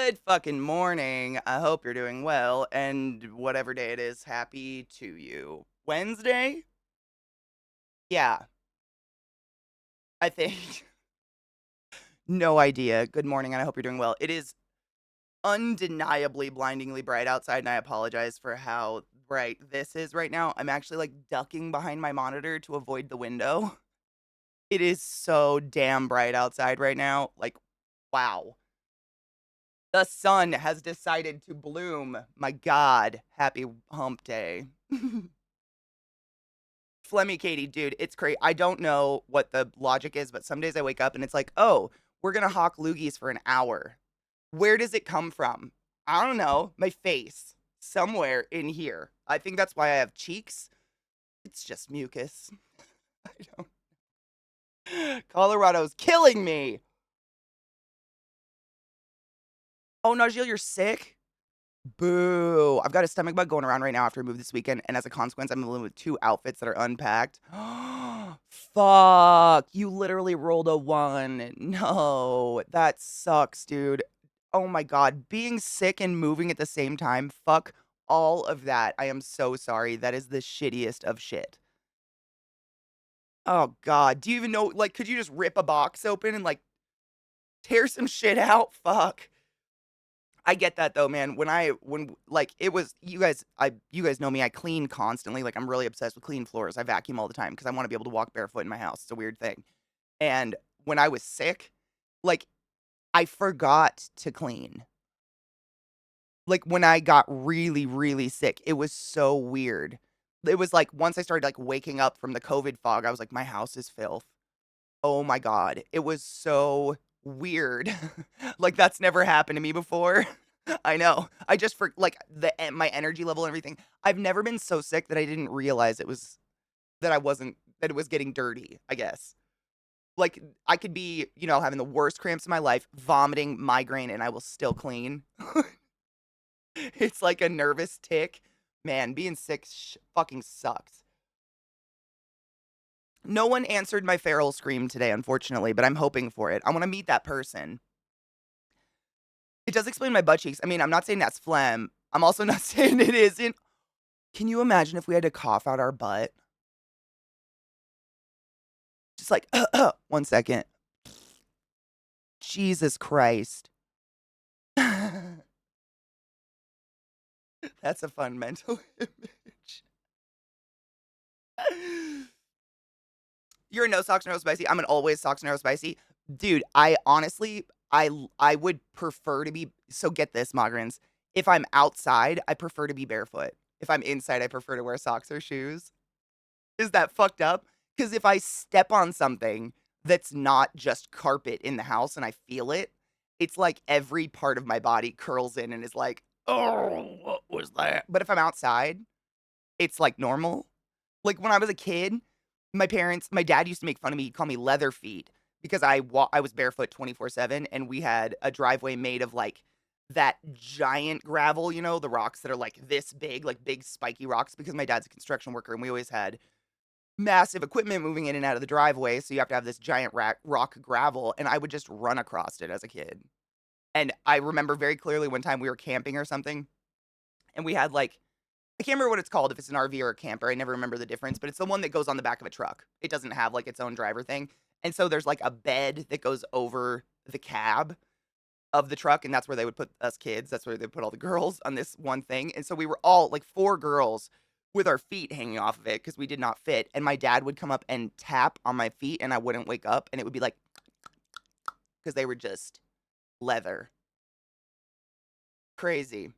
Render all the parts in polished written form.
Good fucking morning. I hope you're doing well, and whatever day it is, happy to you. Wednesday? Yeah, I think. No idea. Good morning, and I hope you're doing well. It is undeniably blindingly bright outside, and I apologize for how bright this is right now. I'm actually like ducking behind my monitor to avoid the window. It is so damn bright outside right now. Like, wow. The sun has decided to bloom. My God, happy hump day. ClassyKatie, dude, it's crazy. I don't know what the logic is, but some days I wake up and it's like, oh, we're gonna hawk loogies for an hour. Where does it come from? I don't know. My face. Somewhere in here. I think that's why I have cheeks. It's just mucus. I don't. Colorado's killing me. Oh, Najeel, you're sick? Boo. I've got a stomach bug going around right now after I moved this weekend, and as a consequence, I'm living with 2 outfits that are unpacked. Fuck. You literally rolled a 1. No, that sucks, dude. Oh my god. Being sick and moving at the same time, fuck all of that. I am so sorry. That is the shittiest of shit. Oh god. Do you even know, like, could you just rip a box open and, like, tear some shit out? Fuck. I get that though, man. When like it was you guys know me, I clean constantly. Like I'm really obsessed with clean floors. I vacuum all the time because I want to be able to walk barefoot in my house. It's a weird thing. And when I was sick, like I forgot to clean. Like when I got really, really sick, it was so weird. It was like once I started like waking up from the COVID fog, I was like, my house is filth. Oh my God. It was so weird. Like that's never happened to me before. I know. I just for like my energy level and everything. I've never been so sick that I didn't realize it was that I wasn't that it was getting dirty, I guess. Like I could be, having the worst cramps in my life, vomiting, migraine, and I will still clean. It's like a nervous tick. Man, being sick fucking sucks. No one answered my feral scream today, unfortunately, but I'm hoping for it. I want to meet that person. It does explain my butt cheeks. I mean, I'm not saying that's phlegm. I'm also not saying it isn't. Can you imagine if we had to cough out our butt? Just like, 1 second. Jesus Christ. That's a fun mental image. You're a no socks, no spicy. I'm an always socks, no spicy. Dude, I honestly, I would prefer to be, so get this, Migrants. If I'm outside, I prefer to be barefoot. If I'm inside, I prefer to wear socks or shoes. Is that fucked up? Because if I step on something that's not just carpet in the house and I feel it, it's like every part of my body curls in and is like, oh, what was that? But if I'm outside, it's like normal. Like when I was a kid, my dad used to make fun of me. He'd call me leather feet because I was barefoot 24/7, and we had a driveway made of like that giant gravel, the rocks that are like this big, like big spiky rocks. Because my dad's a construction worker, and we always had massive equipment moving in and out of the driveway, so you have to have this giant rock gravel, and I would just run across it as a kid. And I remember very clearly one time we were camping or something, and we had like I can't remember what it's called, if it's an RV or a camper. I never remember the difference, but it's the one that goes on the back of a truck. It doesn't have like its own driver thing. And so there's like a bed that goes over the cab of the truck, and that's where they would put us kids. That's where they put all the girls on this one thing. And so we were all like 4 girls with our feet hanging off of it because we did not fit. And my dad would come up and tap on my feet, and I wouldn't wake up, and it would be like because they were just leather. Crazy.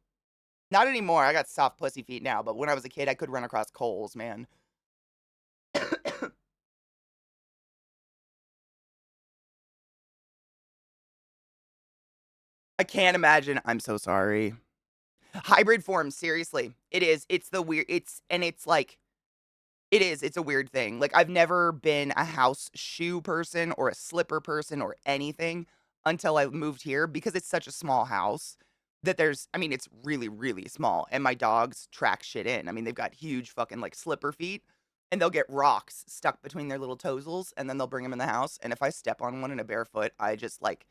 Not anymore. I got soft pussy feet now, but when I was a kid, I could run across coals, man. I can't imagine. I'm so sorry. Hybrid form, seriously. It is. It's the weird it's like it is. It's a weird thing. Like I've never been a house shoe person or a slipper person or anything until I moved here because it's such a small house that it's really really small, and my dogs track shit in. I mean, they've got huge fucking like slipper feet, and they'll get rocks stuck between their little toesels, and then they'll bring them in the house, and if I step on one in a barefoot, I just like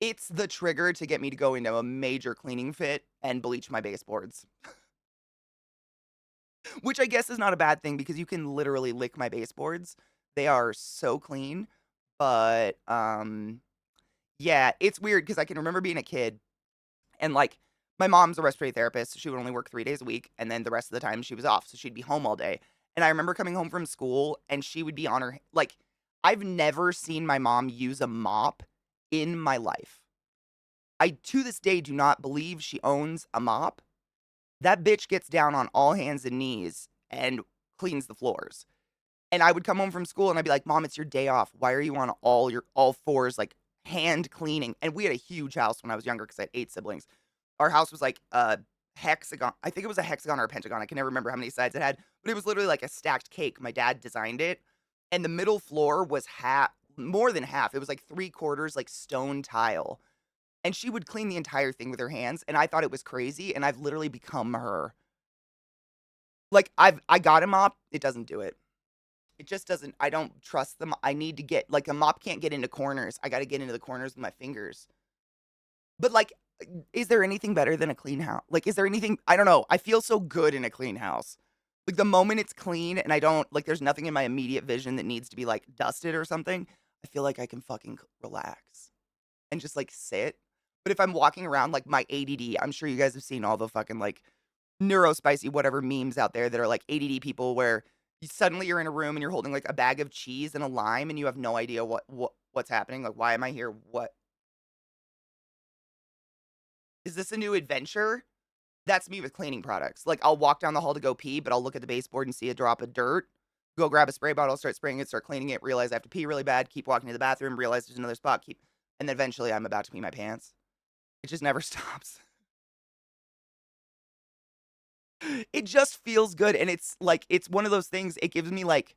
It's the trigger to get me to go into a major cleaning fit and bleach my baseboards, which I guess is not a bad thing because you can literally lick my baseboards. They are so clean, but yeah, it's weird because I can remember being a kid and like my mom's a respiratory therapist, so she would only work 3 days a week, and then the rest of the time she was off, so she'd be home all day. And I remember coming home from school, and she would be on her like I've never seen my mom use a mop in my life. I to this day do not believe she owns a mop. That bitch gets down on all hands and knees and cleans the floors. And I would come home from school and I'd be like, "Mom, it's your day off. Why are you on all fours like hand cleaning?" And we had a huge house when I was younger because I had 8 siblings. Our house was like a hexagon. I think it was a hexagon or a pentagon. I can never remember how many sides it had, but it was literally like a stacked cake. My dad designed it, and the middle floor was half, more than half. It was like 3/4 like stone tile, and she would clean the entire thing with her hands. And I thought it was crazy, and I've literally become her. Like I got a mop, it doesn't do it. It just doesn't. I don't trust them. I need to get like a mop can't get into corners. I got to get into the corners with my fingers. But like, is there anything better than a clean house? Like, is there anything? I don't know. I feel so good in a clean house. Like the moment it's clean and I don't like, there's nothing in my immediate vision that needs to be like dusted or something. I feel like I can fucking relax and just like sit. But if I'm walking around like my ADD, I'm sure you guys have seen all the fucking like neurospicy whatever memes out there that are like ADD people where suddenly you're in a room and you're holding like a bag of cheese and a lime and you have no idea what's happening. Like, why am I here? What is this, a new adventure? That's me with cleaning products. Like, I'll walk down the hall to go pee, but I'll look at the baseboard and see a drop of dirt. Go grab a spray bottle, start spraying it, start cleaning it, realize I have to pee really bad, keep walking to the bathroom, realize there's another spot, keep, and then eventually I'm about to pee my pants. It just never stops. It just feels good. And it's like, it's one of those things, it gives me like,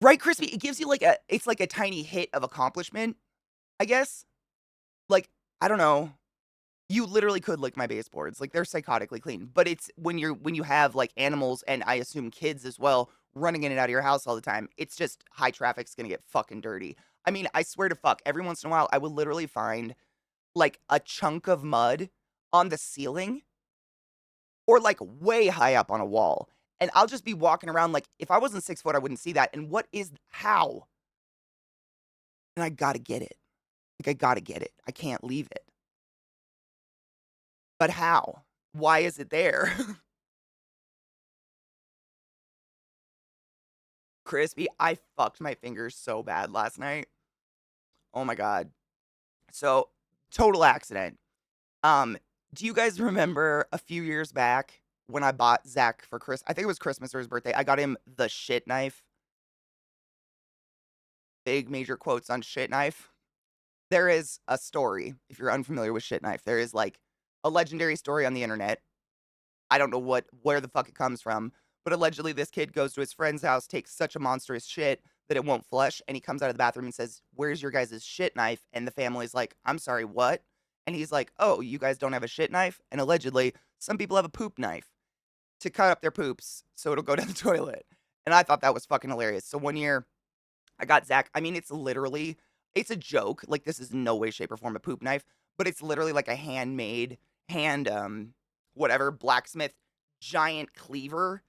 right, Crispy? It gives you like it's like a tiny hit of accomplishment, I guess. Like, I don't know. You literally could lick my baseboards. Like they're psychotically clean. But it's when you have like animals and I assume kids as well running in and out of your house all the time, it's just high traffic's gonna get fucking dirty. I mean, I swear to fuck, every once in a while I will literally find like a chunk of mud on the ceiling or like way high up on a wall. And I'll just be walking around like if I wasn't 6 foot, I wouldn't see that. And what is how? And I gotta get it. Like I gotta get it. I can't leave it. But how? Why is it there? Crispy, I fucked my fingers so bad last night. Oh my god. So, total accident. Um, do you guys remember a few years back when I bought Zach for I think it was Christmas or his birthday. I got him the shit knife. Big major quotes on shit knife. There is a story, if you're unfamiliar with shit knife. There is like a legendary story on the internet. I don't know where the fuck it comes from, but allegedly this kid goes to his friend's house, takes such a monstrous shit that it won't flush, and he comes out of the bathroom and says, "Where's your guys' shit knife?" And the family's like, "I'm sorry, what?" And he's like, "Oh, you guys don't have a shit knife?" And allegedly, some people have a poop knife to cut up their poops so it'll go down the toilet. And I thought that was fucking hilarious. So one year, I got Zach. I mean, it's literally, it's a joke. Like, this is in no way, shape, or form a poop knife, but it's literally like a handmade, whatever, blacksmith giant cleaver.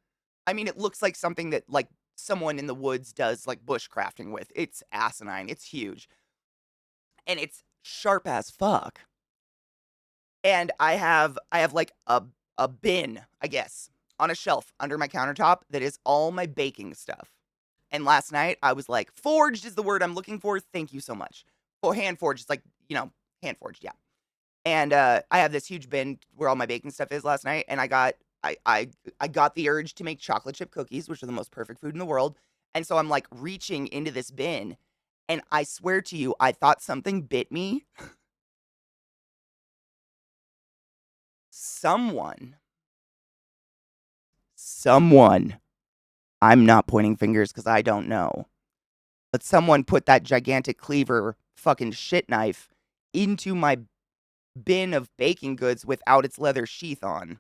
I mean, it looks like something that, like, someone in the woods does, like, bushcrafting with. It's asinine. It's huge. And it's sharp as fuck. And I have like a bin, I guess, on a shelf under my countertop that is all my baking stuff. And last night I was like, forged is the word I'm looking for. Thank you so much. Or hand forged, it's like, hand forged, yeah. And I have this huge bin where all my baking stuff is last night, and I got the urge to make chocolate chip cookies, which are the most perfect food in the world. And so I'm like reaching into this bin, and I swear to you, I thought something bit me. Someone, someone, I'm not pointing fingers because I don't know, but someone put that gigantic cleaver fucking shit knife into my bin of baking goods without its leather sheath on.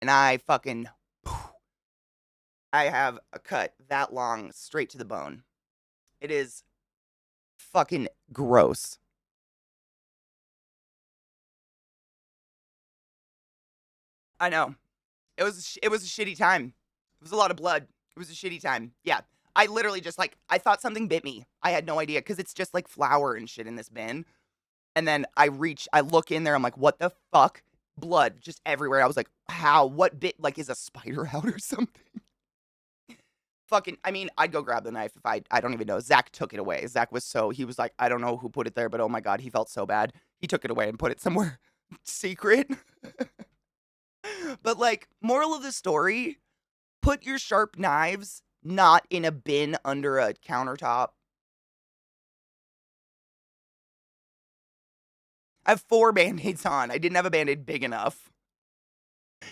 And I have a cut that long straight to the bone. It is fucking gross. I know. It was a shitty time. It was a lot of blood. It was a shitty time. Yeah. I literally just like I thought something bit me. I had no idea cuz it's just like flour and shit in this bin. And then I look in there, I'm like, "What the fuck?" Blood just everywhere. I was like, "How? What bit like is a spider out or something?" Fucking I mean, I'd go grab the knife if I don't even know. Zach took it away. Zach was so he was like, "I don't know who put it there, but oh my god, he felt so bad." He took it away and put it somewhere secret. But like, moral of the story, put your sharp knives not in a bin under a countertop. I have 4 Band-Aids on. I didn't have a Band-Aid big enough.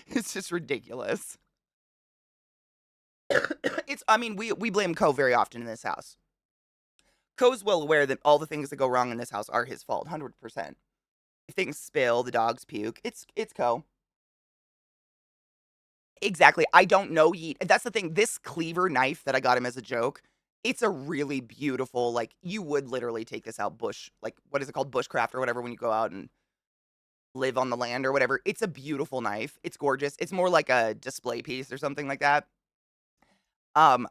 It's just ridiculous. It's I mean, we blame Co very often in this house. Co's well aware that all the things that go wrong in this house are his fault, 100%. If things spill, the dogs puke, it's Co. Exactly. I don't know Yeet. That's the thing. This cleaver knife that I got him as a joke, it's a really beautiful, like, you would literally take this out bush, like, what is it called? Bushcraft or whatever when you go out and live on the land or whatever. It's a beautiful knife. It's gorgeous. It's more like a display piece or something like that. Um,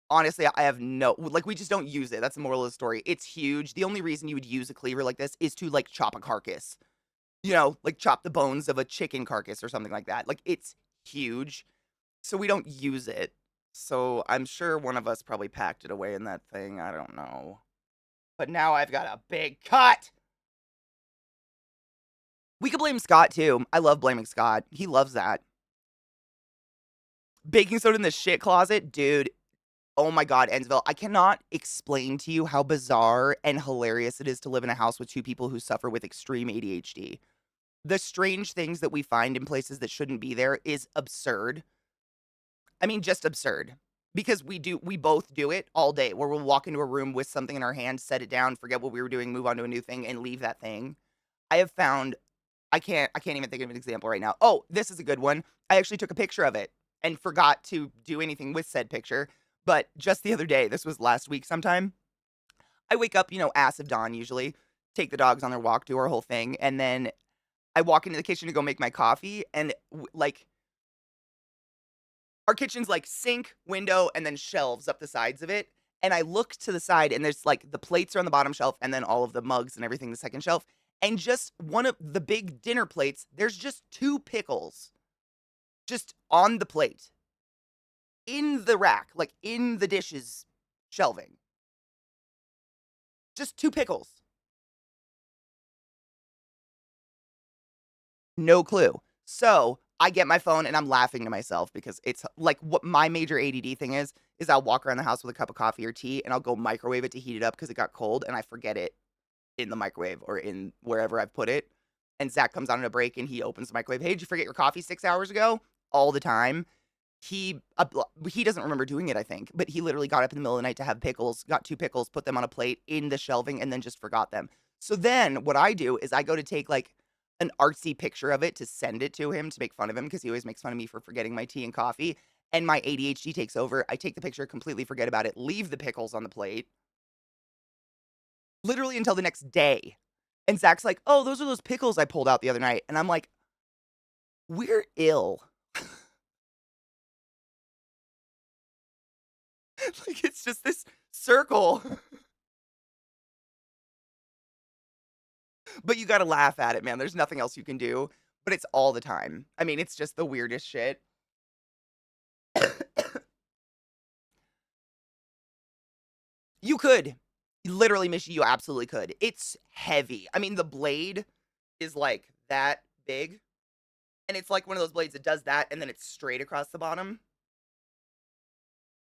honestly, I have no like, we just don't use it. That's the moral of the story. It's huge. The only reason you would use a cleaver like this is to, like, chop a carcass. You know, like, chop the bones of a chicken carcass or something like that. Like, it's huge. So we don't use it. So I'm sure one of us probably packed it away in that thing. I don't know. But now I've got a big cut. We could blame Scott too. I love blaming Scott. He loves that. Baking soda in the shit closet, dude. Oh my god, Ensville. I cannot explain to you how bizarre and hilarious it is to live in a house with 2 people who suffer with extreme ADHD. The strange things that we find in places that shouldn't be there is absurd. I mean, just absurd. Because we both do it all day where we'll walk into a room with something in our hand, set it down, forget what we were doing, move on to a new thing, and leave that thing. I have found I can't even think of an example right now. Oh, this is a good one. I actually took a picture of it and forgot to do anything with said picture. But just the other day, this was last week sometime, I wake up, ass of dawn usually, take the dogs on their walk, do our whole thing, and then I walk into the kitchen to go make my coffee, and like our kitchen's like sink, window, and then shelves up the sides of it. And I look to the side, and there's like the plates are on the bottom shelf, and then all of the mugs and everything the second shelf. And just one of the big dinner plates, there's just 2 pickles just on the plate in the rack, like in the dishes shelving. Just 2 pickles. No clue. So I get my phone and I'm laughing to myself because it's like what my major ADD thing is I'll walk around the house with a cup of coffee or tea and I'll go microwave it to heat it up because it got cold and I forget it in the microwave or in wherever I've put it. And Zach comes on a break and he opens the microwave. Hey, did you forget your coffee 6 hours ago? All the time. He doesn't remember doing it, I think, but he literally got up in the middle of the night to have pickles, got 2 pickles, put them on a plate in the shelving, and then just forgot them. So then what I do is I go to take like an artsy picture of it to send it to him to make fun of him because he always makes fun of me for forgetting my tea and coffee. And my ADHD takes over. I take the picture, completely forget about it, leave the pickles on the plate, literally until the next day. And Zach's like, "Oh, those are those pickles I pulled out the other night." And I'm like, "We're ill." Like, it's just this circle. But you gotta laugh at it, man. There's nothing else you can do. But it's all the time. I mean, it's just the weirdest shit. You could. Literally, Mishy, you absolutely could. It's heavy. I mean, the blade is like that big. And it's like one of those blades that does that and then it's straight across the bottom.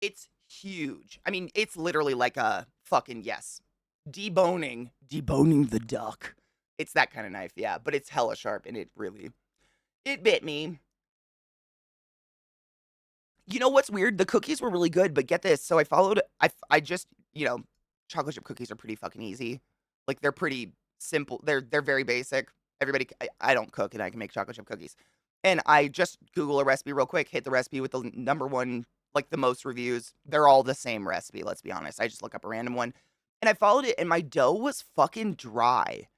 It's huge. I mean, it's literally like a fucking yes. Deboning the duck. It's that kind of knife, yeah. But it's hella sharp and it bit me. You know what's weird? The cookies were really good, but get this. So I just, chocolate chip cookies are pretty fucking easy. Like they're pretty simple. They're very basic. I don't cook and I can make chocolate chip cookies. And I just Google a recipe real quick, hit the recipe with the number one like the most reviews. They're all the same recipe, let's be honest. I just look up a random one. And I followed it and my dough was fucking dry.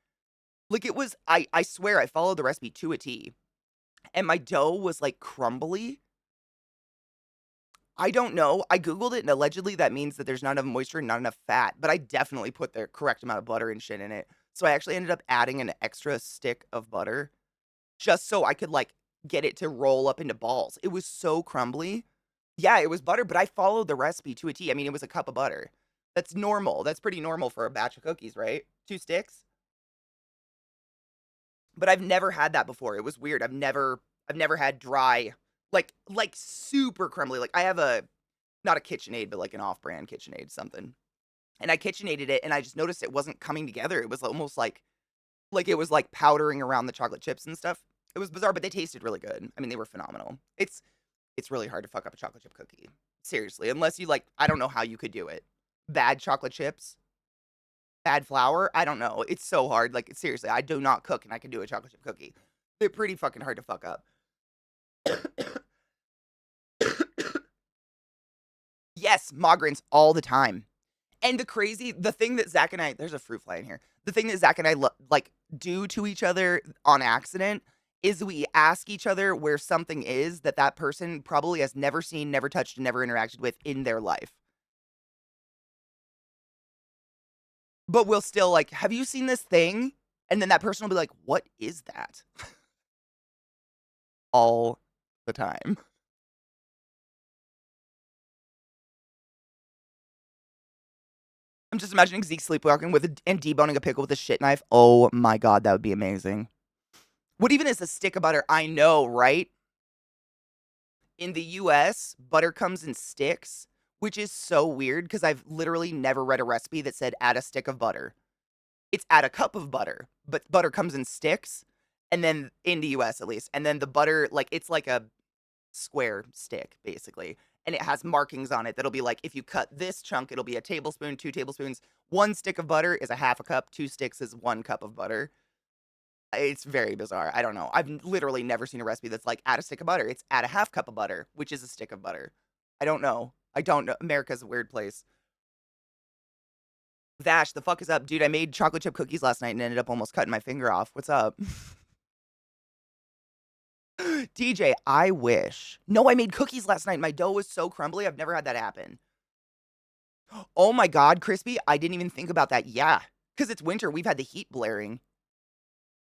Like it was I swear I followed the recipe to a T. And my dough was like crumbly. I don't know. I googled it and allegedly that means that there's not enough moisture and not enough fat, but I definitely put the correct amount of butter and shit in it. So I actually ended up adding an extra stick of butter just so I could like get it to roll up into balls. It was so crumbly. Yeah, it was butter, but I followed the recipe to a T. I mean, it was a cup of butter. That's normal. That's pretty normal for a batch of cookies, right? 2 sticks. But I've never had that before. It was weird. I've never had dry like super crumbly. Like I have a not a KitchenAid, but like an off-brand KitchenAid something. And I KitchenAided it and I just noticed it wasn't coming together. It was almost like it was like powdering around the chocolate chips and stuff. It was bizarre, but they tasted really good. I mean, they were phenomenal. It's really hard to fuck up a chocolate chip cookie. Seriously, unless you like I don't know how you could do it. Bad chocolate chips, bad flour, I don't know. It's so hard. Like seriously, I do not cook and I can do a chocolate chip cookie. They're pretty fucking hard to fuck up. Yes, migraines all the time. And the thing that Zach and I, there's a fruit fly in here. The thing that Zach and I like do to each other on accident is we ask each other where something is that that person probably has never seen, never touched, and never interacted with in their life. But we'll still like, have you seen this thing? And then that person will be like, what is that? All the time. I'm just imagining Zeke sleepwalking and deboning a pickle with a shit knife. Oh my god, that would be amazing. What even is a stick of butter? I know, right? In the US, butter comes in sticks, which is so weird because I've literally never read a recipe that said add a stick of butter. It's add a cup of butter, but butter comes in sticks. And then in the US at least, and then the butter, like it's like a square stick basically. And it has markings on it that'll be like, if you cut this chunk, it'll be a tablespoon, 2 tablespoons. 1 stick of butter is a half a cup, 2 sticks is 1 cup of butter. It's very bizarre. I don't know. I've literally never seen a recipe that's like add a stick of butter. It's add a half cup of butter, which is a stick of butter. I don't know. I don't know. America's a weird place. Vash, the fuck is up? Dude, I made chocolate chip cookies last night and ended up almost cutting my finger off. What's up? DJ, I wish. No, I made cookies last night. My dough was so crumbly. I've never had that happen. Oh my God, crispy. I didn't even think about that. Yeah. Because it's winter. We've had the heat blaring.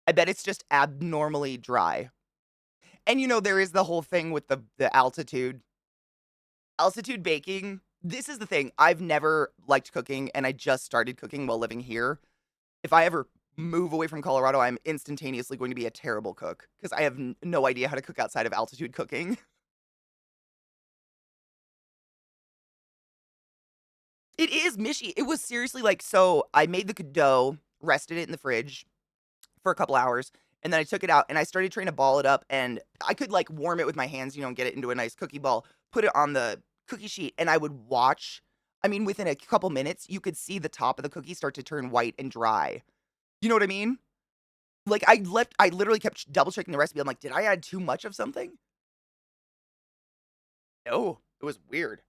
I bet it's just abnormally dry. And you know, there is the whole thing with the altitude. Altitude baking. This is the thing. I've never liked cooking and I just started cooking while living here. If I ever move away from Colorado, I'm instantaneously going to be a terrible cook because I have no idea how to cook outside of altitude cooking. It is mishy. It was seriously like so I made the dough, rested it in the fridge for a couple hours, and then I took it out and I started trying to ball it up and I could like warm it with my hands, and get it into a nice cookie ball, put it on the cookie sheet and I would watch. I mean, within a couple minutes, you could see the top of the cookie start to turn white and dry. You know what I mean? Like I literally kept double checking the recipe. I'm like, did I add too much of something? No, it was weird.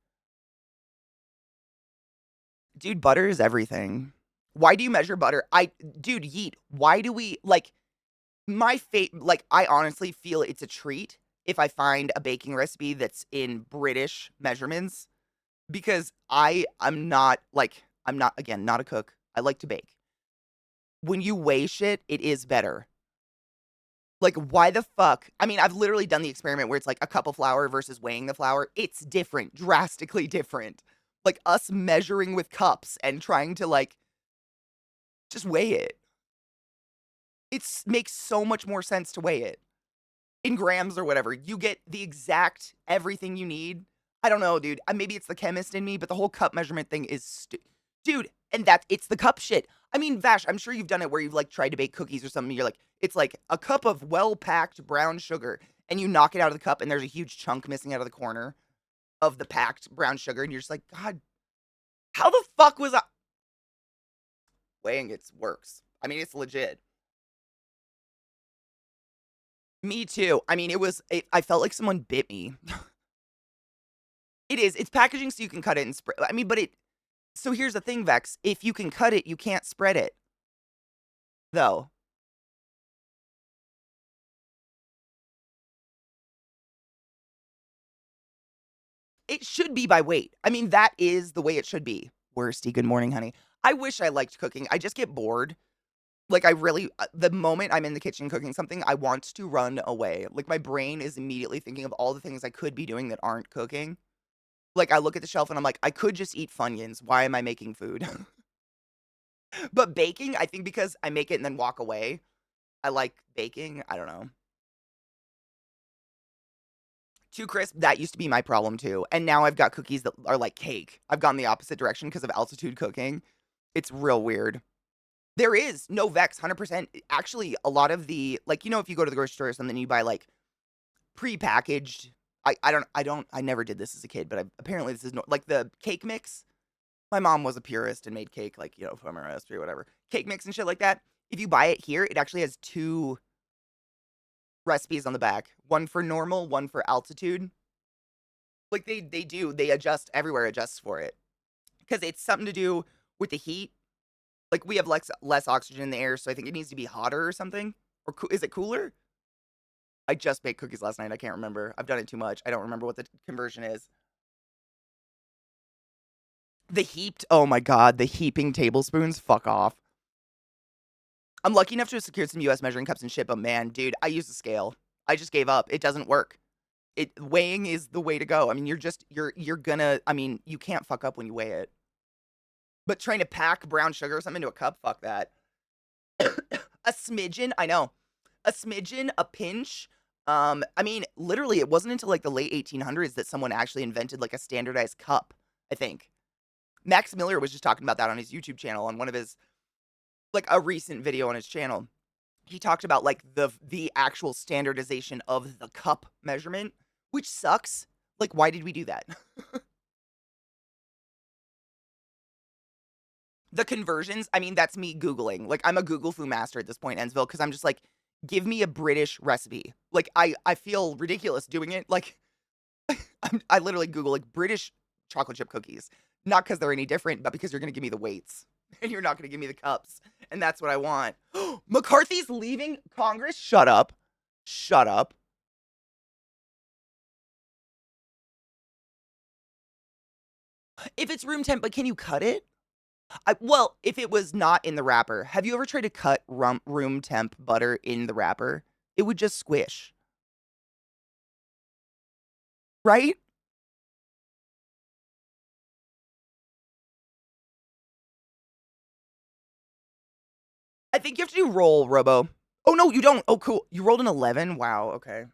Dude, butter is everything. Why do you measure butter? Dude, yeet. Why do we like my fate? Like, I honestly feel it's a treat if I find a baking recipe that's in British measurements because I'm not again not a cook. I like to bake. When you weigh shit, it is better. Like, why the fuck? I mean, I've literally done the experiment where it's like a cup of flour versus weighing the flour. It's different, drastically different. Like us measuring with cups and trying to like just weigh it. It makes so much more sense to weigh it in grams or whatever. You get the exact everything you need. I don't know, dude. Maybe it's the chemist in me, but the whole cup measurement thing is dude, and it's the cup shit. I mean, Vash, I'm sure you've done it where you've like tried to bake cookies or something. You're like, it's like a cup of well-packed brown sugar, and you knock it out of the cup, and there's a huge chunk missing out of the corner of the packed brown sugar, and you're just like, God, how the fuck was I weighing? It works. I mean, it's legit. Me too. I mean, I felt like someone bit me. It is. It's packaging so you can cut it and spread. I mean, but it. So here's the thing, Vex. If you can cut it, you can't spread it, though. It should be by weight. I mean, that is the way it should be. Worsty, good morning, honey. I wish I liked cooking. I just get bored. Like, I really, the moment I'm in the kitchen cooking something, I want to run away. Like, my brain is immediately thinking of all the things I could be doing that aren't cooking. Like, I look at the shelf and I'm like, I could just eat Funyuns. Why am I making food? But baking, I think because I make it and then walk away, I like baking. I don't know. Too crisp, that used to be my problem too. And now I've got cookies that are like cake. I've gone the opposite direction because of altitude cooking. It's real weird. There is no Vex, 100%. Actually, a lot of the, like, if you go to the grocery store or something, you buy like prepackaged. I never did this as a kid, but apparently this is like the cake mix. My mom was a purist and made cake, like, from her recipe or whatever. Cake mix and shit like that. If you buy it here, it actually has two recipes on the back, one for normal, one for altitude. Like they adjust everywhere, adjusts for it because it's something to do with the heat. Like we have less oxygen in the air, so I think it needs to be hotter or something. Or is it cooler? I just baked cookies last night. I can't remember. I've done it too much. I don't remember what the conversion is. The heaped, oh my god, the heaping tablespoons. Fuck off. I'm lucky enough to have secured some US measuring cups and shit, but man, dude, I use a scale. I just gave up. It doesn't work. Weighing is the way to go. I mean, you're gonna, I mean, you can't fuck up when you weigh it. But trying to pack brown sugar or something into a cup, fuck that. A smidgen, I know. A smidgen, a pinch. I mean, literally, it wasn't until like the late 1800s that someone actually invented like a standardized cup, I think. Max Miller was just talking about that on his YouTube channel on one of his, like a recent video on his channel. He talked about like the actual standardization of the cup measurement, which sucks. Like, why did we do that? The conversions, I mean, that's me Googling. Like, I'm a Google foo master at this point, Ensville, because I'm just like, give me a British recipe. Like, I feel ridiculous doing it. Like, I literally Google, like, British chocolate chip cookies. Not because they're any different, but because you're going to give me the weights. And you're not going to give me the cups. And that's what I want. McCarthy's leaving Congress? Shut up. Shut up. If it's room temp, but can you cut it? Well, if it was not in the wrapper, have you ever tried to cut room temp butter in the wrapper? It would just squish, right? I think you have to do roll, Robo. Oh, no, you don't. Oh, cool. You rolled an 11? Wow, okay.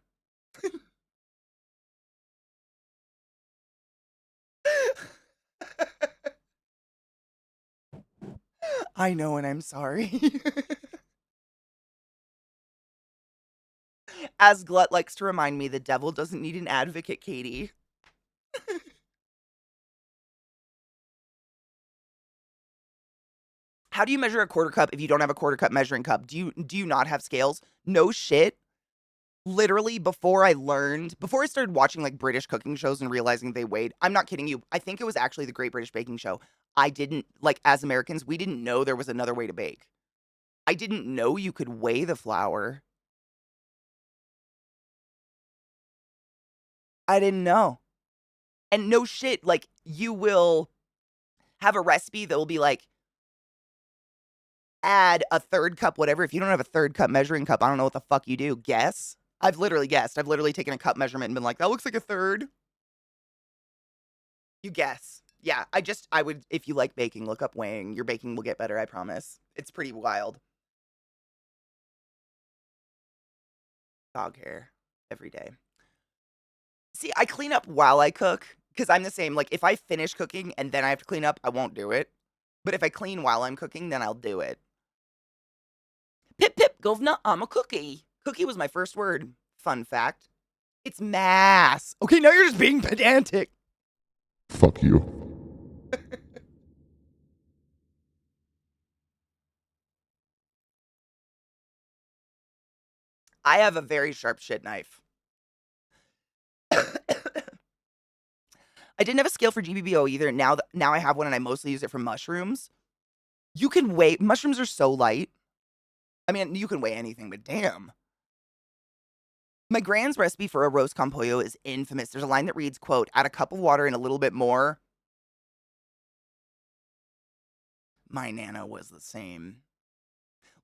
I know, and I'm sorry. As Glut likes to remind me, the devil doesn't need an advocate, Katie. How do you measure a quarter cup if you don't have a quarter cup measuring cup? Do you not have scales? No shit. Literally before I started watching like British cooking shows and realizing they weighed, I'm not kidding you. I think it was actually the Great British Baking Show. I didn't like as Americans, we didn't know there was another way to bake. I didn't know you could weigh the flour. I didn't know. And no shit, like you will have a recipe that will be like add a third cup, whatever. If you don't have a third cup measuring cup, I don't know what the fuck you do. Guess? I've literally guessed. I've literally taken a cup measurement and been like, that looks like a third. You guess. Yeah, I would, if you like baking, look up weighing. Your baking will get better, I promise. It's pretty wild. Dog hair every day. See, I clean up while I cook because I'm the same. Like, if I finish cooking and then I have to clean up, I won't do it. But if I clean while I'm cooking, then I'll do it. Pip pip, governor, I'm a cookie. Cookie was my first word. Fun fact. It's mass. Okay, now you're just being pedantic. Fuck you. I have a very sharp shit knife. I I didn't have a scale for GBBO either. Now I have one and I mostly use it for mushrooms. You can weigh mushrooms are so light. I mean, you can weigh anything, but damn. My grand's recipe for a roast con pollo is infamous. There's a line that reads, quote, add a cup of water and a little bit more. My Nana was the same.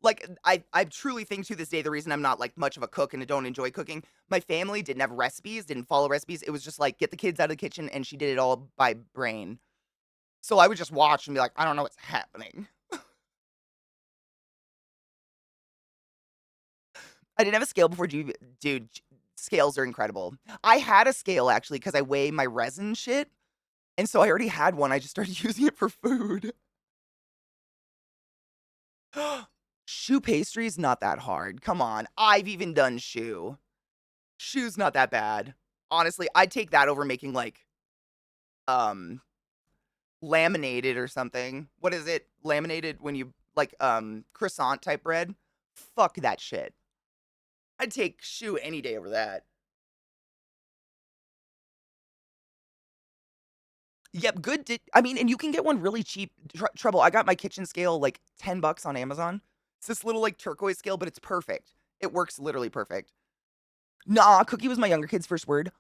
Like, I truly think to this day, the reason I'm not like much of a cook and I don't enjoy cooking, my family didn't have recipes, didn't follow recipes. It was just like, get the kids out of the kitchen, and she did it all by brain. So I would just watch and be like, I don't know what's happening. I didn't have a scale before dude, scales are incredible. I had a scale actually because I weigh my resin shit. And so I already had one. I just started using it for food. Shoe pastry's not that hard. Come on. I've even done shoe. Shoe's not that bad. Honestly, I'd take that over making like um laminated or something. What is it? Laminated when you like croissant type bread? Fuck that shit. I'd take shoe any day over that. Yep, good I mean, and you can get one really cheap. Trouble, I got my kitchen scale like 10 bucks on Amazon. It's this little like turquoise scale, but it's perfect. It works literally perfect. Nah, cookie was my younger kid's first word.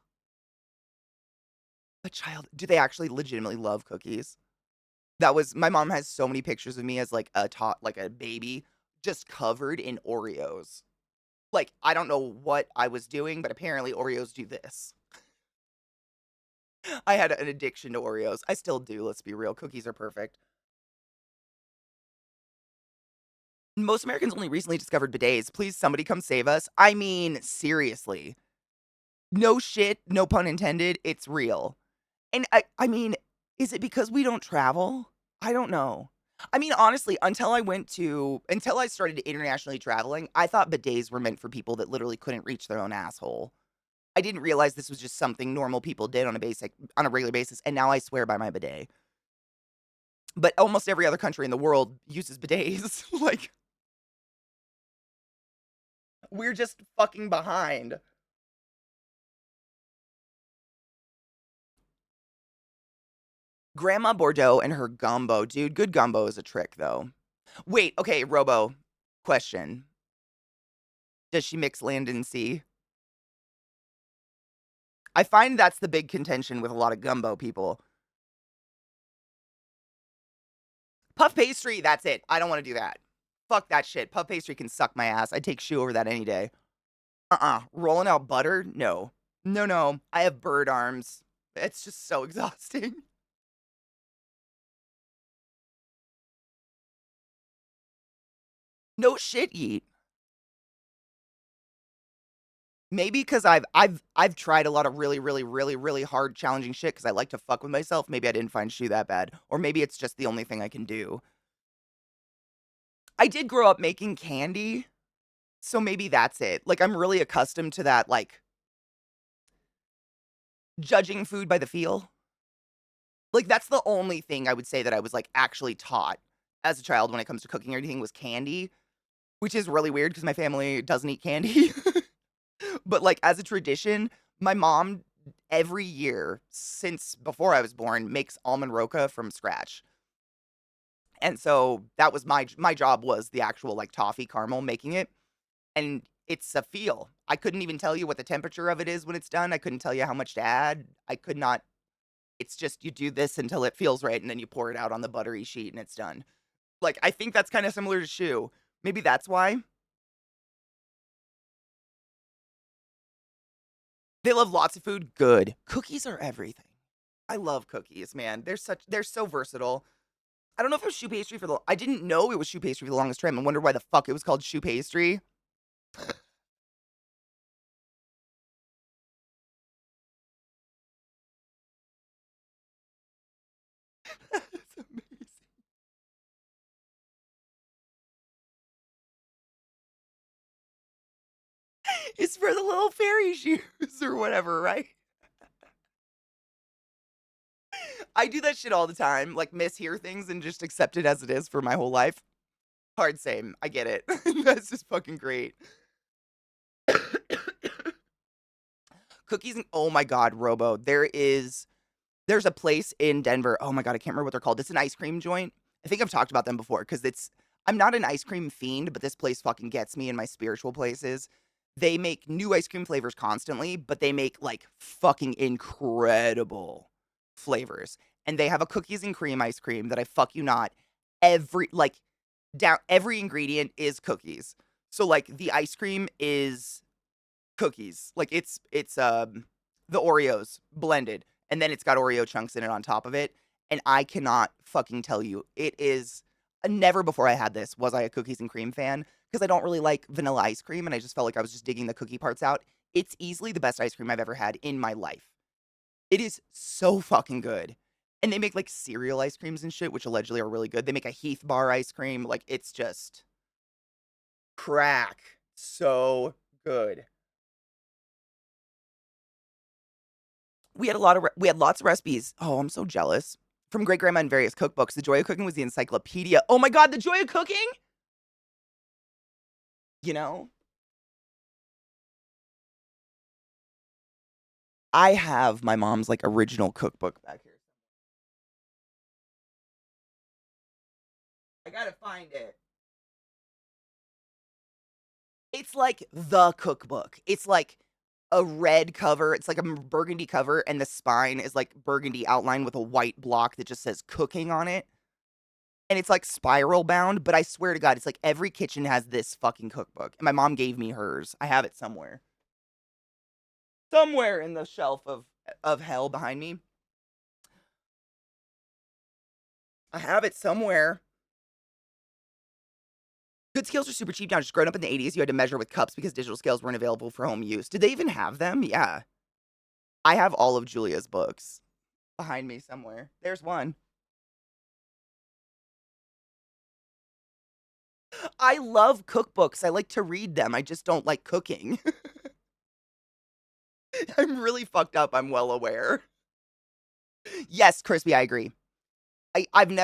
A child. Do they actually legitimately love cookies? That was my mom has so many pictures of me as like like a baby just covered in Oreos. Like, I don't know what I was doing, but apparently Oreos do this. I had an addiction to Oreos. I still do, let's be real. Cookies are perfect. Most Americans only recently discovered bidets. Please, somebody come save us. I mean, seriously. No shit, no pun intended. It's real. And I mean, is it because we don't travel? I don't know. I mean, honestly, until I started internationally traveling, I thought bidets were meant for people that literally couldn't reach their own asshole. I didn't realize this was just something normal people did on a regular basis, and now I swear by my bidet. But almost every other country in the world uses bidets. Like, we're just fucking behind. Grandma Bordeaux and her gumbo. Dude, good gumbo is a trick, though. Wait, okay, Robo, question. Does she mix land and sea? I find that's the big contention with a lot of gumbo people. Puff pastry, that's it. I don't want to do that. Fuck that shit. Puff pastry can suck my ass. I'd take shoe over that any day. Rolling out butter? No. No, no. I have bird arms. It's just so exhausting. No shit, Yeet. Maybe because I've tried a lot of really, really, really, really hard challenging shit because I like to fuck with myself. Maybe I didn't find shoe that bad. Or maybe it's just the only thing I can do. I did grow up making candy, so maybe that's it. Like, I'm really accustomed to that, like, judging food by the feel. Like, that's the only thing I would say that I was, like, actually taught as a child when it comes to cooking or anything was candy, which is really weird because my family doesn't eat candy. But, like, as a tradition, my mom every year since before I was born makes almond roca from scratch. And so that was my job was the actual like toffee caramel making it. And it's a feel. I couldn't even tell you what the temperature of it is when it's done. I couldn't tell you how much to add. I could not. It's just you do this until it feels right and then you pour it out on the buttery sheet and it's done. Like I think that's kind of similar to shoe. Maybe that's why. They love lots of food. Good. Cookies are everything. I love cookies, man. They're so versatile. I don't know if it was shoe pastry for the I didn't know it was shoe pastry for the longest time. I wonder why the fuck it was called shoe pastry. That's amazing. It's for the little fairy shoes or whatever, right? I do that shit all the time, like mishear things and just accept it as it is for my whole life. Hard same. I get it. That's just fucking great. Cookies and oh my god, Robo, there is There's a place in Denver. Oh my god, I can't remember what they're called. It's an ice cream joint. I think I've talked about them before because it's. I'm not an ice cream fiend, but this place fucking gets me in my spiritual places. They make new ice cream flavors constantly, but they make like fucking incredible flavors. And they have a cookies and cream ice cream that I fuck you not. Every like down every ingredient is cookies. So like the ice cream is cookies. Like it's the Oreos blended and then it's got Oreo chunks in it on top of it. And I cannot fucking tell you. It is never before I had this was I a cookies and cream fan because I don't really like vanilla ice cream and I just felt like I was just digging the cookie parts out. It's easily the best ice cream I've ever had in my life. It is so fucking good. And they make like cereal ice creams and shit, which allegedly are really good. They make a Heath bar ice cream. Like it's just crack. So good. We had lots of recipes. Oh, I'm so jealous. From great grandma and various cookbooks. The Joy of Cooking was the encyclopedia. Oh my god, the Joy of Cooking? You know? I have my mom's like original cookbook back here. I gotta find it. It's like the cookbook. It's like a red cover. It's like a burgundy cover, and the spine is like burgundy outline with a white block that just says cooking on it. And it's like spiral bound, but I swear to God, it's like every kitchen has this fucking cookbook. And my mom gave me hers. I have it somewhere. Somewhere in the shelf of hell behind me. I have it somewhere. Good scales are super cheap now. Just growing up in the 80s, you had to measure with cups because digital scales weren't available for home use. Did they even have them? Yeah. I have all of Julia's books behind me somewhere. There's one. I love cookbooks. I like to read them. I just don't like cooking. I'm really fucked up. I'm well aware. Yes, Crispy, I agree. I'm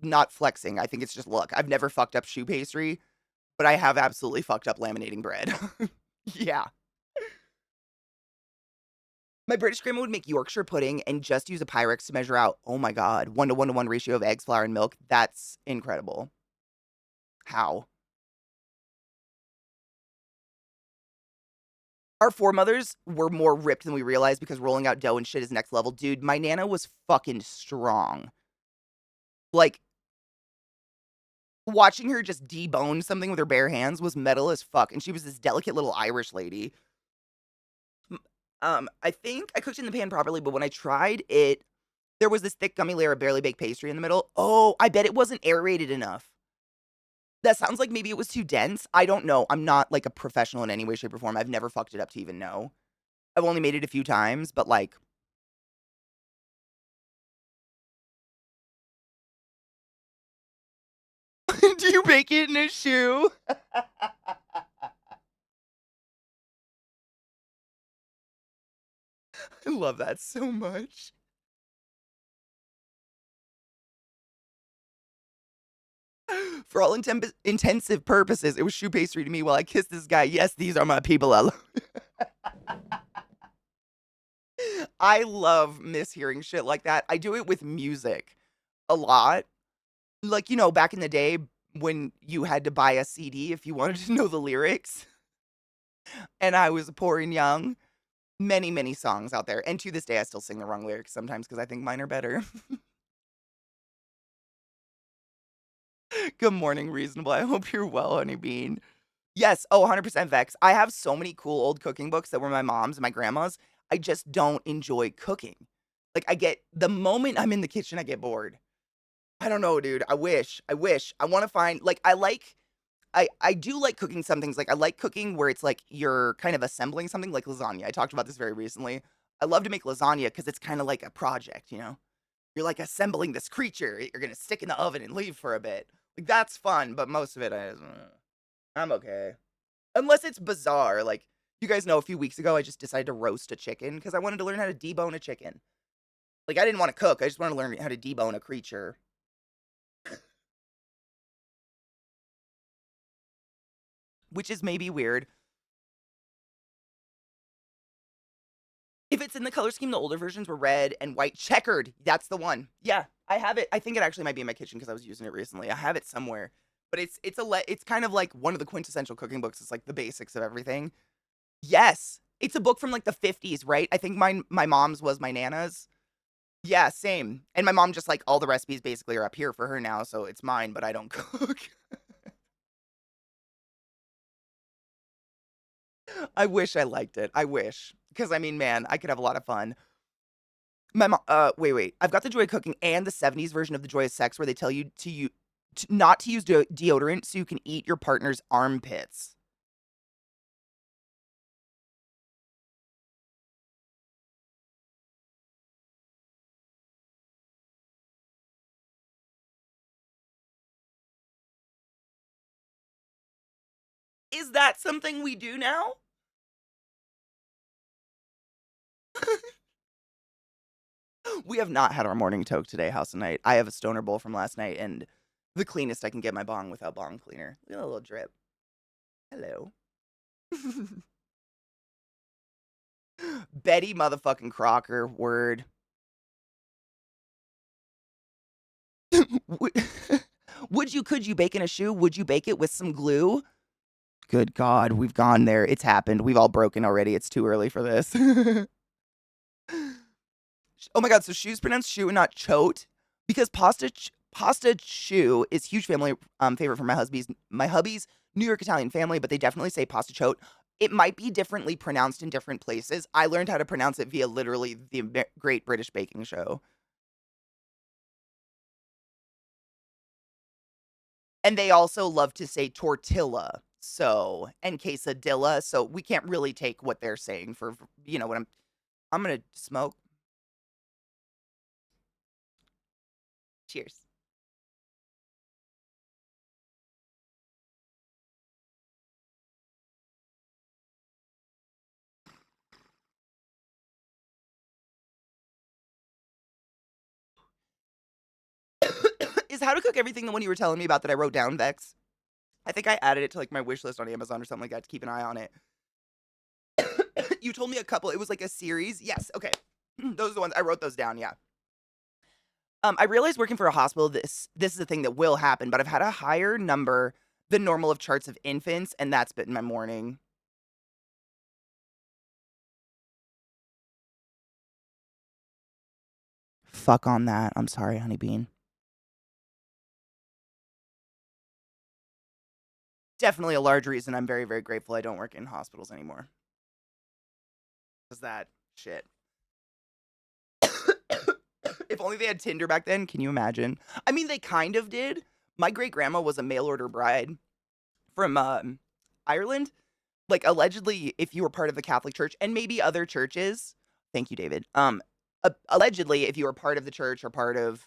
not flexing. I think it's just luck. I've never fucked up shoe pastry, but I have absolutely fucked up laminating bread. Yeah. My British grandma would make Yorkshire pudding and just use a Pyrex to measure out, oh my God, 1 to 1 to 1 ratio of eggs, flour, and milk. That's incredible. How? Our foremothers were more ripped than we realized because rolling out dough and shit is next level. Dude, my Nana was fucking strong. Like, watching her just debone something with her bare hands was metal as fuck. And she was this delicate little Irish lady. I think I cooked in the pan properly, but when I tried it, there was this thick gummy layer of barely baked pastry in the middle. Oh, I bet it wasn't aerated enough. That sounds like maybe it was too dense. I don't know. I'm not like a professional in any way, shape, or form. I've never fucked it up to even know. I've only made it a few times, but like, do you bake it in a shoe? I love that so much. For all intensive purposes, it was shoe pastry to me while I kissed this guy. Yes, these are my people. I love mishearing shit like that. I do it with music a lot. Like, back in the day when you had to buy a CD if you wanted to know the lyrics, and I was poor and young. Many, many songs out there. And to this day, I still sing the wrong lyrics sometimes because I think mine are better. Good morning, Reasonable. I hope you're well, Honey Bean. Yes. Oh, 100% Vex. I have so many cool old cooking books that were my mom's and my grandma's. I just don't enjoy cooking. Like, the moment I'm in the kitchen, I get bored. I don't know, dude. I wish. I want to find, like, I do like cooking some things. Like, I like cooking where it's like you're kind of assembling something like lasagna. I talked about this very recently. I love to make lasagna because it's kind of like a project. You're like assembling this creature you're gonna stick in the oven and leave for a bit. Like, that's fun, but most of it, I'm okay. Unless it's bizarre. Like, you guys know a few weeks ago, I just decided to roast a chicken because I wanted to learn how to debone a chicken. Like, I didn't want to cook. I just wanted to learn how to debone a creature. Which is maybe weird. If it's in the color scheme, the older versions were red and white checkered. That's the one. Yeah, I have it. I think it actually might be in my kitchen because I was using it recently. I have it somewhere. But it's kind of like one of the quintessential cooking books. It's like the basics of everything. Yes. It's a book from like the 50s, right? I think my mom's was my nana's. Yeah, same. And my mom just like all the recipes basically are up here for her now, so it's mine, but I don't cook. I wish I liked it. I wish. Because I mean, man, I could have a lot of fun. My mom wait. I've got the Joy of Cooking and the 70s version of the Joy of Sex where they tell you not to use deodorant so you can eat your partner's armpits. Is that something we do now? We have not had our morning toke today, house and night. I have a stoner bowl from last night and the cleanest I can get my bong without bong cleaner. Look at that little drip. Hello. Betty motherfucking Crocker, word. Would could you bake in a shoe? Would you bake it with some glue? Good God, we've gone there. It's happened. We've all broken already. It's too early for this. Oh my God, so shoe's pronounced shoe and not chote? Because pasta shoe is huge family favorite for my hubby's New York Italian family, but they definitely say pasta chote. It might be differently pronounced in different places. I learned how to pronounce it via literally the Great British Baking Show. And they also love to say tortilla, so and quesadilla, so we can't really take what they're saying for what I'm gonna smoke. Cheers. Is How to Cook Everything the one you were telling me about that I wrote down, Vex? I think I added it to like my wish list on Amazon or something like that to keep an eye on it. You told me a couple. It was like a series. Yes. Okay. Those are the ones I wrote those down. Yeah. I realized working for a hospital, this is a thing that will happen, but I've had a higher number than normal of charts of infants, and that's been my morning. Fuck on that. I'm sorry, honey bean. Definitely a large reason I'm very, very grateful I don't work in hospitals anymore. Because that shit. If only they had Tinder back then, can you imagine? I mean, they kind of did. My great grandma was a mail order bride from Ireland. Like, allegedly, if you were part of the Catholic Church and maybe other churches, thank you, David. Allegedly, if you were part of the church or part of,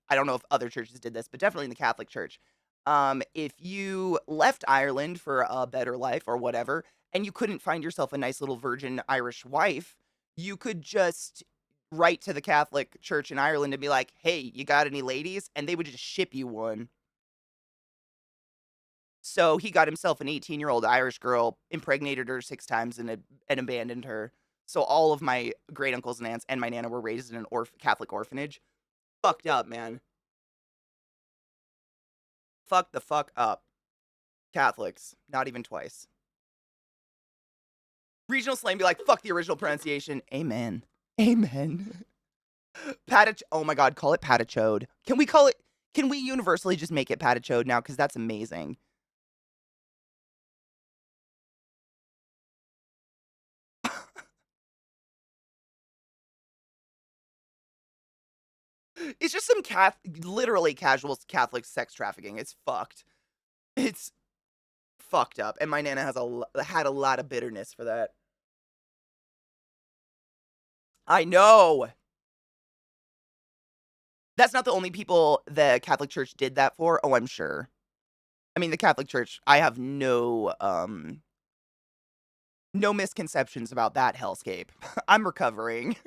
I don't know if other churches did this, but definitely in the Catholic Church, if you left Ireland for a better life or whatever, and you couldn't find yourself a nice little virgin Irish wife, you could just write to the Catholic Church in Ireland and be like, "Hey, you got any ladies?" And they would just ship you one. So he got himself an 18-year-old Irish girl, impregnated her 6 times, and abandoned her. So all of my great uncles and aunts and my nana were raised in an Catholic orphanage. Fucked up, man. Fuck the fuck up. Catholics, not even twice. Regional slang be like, fuck the original pronunciation. Amen. Amen. Oh my God, call it patachode. Can we universally just make it patachode now? Because that's amazing. It's just some literally casual Catholic sex trafficking. It's fucked. It's fucked up. And my nana had a lot of bitterness for that. I know. That's not the only people the Catholic Church did that for. Oh, I'm sure. I mean, the Catholic Church, I have no misconceptions about that hellscape. I'm recovering.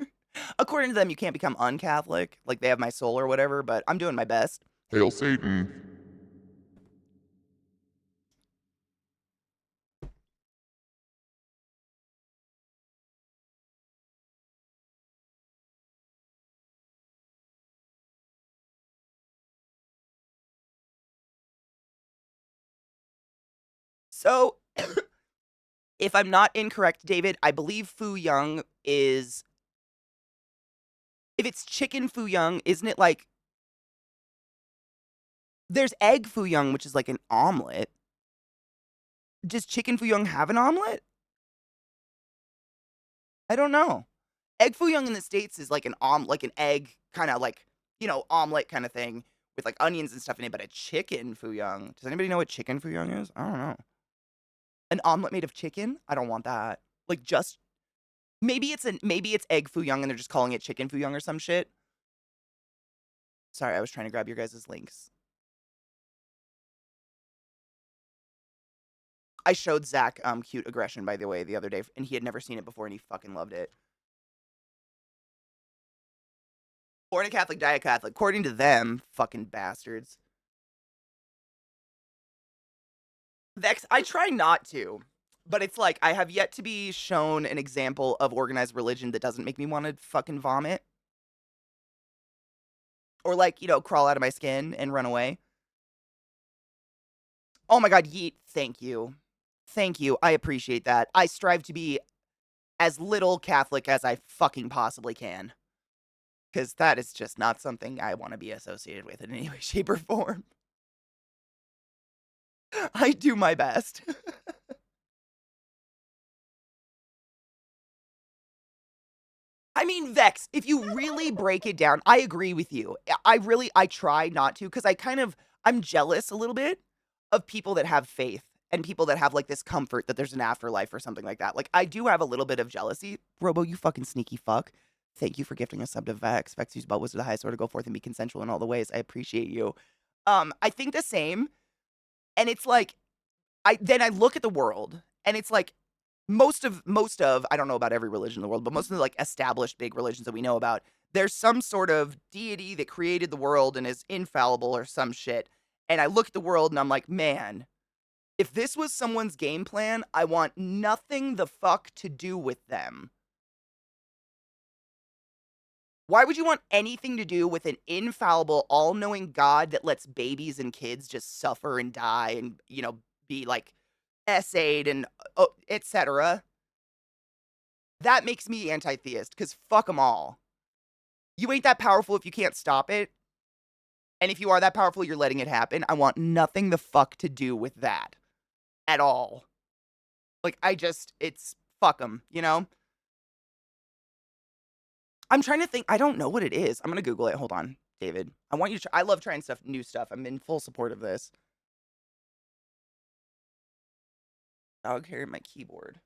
According to them, you can't become un-Catholic, like they have my soul or whatever, but I'm doing my best. Hail Satan. So, if I'm not incorrect, David, I believe Fu Young is if it's chicken Fu Young, isn't it like there's egg Fu Young, which is like an omelet. Does chicken Fu Young have an omelet? I don't know. Egg Foo Young in the States is like like an egg kind of like, omelet kind of thing with like onions and stuff in it, but a chicken Foo Young. Does anybody know what chicken Foo Young is? I don't know. An omelet made of chicken? I don't want that. Like just maybe it's egg Foo Young and they're just calling it chicken Foo Young or some shit. Sorry, I was trying to grab your guys' links. I showed Zach Cute Aggression, by the way, the other day, and he had never seen it before and he fucking loved it. Born a Catholic, die a Catholic. According to them, fucking bastards. Vex, I try not to, but it's like I have yet to be shown an example of organized religion that doesn't make me want to fucking vomit or like, crawl out of my skin and run away. Oh my god, yeet, thank you. Thank you. I appreciate that. I strive to be as little Catholic as I fucking possibly can. Because that is just not something I want to be associated with in any way, shape, or form. I do my best. I mean, Vex, if you really break it down, I agree with you. I try not to because I'm jealous a little bit of people that have faith and people that have like this comfort that there's an afterlife or something like that. Like, I do have a little bit of jealousy. Robo, you fucking sneaky fuck. Thank you for gifting a sub to Vex. Vex, whose butt was the highest order, go forth and be consensual in all the ways. I appreciate you. I think the same. And it's like, I look at the world and it's like, most of I don't know about every religion in the world, but most of the like established big religions that we know about, there's some sort of deity that created the world and is infallible or some shit. And I look at the world and I'm like, man, if this was someone's game plan, I want nothing the fuck to do with them. Why would you want anything to do with an infallible, all-knowing God that lets babies and kids just suffer and die and, be like essayed and etc.? That makes me anti-theist, because fuck them all. You ain't that powerful if you can't stop it. And if you are that powerful, you're letting it happen. I want nothing the fuck to do with that. At all. Like, it's fuck them, I'm trying to think. I don't know what it is. I'm gonna Google it. Hold on, David. I want you to I love trying new stuff. I'm in full support of this. Dog hair in my keyboard.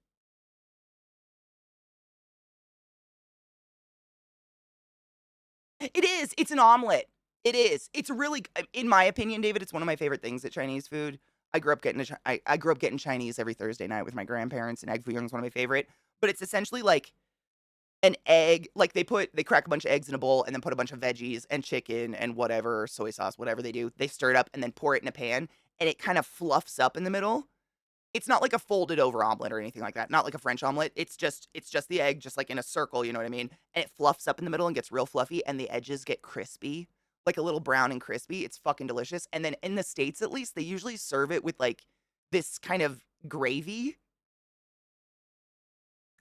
It is. It's an omelet. It is. It's really, in my opinion, David. It's one of my favorite things at Chinese food. I grew up getting Chinese every Thursday night with my grandparents, and egg foo young is one of my favorite. But it's essentially like an egg. Like they crack a bunch of eggs in a bowl and then put a bunch of veggies and chicken and whatever soy sauce, whatever they do. They stir it up and then pour it in a pan, and it kind of fluffs up in the middle. It's not like a folded over omelet or anything like that. Not like a French omelet. It's just the egg, just like in a circle, you know what I mean? And it fluffs up in the middle and gets real fluffy, and the edges get crispy, like a little brown and crispy. It's fucking delicious. And then in the States, at least, they usually serve it with like this kind of gravy,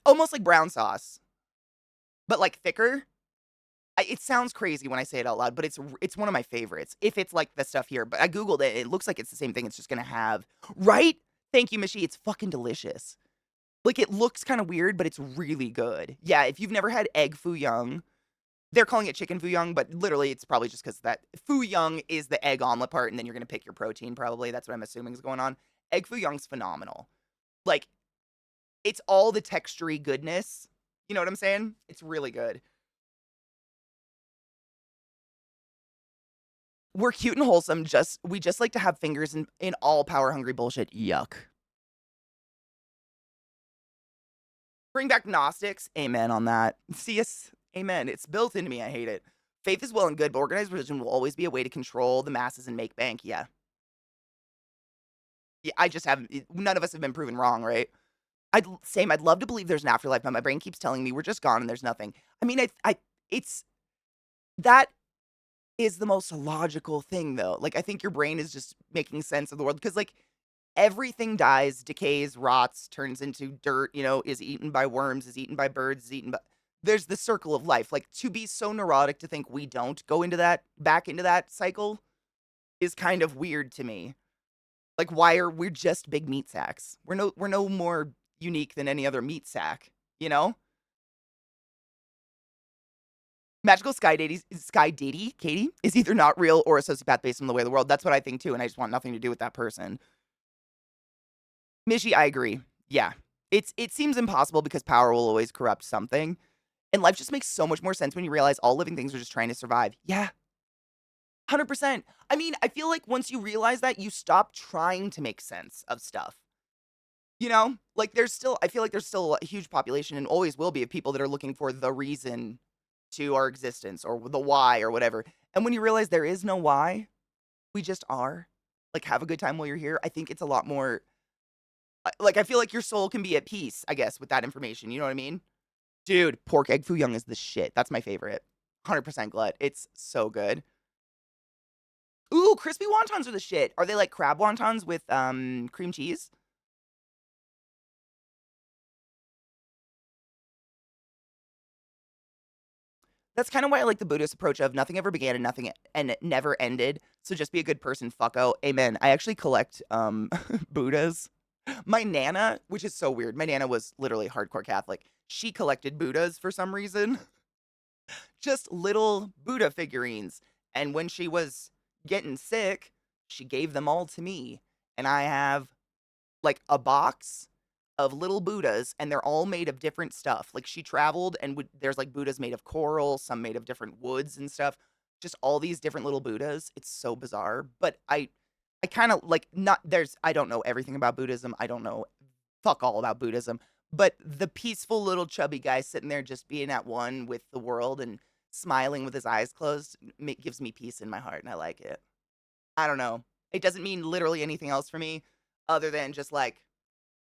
almost like brown sauce, but like thicker. It sounds crazy when I say it out loud, but it's one of my favorites. If it's like the stuff here, but I googled it. It looks like it's the same thing. It's just gonna have right. Thank you, Mishi. It's fucking delicious. Like, it looks kind of weird, but it's really good. Yeah, if you've never had egg foo young, they're calling it chicken foo young, but literally it's probably just because that foo young is the egg omelet part, and then you're gonna pick your protein. Probably that's what I'm assuming is going on. Egg foo young's phenomenal. Like, it's all the textury goodness. You know what I'm saying? It's really good. We're cute and wholesome. We just like to have fingers in all power hungry bullshit. Yuck. Bring back Gnostics. Amen on that. See us. Amen. It's built into me. I hate it. Faith is well and good, but organized religion will always be a way to control the masses and make bank. Yeah. Yeah, I just haven't. None of us have been proven wrong, right? I'd love to believe there's an afterlife, but my brain keeps telling me we're just gone and there's nothing. I mean, it's that is the most logical thing though. Like, I think your brain is just making sense of the world because, like, Everything dies, decays, rots, turns into dirt, is eaten by worms, is eaten by birds, is eaten by. There's the circle of life. Like, to be so neurotic to think we don't go into that, back into that cycle is kind of weird to me. Like, why are we're just big meat sacks? We're no more unique than any other meat sack, you know? Magical Sky Daddy, Katie, is either not real or a sociopath based on the way of the world. That's what I think too, and I just want nothing to do with that person. Mishy, I agree. Yeah. It seems impossible because power will always corrupt something. And life just makes so much more sense when you realize all living things are just trying to survive. Yeah, 100%. I mean, I feel like once you realize that, you stop trying to make sense of stuff. Like I feel like there's still a huge population and always will be of people that are looking for the reason to our existence or the why or whatever. And when you realize there is no why, we just are. Like, have a good time while you're here. I think it's a lot more like, I feel like your soul can be at peace, I guess, with that information. You know what I mean? Dude, pork egg foo young is the shit. That's my favorite. 100% glut. It's so good. Ooh, crispy wontons are the shit. Are they like crab wontons with cream cheese? That's kind of why I like the Buddhist approach of nothing ever began and nothing and it never ended. So just be a good person, fucko. Amen. I actually collect Buddhas. My nana, which is so weird. My nana was literally hardcore Catholic. She collected Buddhas for some reason. Just little Buddha figurines. And when she was getting sick, she gave them all to me. And I have like a box of little Buddhas, and they're all made of different stuff. Like, she traveled and there's like Buddhas made of coral, some made of different woods and stuff. Just all these different little Buddhas. It's so bizarre. But I kind of like not there's I don't know everything about Buddhism. I don't know fuck all about Buddhism. But the peaceful little chubby guy sitting there just being at one with the world and smiling with his eyes closed gives me peace in my heart, and I like it. I don't know. It doesn't mean literally anything else for me other than just like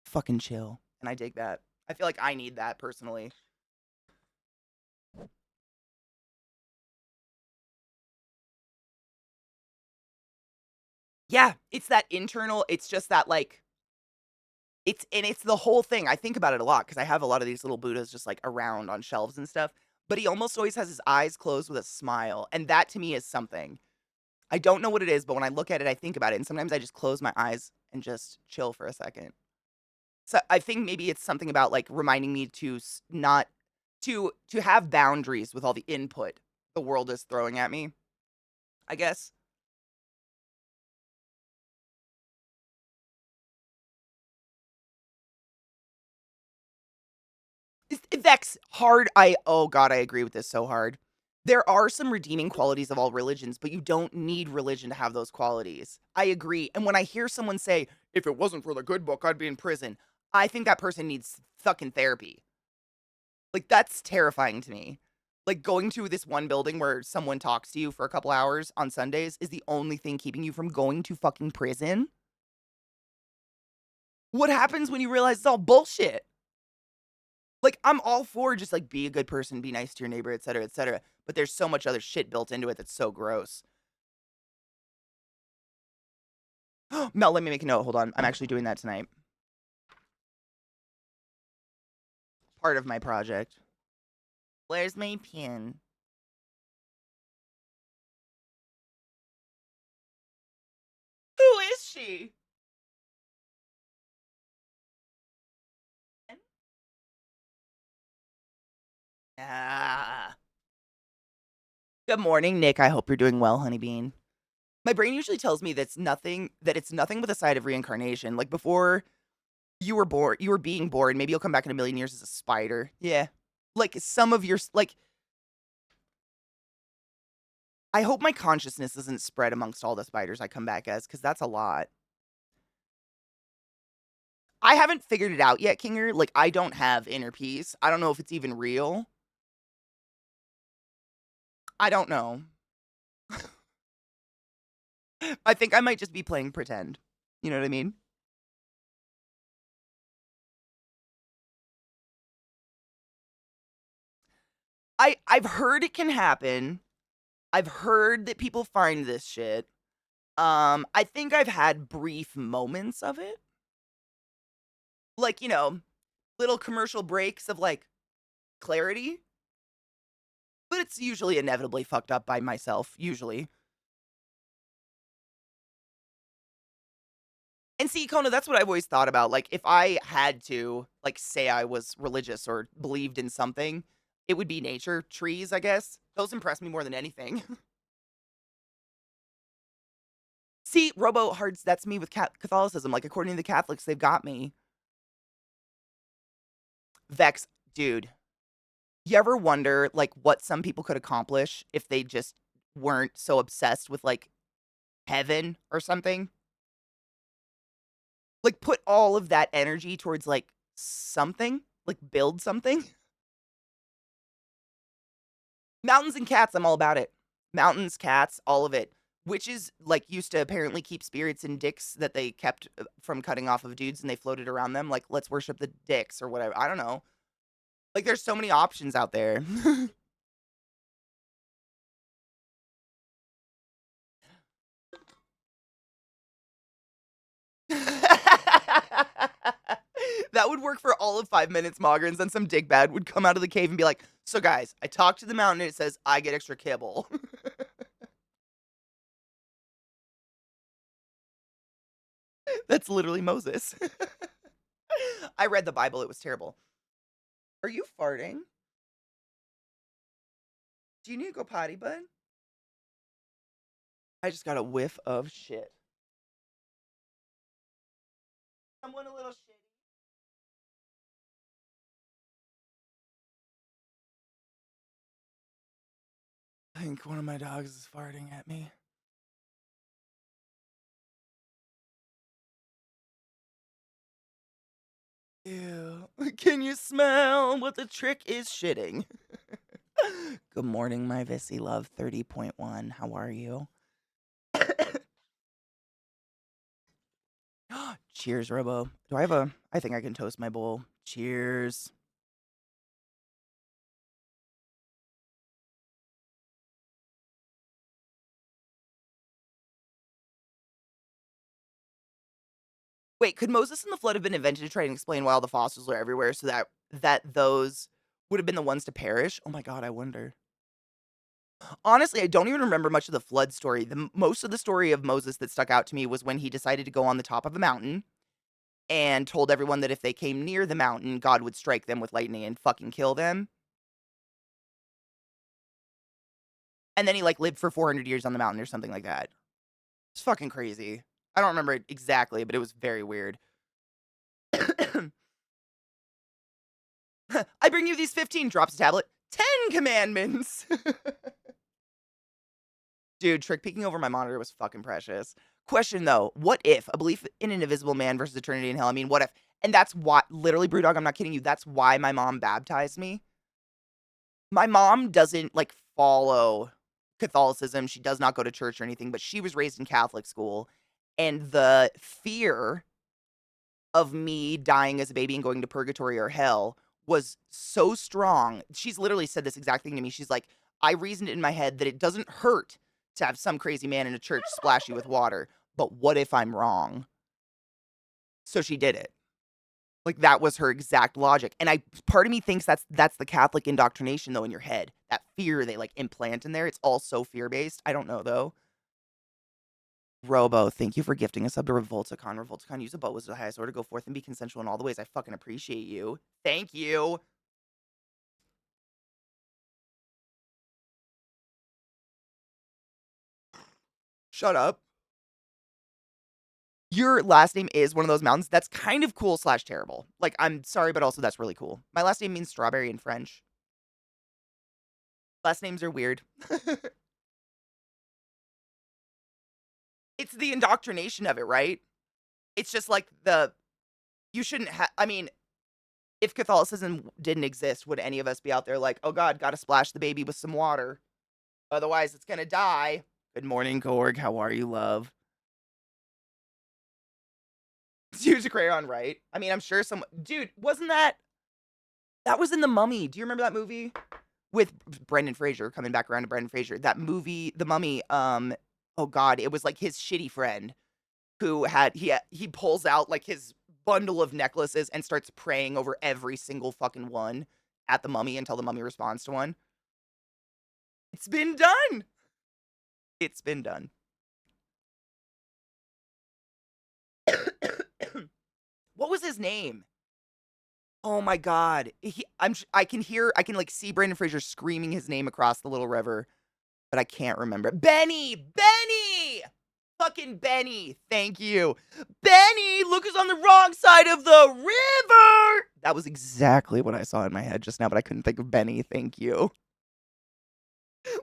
fucking chill. And I dig that. I feel like I need that personally. Yeah, it's that internal, it's just that like it's the whole thing. I think about it a lot because I have a lot of these little Buddhas just like around on shelves and stuff. But he almost always has his eyes closed with a smile. And that to me is something. I don't know what it is, but when I look at it, I think about it. And sometimes I just close my eyes and just chill for a second. So I think maybe it's something about like reminding me to not to have boundaries with all the input the world is throwing at me, I guess. That's hard. Oh god, I agree with this so hard. There are some redeeming qualities of all religions, but you don't need religion to have those qualities. I agree. And when I hear someone say, if it wasn't for the good book, I'd be in prison, I think that person needs fucking therapy. Like, that's terrifying to me. Like, going to this one building where someone talks to you for a couple hours on Sundays is the only thing keeping you from going to fucking prison? What happens when you realize it's all bullshit? Like, I'm all for just like be a good person, be nice to your neighbor, etc., etc. But there's so much other shit built into it that's so gross. Mel, let me make a note. Hold on. I'm actually doing that tonight. Part of my project. Where's my pin? Who is she? Ah. Good morning, Nick. I hope you're doing well, honeybean. My brain usually tells me that it's nothing but a side of reincarnation. Like, before you were being born, maybe you'll come back in a million years as a spider. Yeah. Like, some of your like I hope my consciousness isn't spread amongst all the spiders I come back as, because that's a lot. I haven't figured it out yet, Kinger. Like, I don't have inner peace. I don't know if it's even real. I don't know. I think I might just be playing pretend. You know what I mean? I've heard it can happen. I've heard that people find this shit. I think I've had brief moments of it. Like, little commercial breaks of, like, clarity, but it's usually inevitably fucked up by myself, usually. And see, Kona, that's what I've always thought about. Like, if I had to, like, say I was religious or believed in something, it would be nature, trees, I guess. Those impress me more than anything. See, Robo Hearts, that's me with Catholicism. Like, according to the Catholics, they've got me. Vex, dude, you ever wonder, like, what some people could accomplish if they just weren't so obsessed with, like, heaven or something? Like, put all of that energy towards, like, something? Like, build something? Mountains and cats, I'm all about it. Mountains, cats, all of it. Witches, like, used to apparently keep spirits in dicks that they kept from cutting off of dudes and they floated around them. Like, let's worship the dicks or whatever. I don't know. Like, there's so many options out there. That would work for all of 5 minutes, Mogrins. Then some dickbag would come out of the cave and be like, so guys, I talked to the mountain and it says I get extra kibble. That's literally Moses. I read the Bible. It was terrible. Are you farting? Do you need to go potty, bud? I just got a whiff of shit. Someone a little shitty. I think one of my dogs is farting at me. Ew. Can you smell what the trick is shitting? Good morning, my Vissy Love 30.1. How are you? Cheers, Robo. I think I can toast my bowl. Cheers. Wait, could Moses and the flood have been invented to try and explain why all the fossils are everywhere so that those would have been the ones to perish? Oh my god, I wonder. Honestly, I don't even remember much of the flood story. Most of the story of Moses that stuck out to me was when he decided to go on the top of a mountain and told everyone that if they came near the mountain, God would strike them with lightning and fucking kill them. And then he like lived for 400 years on the mountain or something like that. It's fucking crazy. I don't remember it exactly, but it was very weird. I bring you these 15 drops a tablet. 10 commandments. Dude, trick peeking over my monitor was fucking precious. Question though, what if a belief in an invisible man versus eternity in hell? I mean, what if? And that's why, literally, Brewdog, I'm not kidding you. That's why my mom baptized me. My mom doesn't like follow Catholicism. She does not go to church or anything, but she was raised in Catholic school. And the fear of me dying as a baby and going to purgatory or hell was so strong. She's literally said this exact thing to me. She's like, I reasoned in my head that it doesn't hurt to have some crazy man in a church splash you with water, but what if I'm wrong? So she did it. Like that was her exact logic. And part of me thinks that's the Catholic indoctrination though in your head. That fear they like implant in there. It's all so fear-based. I don't know though. Robo, thank you for gifting a sub to Revolticon. Revolticon, use a boat was the highest order. Go forth and be consensual in all the ways. I fucking appreciate you. Thank you. Shut up. Your last name is one of those mountains. That's kind of cool / terrible. Like, I'm sorry, but also that's really cool. My last name means strawberry in French. Last names are weird. It's the indoctrination of it, right? It's just like you shouldn't have, I mean, if Catholicism didn't exist, would any of us be out there like, oh God, gotta splash the baby with some water? Otherwise, it's gonna die. Good morning, Korg. How are you, love? Use a crayon, right? I mean, I'm sure dude, wasn't that was in The Mummy? Do you remember that movie with Brendan Fraser? Coming back around to Brendan Fraser, that movie, The Mummy. oh god, it was like his shitty friend who he pulls out like his bundle of necklaces and starts praying over every single fucking one at the mummy until the mummy responds to one. It's been done. It's been done. What was his name? Oh my god. I can like see Brandon Fraser screaming his name across the little river, but I can't remember. Benny! Benny! Fucking Benny. Thank you. Benny, look who's on the wrong side of the river. That was exactly what I saw in my head just now, but I couldn't think of Benny. Thank you.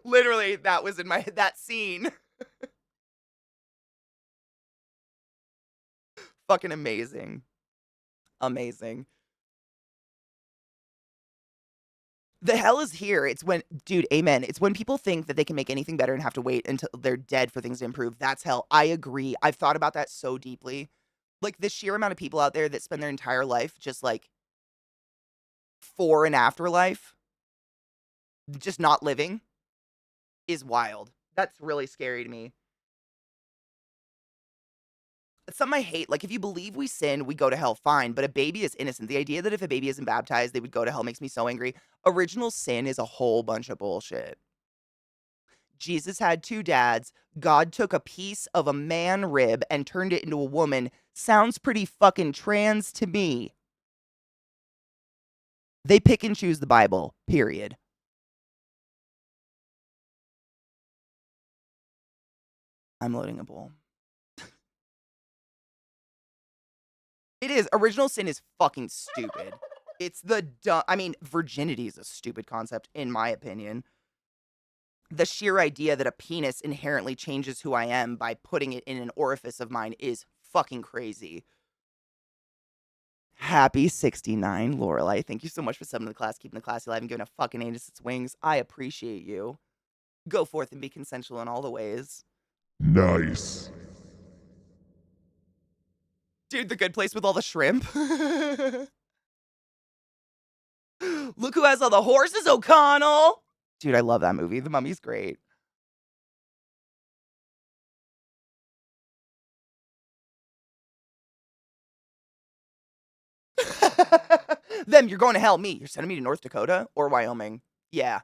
Literally, that was in my head, that scene. Fucking amazing. Amazing. The hell is here. It's when, dude, amen. It's when people think that they can make anything better and have to wait until they're dead for things to improve. That's hell. I agree. I've thought about that so deeply. Like the sheer amount of people out there that spend their entire life just like for an afterlife, just not living, is wild. That's really scary to me. It's something I hate. Like, if you believe we sin, we go to hell, fine. But a baby is innocent. The idea that if a baby isn't baptized, they would go to hell makes me so angry. Original sin is a whole bunch of bullshit. Jesus had two dads. God took a piece of a man rib and turned it into a woman. Sounds pretty fucking trans to me. They pick and choose the Bible, period. I'm loading a bowl. It is. Original sin is fucking stupid. It's the dumb. I mean, virginity is a stupid concept, in my opinion. The sheer idea that a penis inherently changes who I am by putting it in an orifice of mine is fucking crazy. Happy 69, Lorelai. Thank you so much for subbing to the class, keeping the class alive, and giving a fucking anus its wings. I appreciate you. Go forth and be consensual in all the ways. Nice. Dude, the good place with all the shrimp. Look who has all the horses, O'Connell. Dude, I love that movie. The Mummy's great. Them, you're going to hell. Me, you're sending me to North Dakota or Wyoming. Yeah.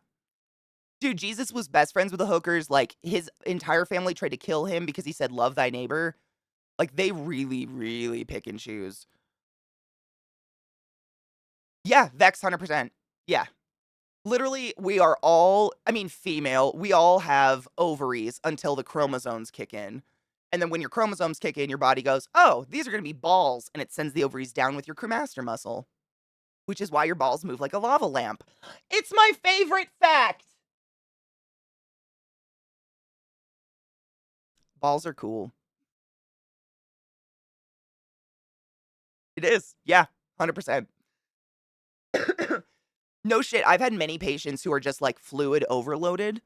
Dude, Jesus was best friends with the hookers. Like, his entire family tried to kill him because he said, love thy neighbor. Like, they really, really pick and choose. Yeah, Vex 100%. Yeah. Literally, we are all, I mean, female, we all have ovaries until the chromosomes kick in. And then when your chromosomes kick in, your body goes, oh, these are going to be balls. And it sends the ovaries down with your cremaster muscle, which is why your balls move like a lava lamp. It's my favorite fact. Balls are cool. It is. Yeah, 100%. No shit. I've had many patients who are just like fluid overloaded.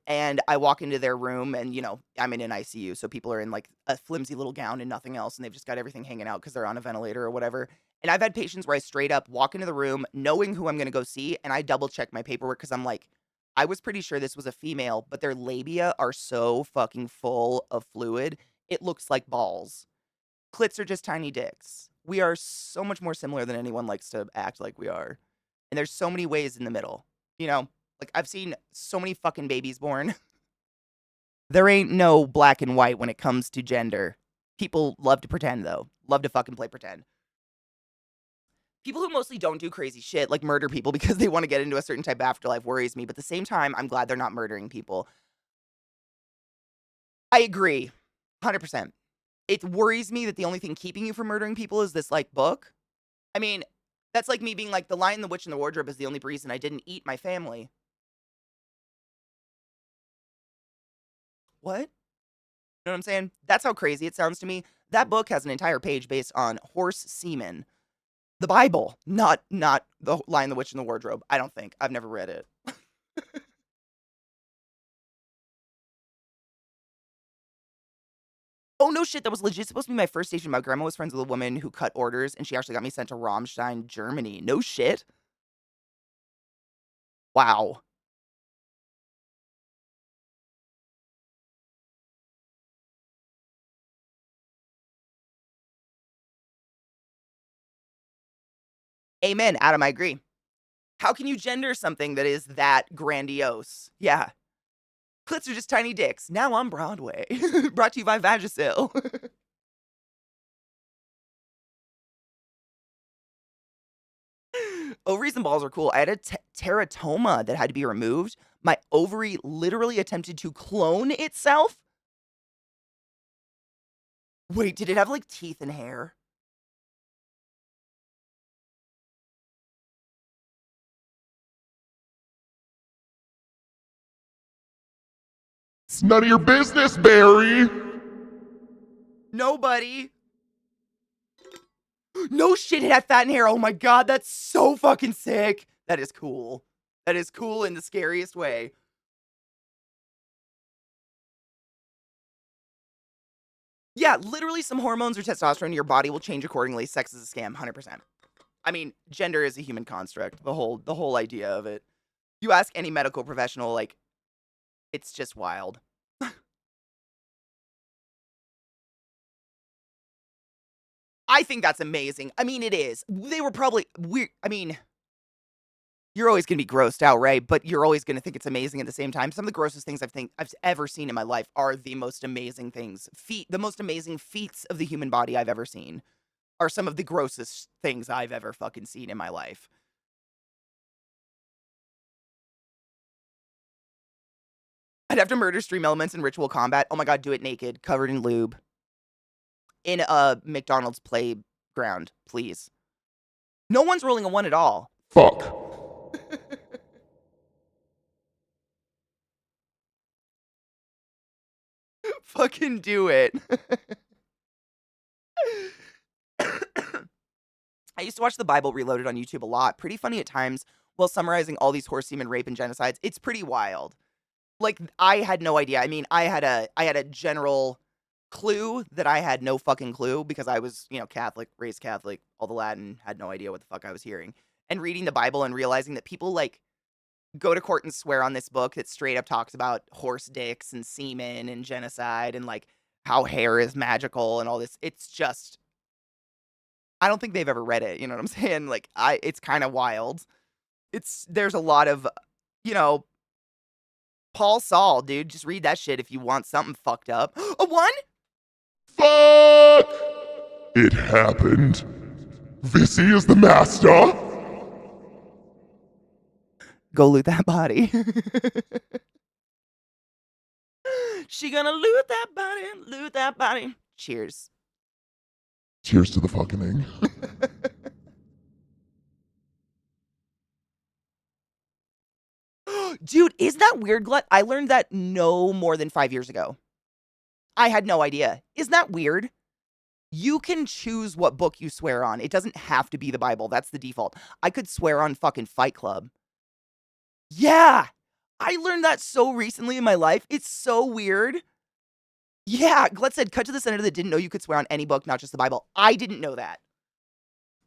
And I walk into their room and, you know, I'm in an ICU. So people are in like a flimsy little gown and nothing else. And they've just got everything hanging out because they're on a ventilator or whatever. And I've had patients where I straight up walk into the room knowing who I'm going to go see. And I double check my paperwork because I'm like, I was pretty sure this was a female, but their labia are so fucking full of fluid. It looks like balls. Clits are just tiny dicks. We are so much more similar than anyone likes to act like we are. And there's so many ways in the middle. You know, like I've seen so many fucking babies born. There ain't no black and white when it comes to gender. People love to pretend though. Love to fucking play pretend. People who mostly don't do crazy shit, like murder people because they want to get into a certain type of afterlife, worries me. But at the same time, I'm glad they're not murdering people. I agree. 100%. It worries me that the only thing keeping you from murdering people is this like book. I mean, that's like me being like, The Lion, the Witch, and the Wardrobe is the only reason I didn't eat my family. What? You know what I'm saying? That's how crazy it sounds to me. That book has an entire page based on horse semen. The Bible, not The Lion, the Witch, and the Wardrobe. I don't think. I've never read it. Oh, no shit. That was legit supposed to be my first station. My grandma was friends with a woman who cut orders, and she actually got me sent to Rammstein, Germany. No shit. Wow. Amen, Adam, I agree. How can you gender something that is that grandiose? Yeah. Clits are just tiny dicks. Now on Broadway. Brought to you by Vagisil. Ovaries and balls are cool. I had a teratoma that had to be removed. My ovary literally attempted to clone itself. Wait, did it have like teeth and hair? It's none of your business, Barry. Nobody. No shit, it had fat and hair. Oh my god, that's so fucking sick. That is cool. That is cool in the scariest way. Yeah, literally some hormones or testosterone in your body will change accordingly. Sex is a scam, 100%. I mean, gender is a human construct. The whole idea of it. You ask any medical professional, like, it's just wild. I think that's amazing. I mean, it is. They were probably weird. I mean, you're always gonna be grossed out, right? But you're always gonna think it's amazing at the same time. Some of the grossest things I've ever seen in my life are the most amazing things. The most amazing feats of the human body I've ever seen are some of the grossest things I've ever fucking seen in my life. I'd have to murder stream elements in ritual combat. Oh my god, do it naked, covered in lube, in a McDonald's playground, please. No one's rolling a one at all. Fuck. Fucking do it. I used to watch the Bible Reloaded on YouTube a lot. Pretty funny at times while summarizing all these horse semen rape and genocides. It's pretty wild. Like, I had no idea. I mean, I had a general clue that I had no fucking clue because I was, Catholic, raised Catholic, all the Latin, had no idea what the fuck I was hearing. And reading the Bible and realizing that people like go to court and swear on this book that straight up talks about horse dicks and semen and genocide and like how hair is magical and all this. It's just I don't think they've ever read it, you know what I'm saying? Like it's kind of wild. There's a lot of, you know, Paul Saul, dude, just read that shit if you want something fucked up. A one? Fuck. It happened. Vissy is the master. Go loot that body. She gonna loot that body, loot that body. Cheers. Cheers to the fucking thing. Dude, is that weird, Glut? I learned that no more than 5 years ago. I had no idea. Isn't that weird? You can choose what book you swear on. It doesn't have to be the Bible. That's the default. I could swear on fucking Fight Club. Yeah. I learned that so recently in my life. It's so weird. Yeah, Glut said, cut to the senator that didn't know you could swear on any book, not just the Bible. I didn't know that.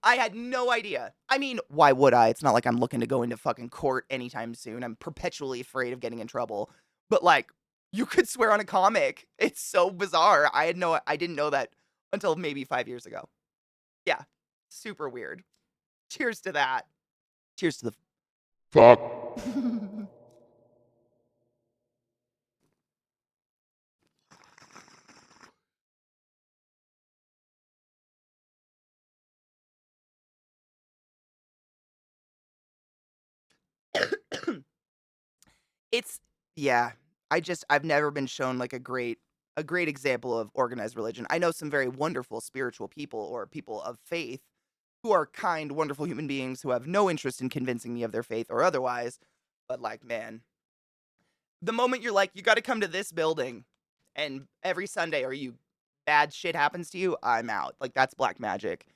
I had no idea. I mean, why would I? It's not like I'm looking to go into fucking court anytime soon. I'm perpetually afraid of getting in trouble. But like, you could swear on a comic. It's so bizarre. I didn't know that until maybe 5 years ago. Yeah, super weird. Cheers to that. Cheers to Fuck. the. It's yeah. I've never been shown like a great example of organized religion. I know some very wonderful spiritual people or people of faith who are kind, wonderful human beings who have no interest in convincing me of their faith or otherwise. But like, man, the moment you're like, you got to come to this building, and every Sunday, or you bad shit happens to you, I'm out. Like that's black magic.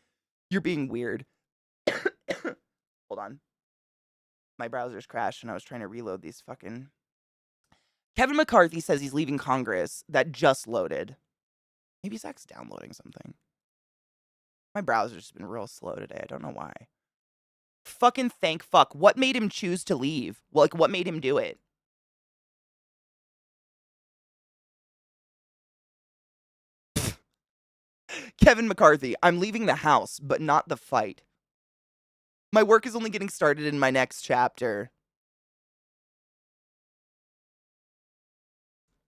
You're being weird. Hold on, my browser's crashed, and I was trying to reload these fucking. Kevin McCarthy says he's leaving Congress. That just loaded. Maybe Zach's downloading something. My browser's just been real slow today. I don't know why. Fucking thank fuck. What made him choose to leave? Well, like, what made him do it? Kevin McCarthy, I'm leaving the house, but not the fight. My work is only getting started in my next chapter.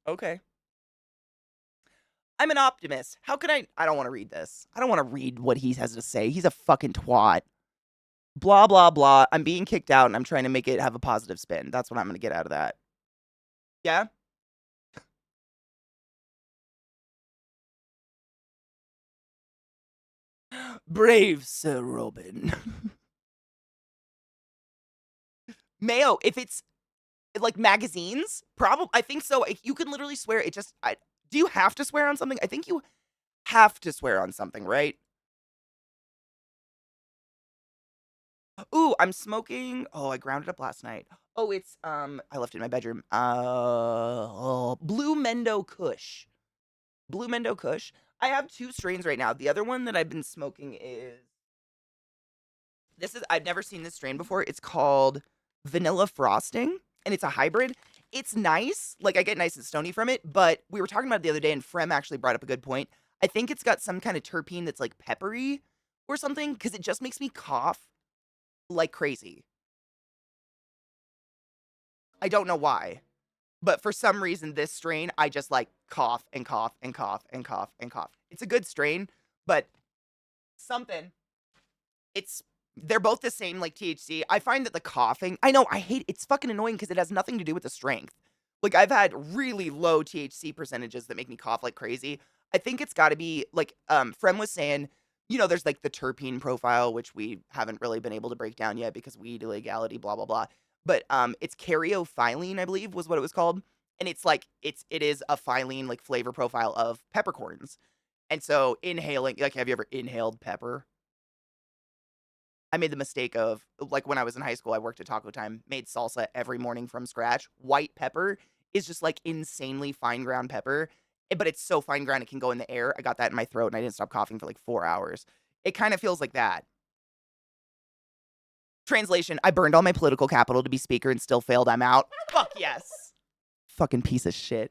Okay. I'm an optimist. How can I don't want to read this. I don't want to read what he has to say. He's a fucking twat. Blah, blah, blah. I'm being kicked out and I'm trying to make it have a positive spin. That's what I'm going to get out of that. Yeah? Brave Sir Robin. Mayo, if it's like magazines, probably, I think so. You can literally swear. Do you have to swear on something? I think you have to swear on something, right? Ooh, I'm smoking. Oh, I ground it up last night. Oh, it's I left it in my bedroom. Blue Mendo Kush. Blue Mendo Kush. I have two strains right now. The other one that I've been smoking is I've never seen this strain before. It's called Vanilla Frosting, and it's a hybrid. It's nice. Like, I get nice and stony from it, but we were talking about it the other day, and Frem actually brought up a good point. I think it's got some kind of terpene that's like peppery or something, because it just makes me cough like crazy. I don't know why, but for some reason, this strain, I just like cough and cough and cough and cough and cough. It's a good strain, but something. It's they're both the same, like THC. I find that the coughing, I know, I hate it's fucking annoying because it has nothing to do with the strength. Like, I've had really low THC percentages that make me cough like crazy. I think it's got to be like Frem was saying, there's like the terpene profile, which we haven't really been able to break down yet because weed illegality, blah blah blah. But it's caryophyllene, I believe, was what it was called, and it's like it is a phylline like flavor profile of peppercorns. And so inhaling, like, have you ever inhaled pepper? I made the mistake of, like, when I was in high school, I worked at Taco Time, made salsa every morning from scratch. White pepper is just like insanely fine ground pepper, but it's so fine ground it can go in the air. I got that in my throat and I didn't stop coughing for like 4 hours. It kind of feels like that. Translation: I burned all my political capital to be speaker and still failed. I'm out. Fuck yes. Fucking piece of shit.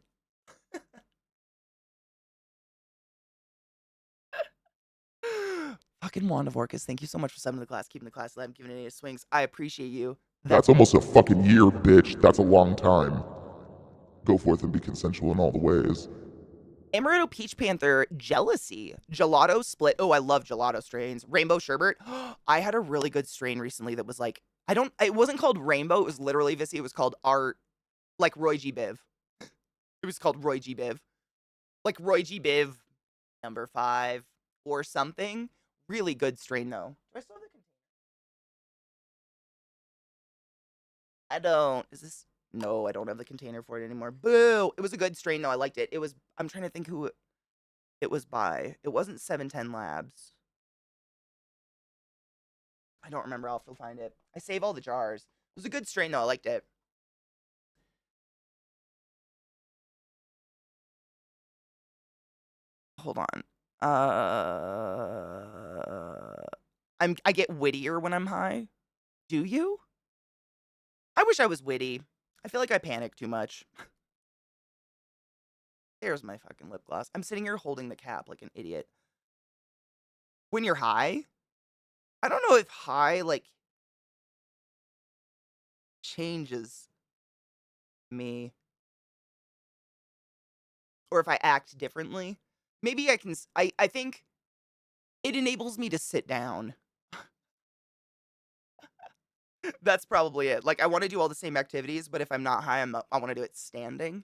Fucking Wanda Vorkus, thank you so much for subbing to the class, keeping the class alive, giving it any swings. I appreciate you. That's almost a fucking year, bitch. That's a long time. Go forth and be consensual in all the ways. Amaretto Peach Panther, Jealousy, Gelato Split. Oh, I love gelato strains. Rainbow Sherbet. I had a really good strain recently that was like, it wasn't called Rainbow. It was literally Vissy. It was called Art, like Roy G. Biv. It was called Roy G. Biv. Like Roy G. Biv #5 or something. Really good strain, though. Do I still have the container? I don't. Is this? No, I don't have the container for it anymore. Boo! It was a good strain, though. I liked it. I'm trying to think who it was by. It wasn't 710 Labs. I don't remember. I'll still find it. I save all the jars. It was a good strain, though. I liked it. Hold on. I get wittier when I'm high. Do you? I wish I was witty. I feel like I panic too much. There's my fucking lip gloss. I'm sitting here holding the cap like an idiot. When you're high, I don't know if high, like, changes me or if I act differently. Maybe I think it enables me to sit down. That's probably it. Like, I want to do all the same activities, but if I'm not high, I want to do it standing.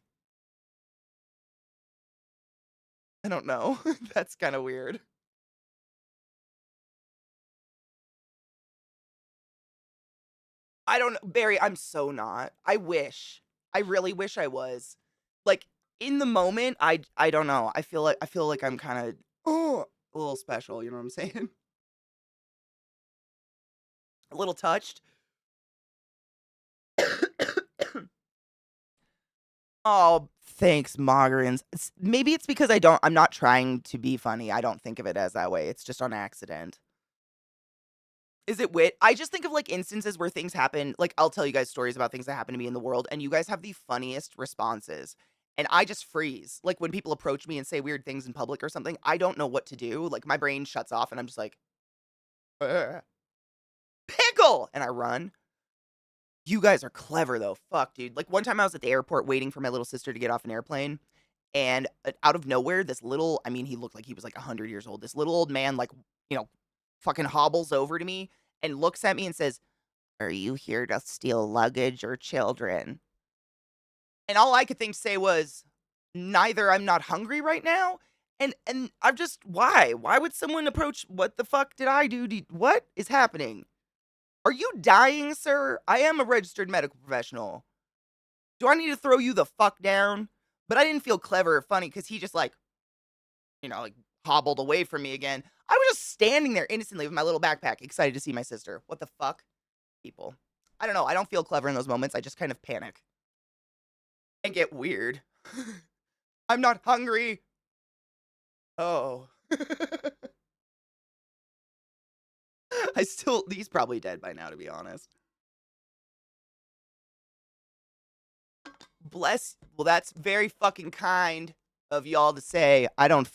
I don't know. That's kind of weird. I don't know, Barry, I'm so not. I wish. I really wish I was. Like, in the moment, I don't know. I feel like I'm kind of a little special, you know what I'm saying? A little touched. Oh, thanks, Mogrins. Maybe it's because I'm not trying to be funny. I don't think of it as that way. It's just on accident. Is it wit? I just think of like instances where things happen. Like, I'll tell you guys stories about things that happen to me in the world, and you guys have the funniest responses. And I just freeze. Like, when people approach me and say weird things in public or something, I don't know what to do. Like, my brain shuts off, and I'm just like, "Ugh." Pickle! Rachel! And I run. You guys are clever though. Fuck, dude. Like one time I was at the airport waiting for my little sister to get off an airplane, and out of nowhere, this little, I mean, he looked like he was like 100 years old. This little old man, like, you know, fucking hobbles over to me and looks at me and says, "Are you here to steal luggage or children?" And all I could think to say was, "Neither. I'm not hungry right now." And I'm just, why? Why would someone approach? What the fuck did I do? What is happening? Are you dying, sir? I am a registered medical professional. Do I need to throw you the fuck down? But I didn't feel clever or funny because he just like, like hobbled away from me again. I was just standing there innocently with my little backpack, excited to see my sister. What the fuck? People. I don't know. I don't feel clever in those moments. I just kind of panic and get weird. I'm not hungry. Oh. He's probably dead by now, to be honest. Well, that's very fucking kind of y'all to say. I don't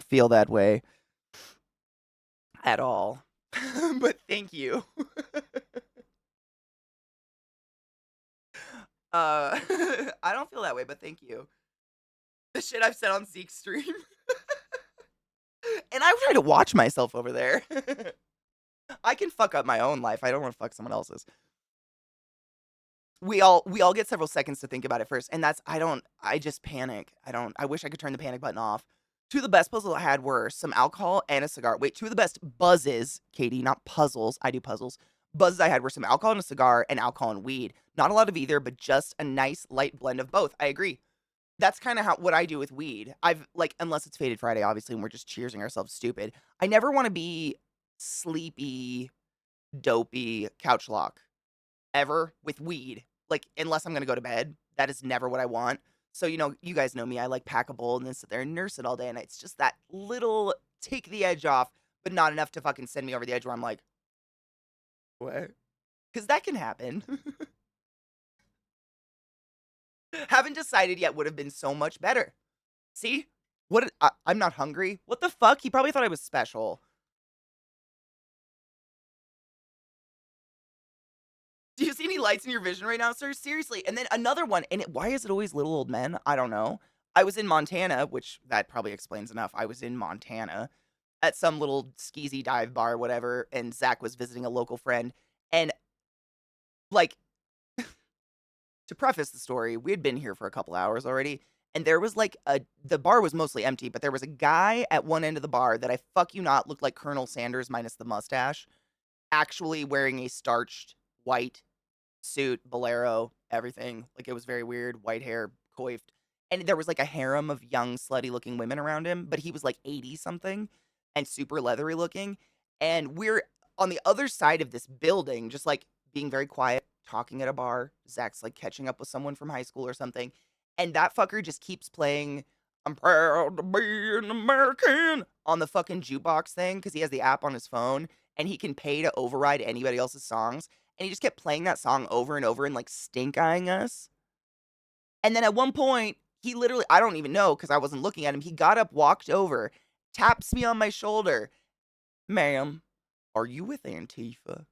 feel that way at all. But thank you. I don't feel that way, but thank you. The shit I've said on Zeke's stream. And I try to watch myself over there. I can fuck up my own life. I don't want to fuck someone else's. We all get several seconds to think about it first, and I just panic. I wish I could turn the panic button off. Two of the best puzzles I had were some alcohol and a cigar. Wait, two of the best buzzes, Katie, not puzzles. I do puzzles. Buzzes I had were some alcohol and a cigar and alcohol and weed. Not a lot of either, but just a nice light blend of both. I agree. That's kind of what I do with weed. Unless it's Faded Friday, obviously, and we're just cheersing ourselves stupid. I never want to be sleepy, dopey, couch lock ever with weed. Like, unless I'm gonna go to bed. That is never what I want. So, you guys know me. I like pack a bowl and then sit there and nurse it all day. And it's just that little take the edge off, but not enough to fucking send me over the edge where I'm like, what? Because that can happen. Haven't decided yet would have been so much better. See? I'm not hungry. What the fuck? He probably thought I was special. Do you see any lights in your vision right now, sir? Seriously. And then another one. And why is it always little old men? I don't know. I was in Montana, which that probably explains enough. I was in Montana at some little skeezy dive bar, whatever, and Zach was visiting a local friend. And, like, to preface the story, we had been here for a couple hours already, and there was, like, the bar was mostly empty, but there was a guy at one end of the bar that I fuck you not looked like Colonel Sanders minus the mustache, actually wearing a starched white suit, bolero, everything. Like, it was very weird, white hair, coiffed. And there was like a harem of young, slutty looking women around him, but he was like 80 something and super leathery looking. And we're on the other side of this building, just like being very quiet, talking at a bar. Zach's like catching up with someone from high school or something. And that fucker just keeps playing "I'm proud to be an American" on the fucking jukebox thing because he has the app on his phone and he can pay to override anybody else's songs. And he just kept playing that song over and over and like stink eyeing us. And then at one point, he literally, I don't even know because I wasn't looking at him. He got up, walked over, taps me on my shoulder. "Ma'am, are you with Antifa?"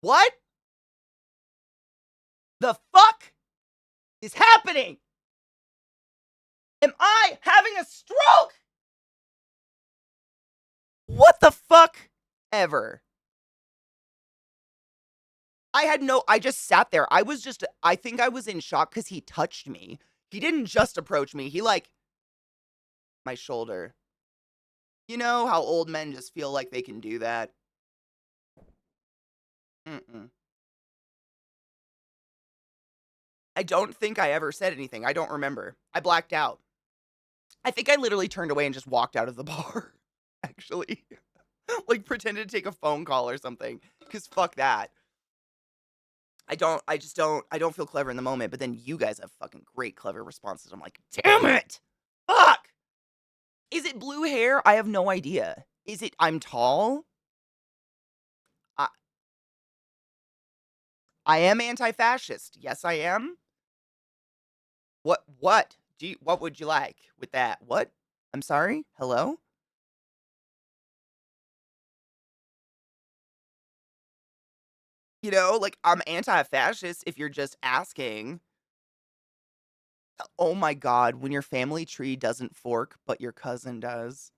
What the fuck is happening? Am I having a stroke? What the fuck ever? I just sat there. I think I was in shock because he touched me. He didn't just approach me. He like my shoulder. You know how old men just feel like they can do that? Mm-mm. I don't think I ever said anything. I don't remember. I blacked out. I think I literally turned away and just walked out of the bar, actually. Like, pretended to take a phone call or something. Because fuck that. I don't feel clever in the moment, but then you guys have fucking great, clever responses. I'm like, damn it! Fuck! Is it blue hair? I have no idea. Is it I'm tall? I, I am anti-fascist. Yes, I am. What What would you like with that? What? I'm sorry? Hello? Like, I'm anti-fascist if you're just asking. Oh my god, when your family tree doesn't fork, but your cousin does.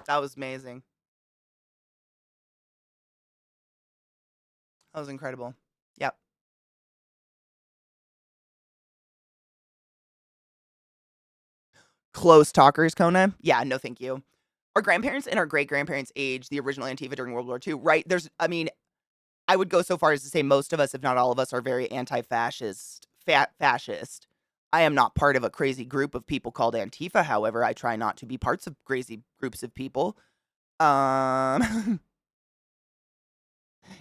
That was amazing. That was incredible. Yep. Close talkers, Kona? Yeah, no thank you. Our grandparents and our great-grandparents aged the original Antifa during World War II, right? I would go so far as to say most of us, if not all of us, are very anti-fascist. Fascist. I am not part of a crazy group of people called Antifa, however. I try not to be parts of crazy groups of people. Um,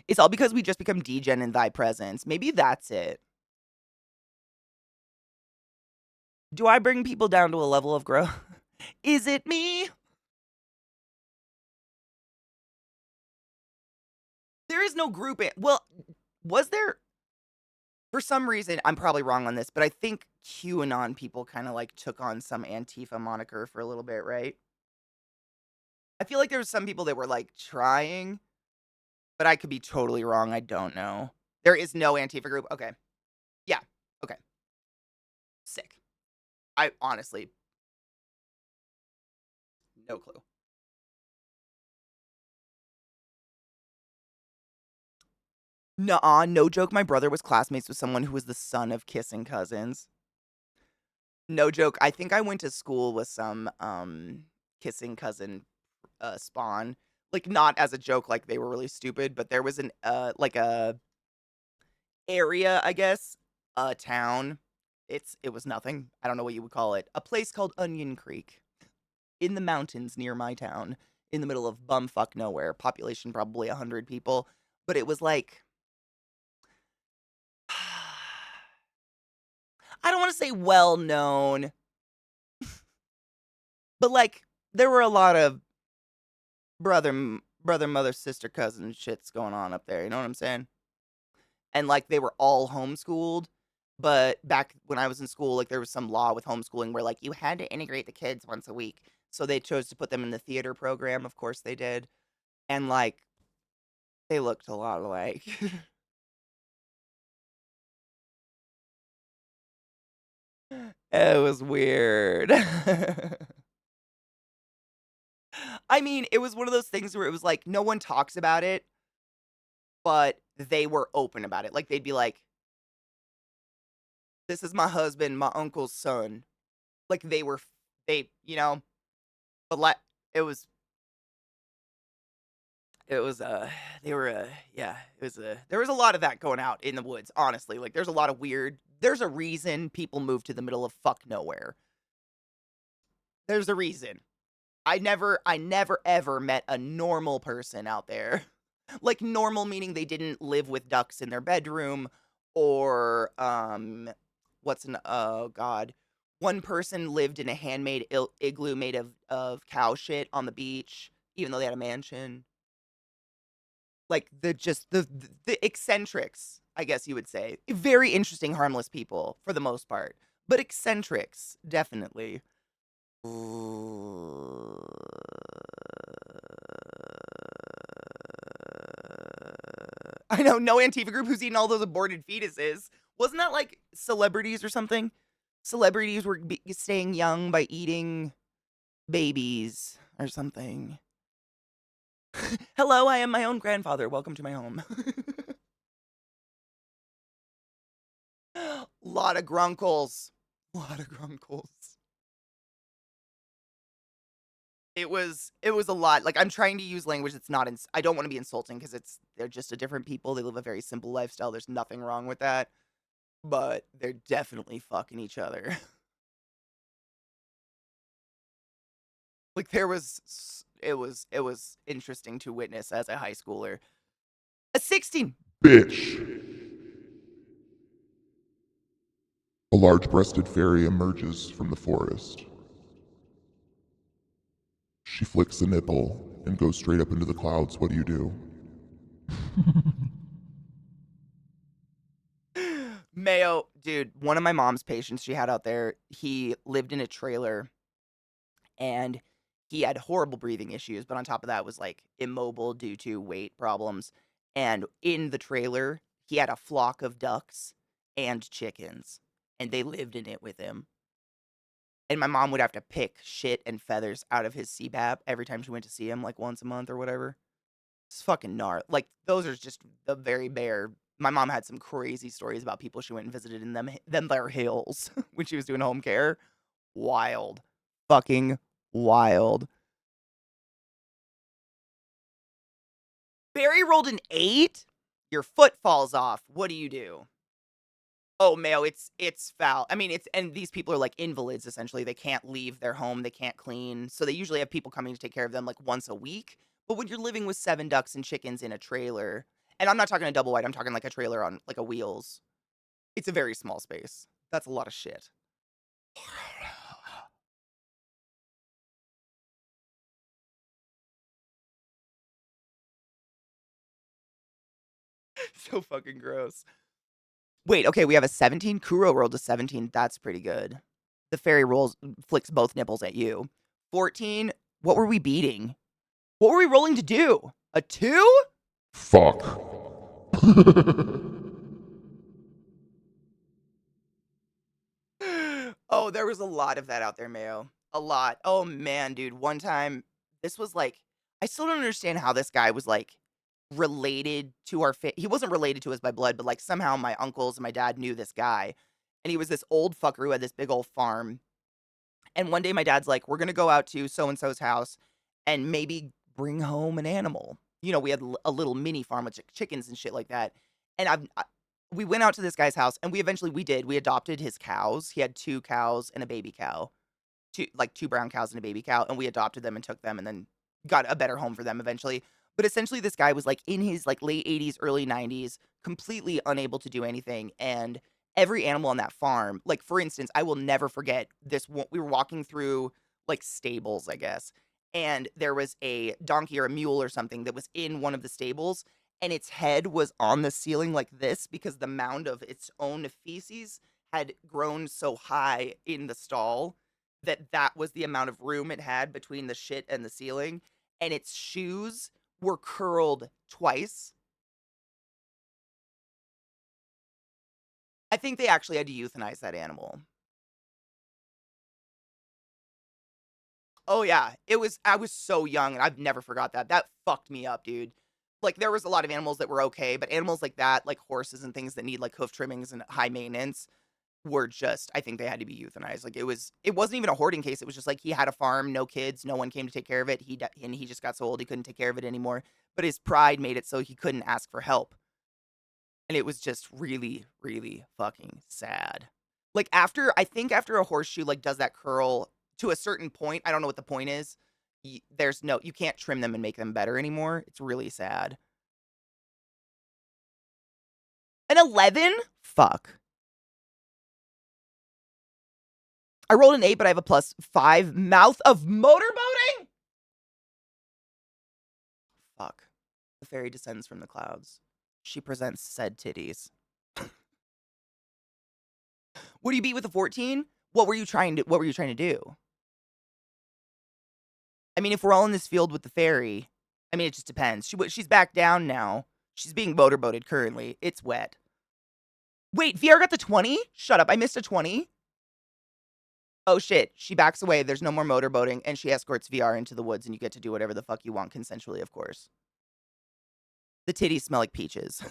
it's all because we just become degen in thy presence. Maybe that's it. Do I bring people down to a level of growth? Is it me? There is no group. Well, was there? For some reason, I'm probably wrong on this, but I think QAnon people kind of like took on some Antifa moniker for a little bit, right? I feel like there was some people that were like trying, but I could be totally wrong. I don't know. There is no Antifa group. Okay. Yeah. Okay. Sick. I honestly, no clue. Nuh-uh, no joke. My brother was classmates with someone who was the son of kissing cousins. No joke. I think I went to school with some kissing cousin spawn. Like not as a joke, like they were really stupid, but there was an like a area, I guess, a town. It was nothing. I don't know what you would call it. A place called Onion Creek in the mountains near my town, in the middle of bumfuck nowhere. Population probably 100 people, but it was like I don't want to say well known, but like there were a lot of brother, mother, sister, cousin shits going on up there. You know what I'm saying? And like they were all homeschooled. But back when I was in school, like there was some law with homeschooling where like you had to integrate the kids once a week. So they chose to put them in the theater program. Of course they did. And like they looked a lot alike. It was weird. I mean, it was one of those things where it was like no one talks about it, but they were open about it. Like they'd be like, "This is my husband, my uncle's son." Like they, but like it was It was, they were, yeah, it was, there was a lot of that going out in the woods, honestly. Like, there's a reason people move to the middle of fuck nowhere. There's a reason. I never ever met a normal person out there. Like, normal meaning they didn't live with ducks in their bedroom or, oh god. One person lived in a handmade igloo made of cow shit on the beach, even though they had a mansion. Like, the eccentrics, I guess you would say. Very interesting, harmless people for the most part, but eccentrics, definitely. I know, no Antifa group who's eating all those aborted fetuses. Wasn't that like celebrities or something? Celebrities were staying young by eating babies or something. Hello, I am my own grandfather. Welcome to my home. Lot of grunkles. Lot of grunkles. It was a lot. Like I'm trying to use language that's not I don't want to be insulting because they're just a different people. They live a very simple lifestyle. There's nothing wrong with that. But they're definitely fucking each other. Like it was interesting to witness as a high schooler. A 16. Bitch. A large-breasted fairy emerges from the forest. She flicks a nipple and goes straight up into the clouds. What do you do? Mayo, dude, one of my mom's patients she had out there, he lived in a trailer and he had horrible breathing issues, but on top of that was like immobile due to weight problems. And in the trailer, he had a flock of ducks and chickens, and they lived in it with him. And my mom would have to pick shit and feathers out of his CPAP every time she went to see him, like once a month or whatever. It's fucking gnarly. Like those are just the very bare. My mom had some crazy stories about people she went and visited in them their hills when she was doing home care. Wild, fucking wild. Barry rolled an 8. Your foot falls off. What do you do? Oh, Mayo, it's foul. I mean, it's and these people are like invalids essentially. They can't leave their home, they can't clean. So they usually have people coming to take care of them like once a week. But when you're living with 7 ducks and chickens in a trailer, and I'm not talking a double wide, I'm talking like a trailer on like a wheels. It's a very small space. That's a lot of shit. So fucking gross. Wait, okay, we have a 17. Kuro rolled a 17. That's pretty good. The fairy rolls flicks both nipples at you. 14. What were we beating? What were we rolling to do? A 2? Fuck. Oh, there was a lot of that out there, Mayo. A lot. Oh man, dude. One time, this was like, I still don't understand how this guy was like related to he wasn't related to us by blood, but like somehow my uncles and my dad knew this guy. And he was this old fucker who had this big old farm. And one day my dad's like, we're going to go out to so and so's house and maybe bring home an animal. You know, we had a little mini farm with chickens and shit like that. And we went out to this guy's house and we did. We adopted his cows. He had 2 cows and a baby cow. Two brown cows and a baby cow, and we adopted them and took them and then got a better home for them eventually. But essentially this guy was like in his like late 80s, early 90s, completely unable to do anything. And every animal on that farm, like for instance, I will never forget this. We were walking through like stables, I guess, and there was a donkey or a mule or something that was in one of the stables, and its head was on the ceiling like this because the mound of its own feces had grown so high in the stall that that was the amount of room it had between the shit and the ceiling, and its shoes were curled twice. I think they actually had to euthanize that animal. Oh yeah, I was so young and I've never forgot that. That fucked me up, dude. Like there was a lot of animals that were okay, but animals like that, like horses and things that need like hoof trimmings and high maintenance were just I think they had to be euthanized. Like it wasn't even a hoarding case. It was just like he had a farm, no kids, no one came to take care of it. And he just got so old he couldn't take care of it anymore. But his pride made it so he couldn't ask for help. And it was just really, really fucking sad. Like I think after a horseshoe like does that curl to a certain point, I don't know what the point is. You can't trim them and make them better anymore. It's really sad. An 11? Fuck. I rolled an 8, but I have a +5. Mouth of motorboating? Fuck. The fairy descends from the clouds. She presents said titties. What do you beat with a 14? What were you trying to do? I mean, if we're all in this field with the fairy, I mean, it just depends. She's back down now. She's being motorboated currently. It's wet. Wait, VR got the 20? Shut up. I missed a 20. Oh shit. She backs away. There's no more motorboating, and she escorts VR into the woods, and you get to do whatever the fuck you want consensually, of course. The titties smell like peaches.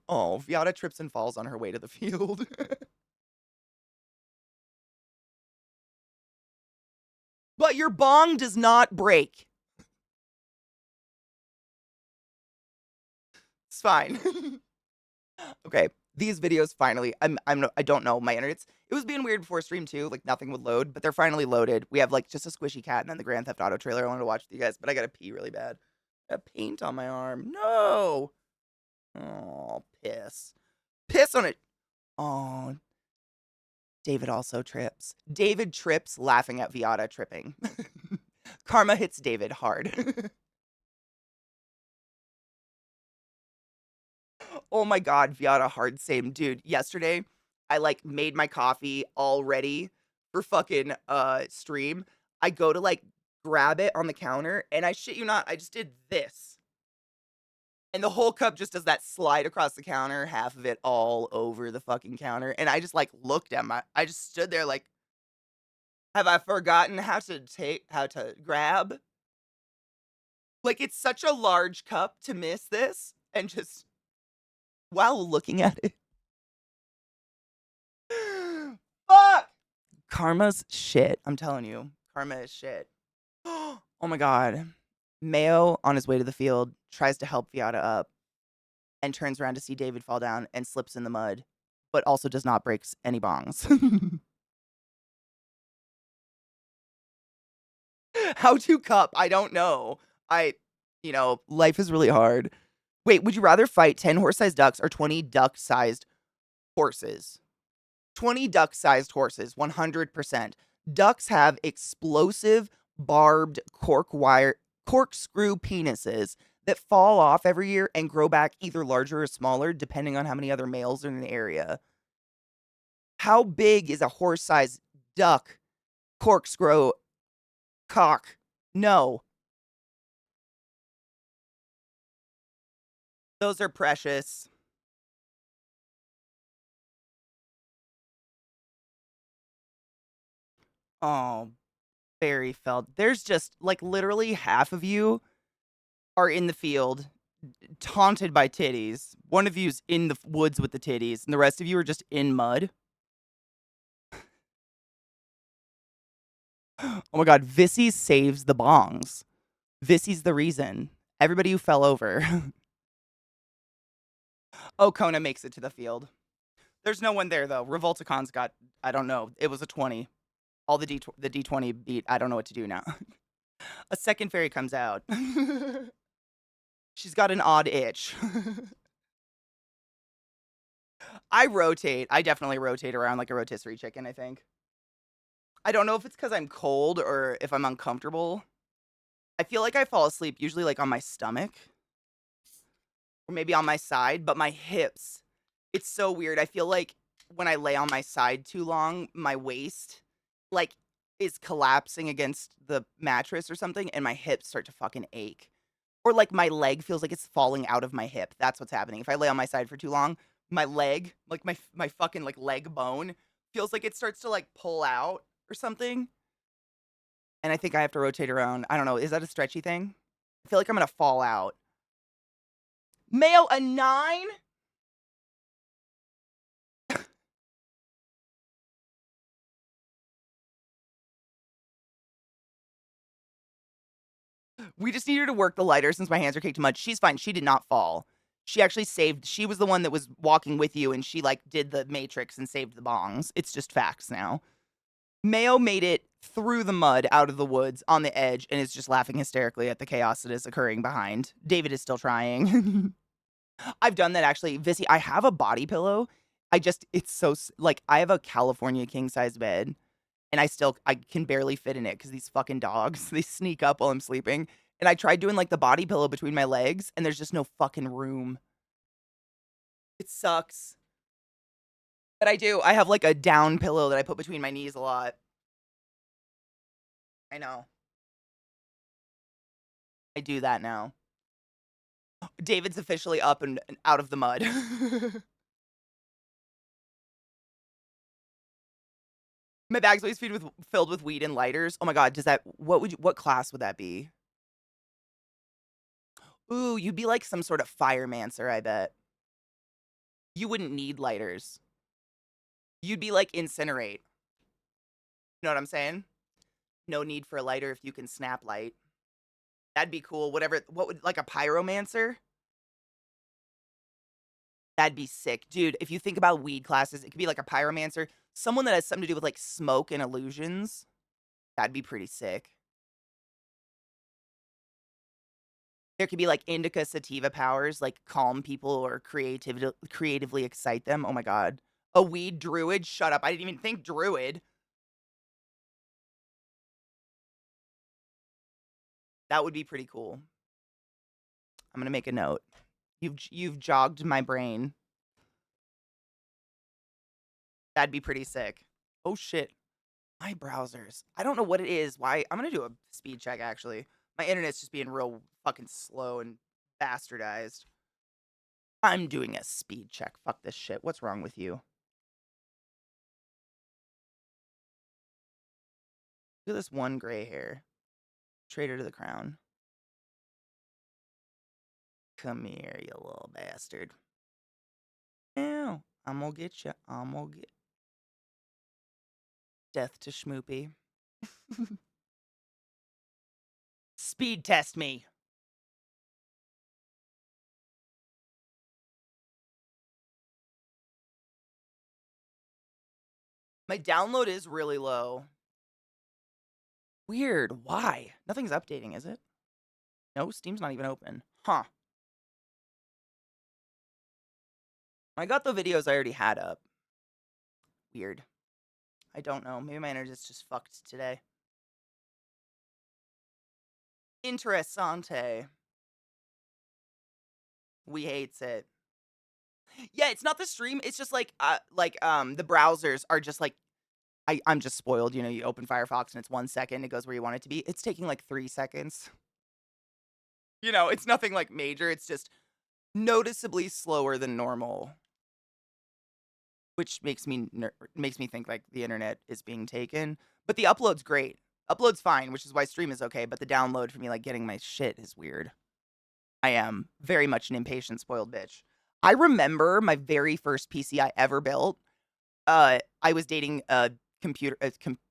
Oh, Viata trips and falls on her way to the field. But your bong does not break. It's fine. Okay. These videos finally I don't know, my internet's it was being weird before stream too, like nothing would load, but they're finally loaded. We have like just a squishy cat and then the Grand Theft Auto trailer I wanted to watch with you guys, but I gotta pee really bad. I got paint on my arm. No. Oh, piss. Piss on it. Oh, David also trips. David trips laughing at Viata tripping. Karma hits David hard. Oh my god, Viata hard same. Dude, yesterday I like made my coffee all ready for fucking stream. I go to like grab it on the counter and I shit you not, I just did this. And the whole cup just does that slide across the counter, half of it all over the fucking counter. And I just like looked at I just stood there like, have I forgotten how to grab? Like it's such a large cup to miss this and just while looking at it. Fuck! Karma's shit. I'm telling you. Karma is shit. Oh my god. Mayo, on his way to the field, tries to help Viata up and turns around to see David fall down and slips in the mud, but also does not break any bongs. How to cup? I don't know. Life is really hard. Wait, would you rather fight 10 horse-sized ducks or 20 duck-sized horses? 20 duck-sized horses, 100%. Ducks have explosive, barbed corkscrew penises that fall off every year and grow back either larger or smaller depending on how many other males are in the area. How big is a horse-sized duck corkscrew cock? No. Those are precious. Oh, very felt. There's just like literally half of you are in the field taunted by titties. One of you's in the woods with the titties, and the rest of you are just in mud. Oh my god, Vissy saves the bongs. Vissy's the reason. Everybody who fell over. Oh, Kona makes it to the field. There's no one there though. Revolticon's got, I don't know. It was a 20. All the D20 beat. I don't know what to do now. A second fairy comes out. She's got an odd itch. I rotate. I definitely rotate around like a rotisserie chicken, I think. I don't know if it's because I'm cold or if I'm uncomfortable. I feel like I fall asleep usually like on my stomach or maybe on my side, but my hips, it's so weird. I feel like when I lay on my side too long, my waist like is collapsing against the mattress or something and my hips start to fucking ache. Or like my leg feels like it's falling out of my hip. That's what's happening. If I lay on my side for too long, my leg, like my fucking like leg bone feels like it starts to like pull out or something. And I think I have to rotate around. I don't know. Is that a stretchy thing? I feel like I'm gonna fall out. Mayo a 9? We just need her to work the lighter since my hands are caked too much. She's fine. She did not fall. She actually saved. She was the one that was walking with you, and she like did the matrix and saved the bongs. It's just facts now. Mayo made it through the mud out of the woods on the edge and is just laughing hysterically at the chaos that is occurring behind. David is still trying. I've done that actually. Vissy, I have a body pillow. It's so, like, I have a California king size bed and I can barely fit in it because these fucking dogs, they sneak up while I'm sleeping. And I tried doing like the body pillow between my legs and there's just no fucking room. It sucks. But I do. I have like a down pillow that I put between my knees a lot. I know. I do that now. David's officially up and out of the mud. My bag's always filled with weed and lighters. Oh my god, what class would that be? Ooh, you'd be like some sort of firemancer, I bet. You wouldn't need lighters. You'd be like incinerate. You know what I'm saying? No need for a lighter if you can snap light. That'd be cool. What would like a pyromancer? That'd be sick. Dude, if you think about weed classes, it could be like a pyromancer, someone that has something to do with like smoke and illusions. That'd be pretty sick. There could be like indica sativa powers, like calm people or creatively excite them. Oh my god. A weed druid? Shut up. I didn't even think druid. That would be pretty cool. I'm gonna make a note. You've jogged my brain. That'd be pretty sick. Oh shit. My browsers. I don't know what it is. Why? I'm gonna do a speed check actually. My internet's just being real fucking slow and bastardized. I'm doing a speed check. Fuck this shit. What's wrong with you? Look at this one gray hair. Traitor to the crown. Come here, you little bastard. Ow. I'm gonna get you. I'm gonna get death to Schmoopy. Speed test me. My download is really low. Weird. Why? Nothing's updating, is it? No, Steam's not even open. Huh. I got the videos I already had up. Weird. I don't know. Maybe my internet's just fucked today. Interessante. We hates it. Yeah, it's not the stream. It's just the browsers are just like I'm just spoiled. You know, you open Firefox and it's 1 second. It goes where you want it to be. It's taking like 3 seconds. You know, it's nothing like major. It's just noticeably slower than normal, which makes me think like the internet is being taken. But the upload's great. Upload's fine, which is why stream is okay. But the download for me, like getting my shit, is weird. I am very much an impatient, spoiled bitch. I remember my very first PC I ever built. I was dating a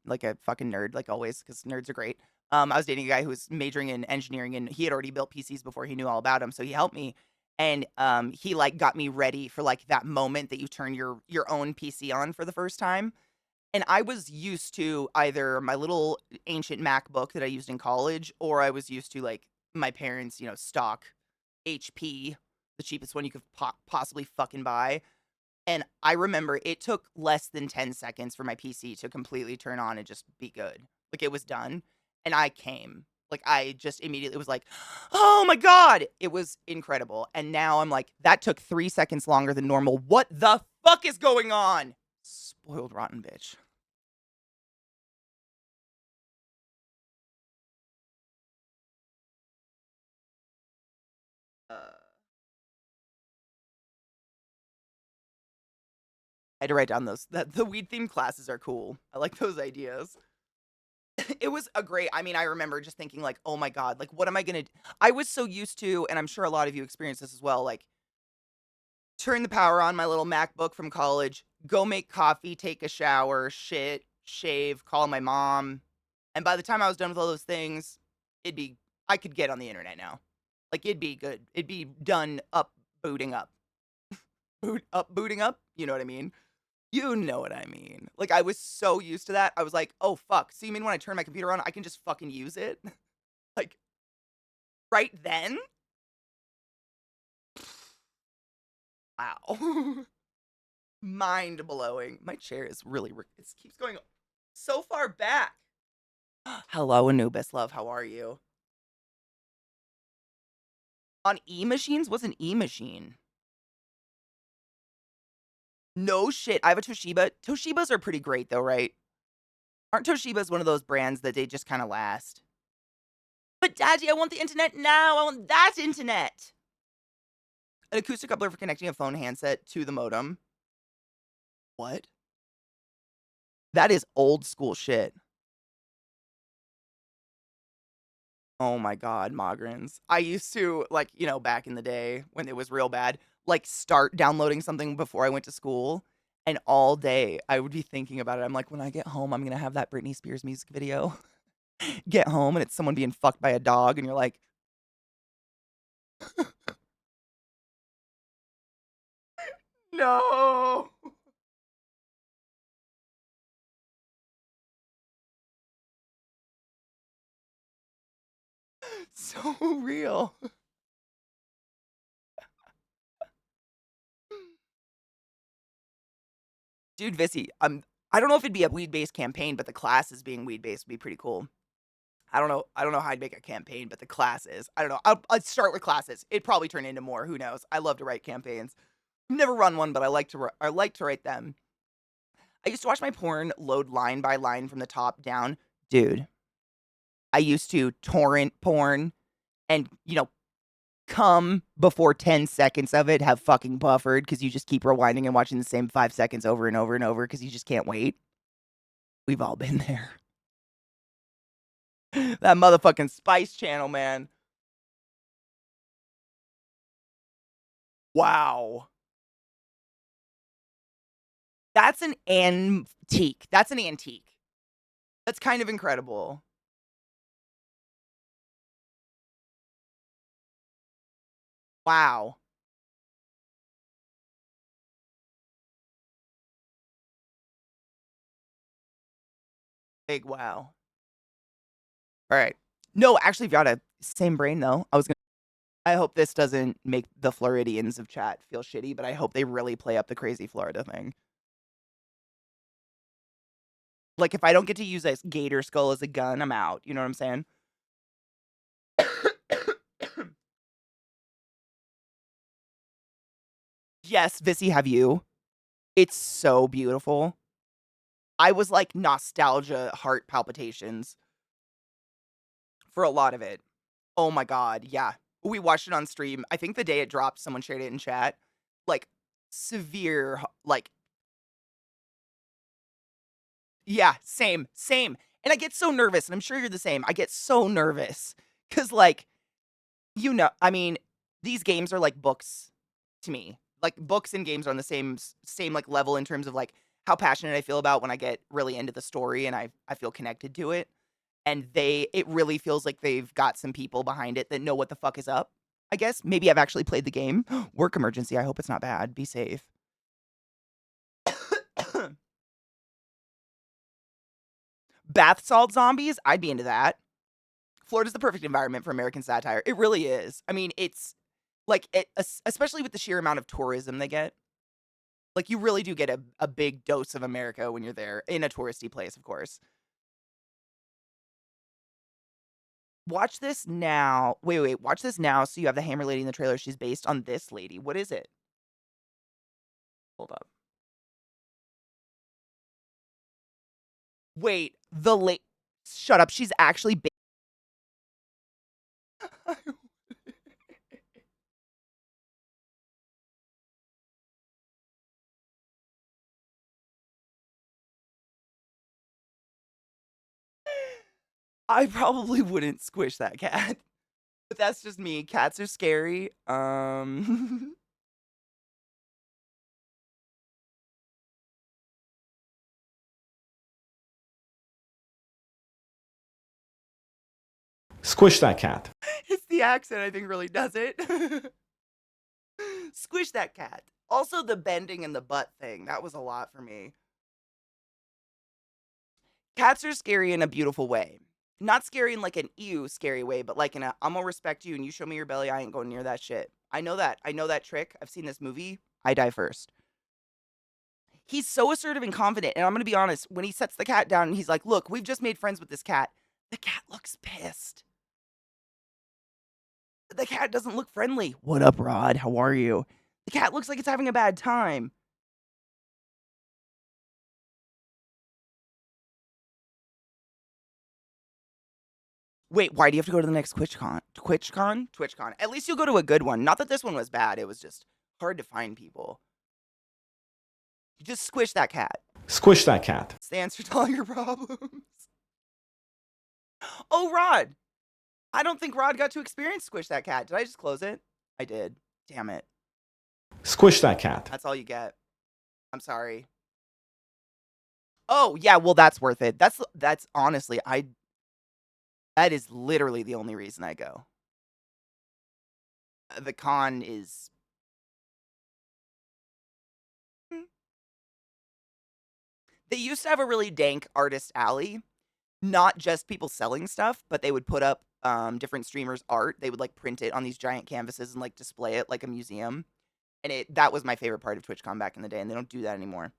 like a fucking nerd, like always, because nerds are great. I was dating a guy who was majoring in engineering, and he had already built PCs before he knew all about them, so he helped me. And he like got me ready for like that moment that you turn your own PC on for the first time. And I was used to either my little ancient MacBook that I used in college, or I was used to like my parents', stock HP, the cheapest one you could possibly fucking buy. And I remember it took less than 10 seconds for my PC to completely turn on and just be good. Like it was done. And I came. Like I just immediately was like, oh my God. It was incredible. And now I'm like, that took 3 seconds longer than normal. What the fuck is going on? Spoiled rotten bitch. I had to write down the weed themed classes are cool. I like those ideas. It was a great, I mean, I remember just thinking like, oh my God, like what am I gonna do? I was so used to, and I'm sure a lot of you experience this as well, like turn the power on my little MacBook from college, go make coffee, take a shower, shit, shave, call my mom. And by the time I was done with all those things, it'd be I could get on the internet now. Like it'd be good. It'd be done up booting up. Booting up, you know what I mean? You know what I mean. Like, I was so used to that. I was like, "Oh, fuck. So you mean when I turn my computer on, I can just fucking use it?" Like, right then? Wow. Mind-blowing. My chair is really it keeps going so far back. Hello, Anubis love. How are you? On E-machines? What's an E-machine? No shit. I have a Toshiba. Toshibas are pretty great though, right? Aren't Toshibas one of those brands that they just kind of last? But daddy, I want the internet now. I want that internet. An acoustic coupler for connecting a phone handset to the modem. What? That is old school shit. Oh my god, Mogrins. I used to, like, back in the day when it was real bad, like, start downloading something before I went to school, and all day I would be thinking about it. I'm like, when I get home, I'm gonna have that Britney Spears music video. Get home, and it's someone being fucked by a dog, and you're like, No. So real. Dude, Vissy, I don't know if it'd be a weed-based campaign, but the class is being weed-based would be pretty cool. I don't know how I'd make a campaign, but the classes. I don't know. I'd start with classes. It'd probably turn into more. Who knows? I love to write campaigns. Never run one, but I like to write them. I used to watch my porn load line by line from the top down. Dude, I used to torrent porn and, come before 10 seconds of it have fucking buffered because you just keep rewinding and watching the same 5 seconds over and over and over because you just can't wait. We've all been there. That motherfucking Spice Channel, man. Wow. That's an antique. That's an antique. That's kind of incredible. Wow. Big wow. All right. No, actually, Vyada, same brain though. I hope this doesn't make the Floridians of chat feel shitty, but I hope they really play up the crazy Florida thing. Like, if I don't get to use a gator skull as a gun, I'm out. You know what I'm saying? Yes, Vissy, have you? It's so beautiful. I was like nostalgia heart palpitations for a lot of it. Oh my god, yeah. We watched it on stream. I think the day it dropped, someone shared it in chat. Like severe like yeah, same, same. And I get so nervous, and I'm sure you're the same. I get so nervous cuz like I mean, these games are like books to me. Like books and games are on the same like level in terms of like how passionate I feel about when I get really into the story and I feel connected to it. And it really feels like they've got some people behind it that know what the fuck is up. I guess maybe I've actually played the game. Work emergency. I hope it's not bad. Be safe. Bath salt zombies. I'd be into that. Florida's the perfect environment for American satire. It really is. I mean, it's like especially with the sheer amount of tourism they get. Like you really do get a big dose of America when you're there in a touristy place, of course. Watch this now. Wait. Watch this now. So you have the Hammer Lady in the trailer. She's based on this lady. What is it? Hold up. Wait, the late. Shut up. She's actually. I probably wouldn't squish that cat, but that's just me. Cats are scary. Squish that cat. It's the accent I think really does it. Squish that cat. Also, the bending and the butt thing. That was a lot for me. Cats are scary in a beautiful way. Not scary in like an ew scary way, but like in a I'm gonna respect you and you show me your belly, I ain't going near that shit. I know that. I know that trick. I've seen this movie. I die first. He's so assertive and confident. And I'm gonna be honest, when he sets the cat down and he's like, look, we've just made friends with this cat. The cat looks pissed. The cat doesn't look friendly. What up, Rod? How are you? The cat looks like it's having a bad time. Wait, why do you have to go to the next TwitchCon? TwitchCon? TwitchCon. At least you'll go to a good one. Not that this one was bad. It was just hard to find people. You just squish that cat. Squish that cat. It's the answer to all your problems. Oh, Rod. I don't think Rod got to experience squish that cat. Did I just close it? I did. Damn it. Squish that cat. That's all you get. I'm sorry. Oh, yeah, well that's worth it. That's honestly, that is literally the only reason I go. The con is They used to have a really dank artist alley, not just people selling stuff, but they would put up different streamers' art. They would like print it on these giant canvases and like display it like a museum. And that was my favorite part of TwitchCon back in the day, and they don't do that anymore.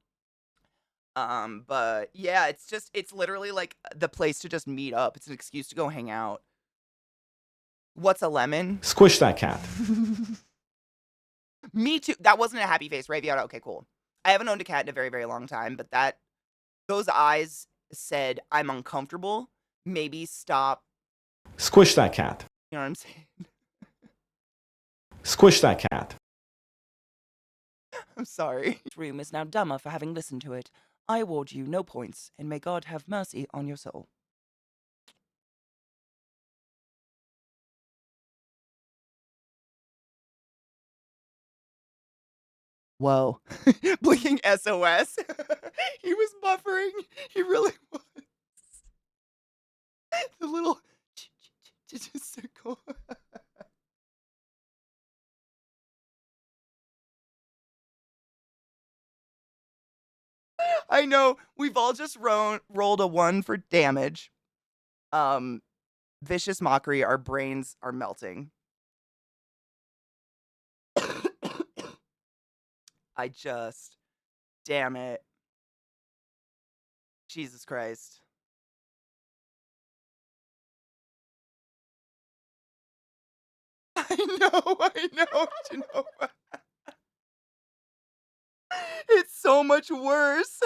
But yeah, it's literally like the place to just meet up. It's an excuse to go hang out. What's a lemon? Squish that cat. Me too. That wasn't a happy face, right? Yeah, okay, cool. I haven't owned a cat in a very, very long time, but those eyes said, I'm uncomfortable. Maybe stop. Squish that cat. You know what I'm saying? Squish that cat. I'm sorry. This room is now dumber for having listened to it. I award you no points, and may God have mercy on your soul. Whoa. Blinking SOS. He was buffering. He really was. The little circle. I know. We've all just rolled a 1 for damage. Vicious mockery. Our brains are melting. Damn it. Jesus Christ. I know, Genova. It's so much worse.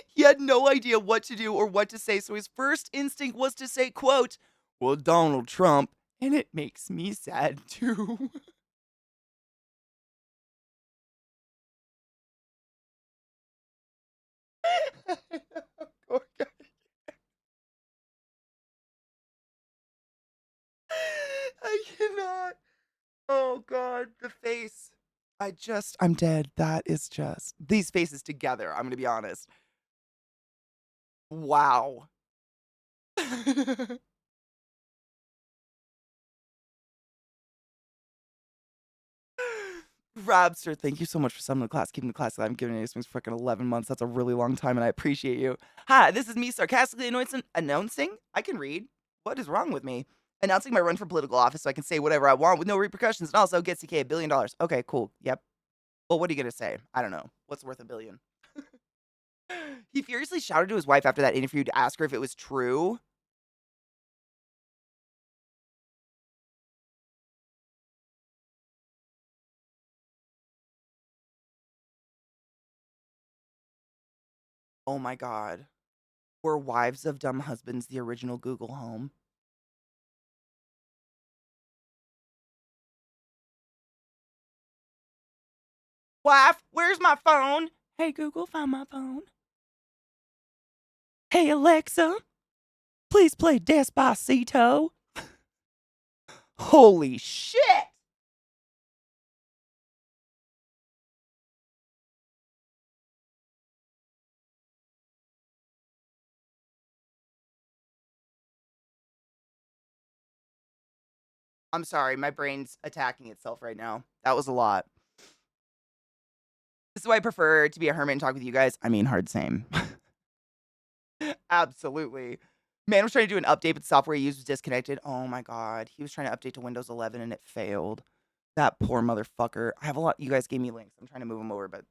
He had no idea what to do or what to say, so his first instinct was to say, quote, well, Donald Trump, and it makes me sad too. Poor guy. I cannot. Oh God, the face. I'm dead. That is just these faces together. I'm gonna be honest. Wow. Rabster, thank you so much for summoning the class, keeping the class alive. I'm giving it for freaking 11 months. That's a really long time, and I appreciate you. Hi, this is me sarcastically announcing. I can read. What is wrong with me? Announcing my run for political office so I can say whatever I want with no repercussions and also get CK $1 billion. Okay, cool. Yep. Well, what are you going to say? I don't know. What's worth $1 billion? He furiously shouted to his wife after that interview to ask her if it was true. Oh my God. Were Wives of Dumb Husbands the original Google Home? Wife, where's my phone? Hey Google, find my phone. Hey Alexa, please play Despacito. Holy shit! I'm sorry, my brain's attacking itself right now. That was a lot. This is why I prefer to be a hermit and talk with you guys. I mean, hard same. Absolutely. Man was trying to do an update, but the software he used was disconnected. Oh my God. He was trying to update to Windows 11 and it failed. That poor motherfucker. I have a lot. You guys gave me links. I'm trying to move them over, but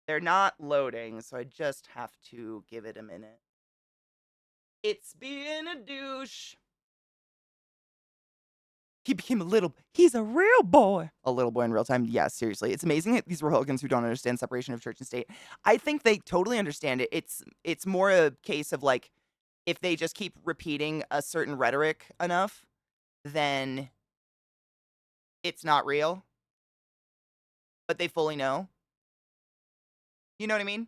they're not loading, so I just have to give it a minute. It's being a douche. He became he's a real boy. A little boy in real time. Yeah, seriously. It's amazing that these Republicans who don't understand separation of church and state, I think they totally understand it. It's more a case of like, if they just keep repeating a certain rhetoric enough, then it's not real. But they fully know. You know what I mean?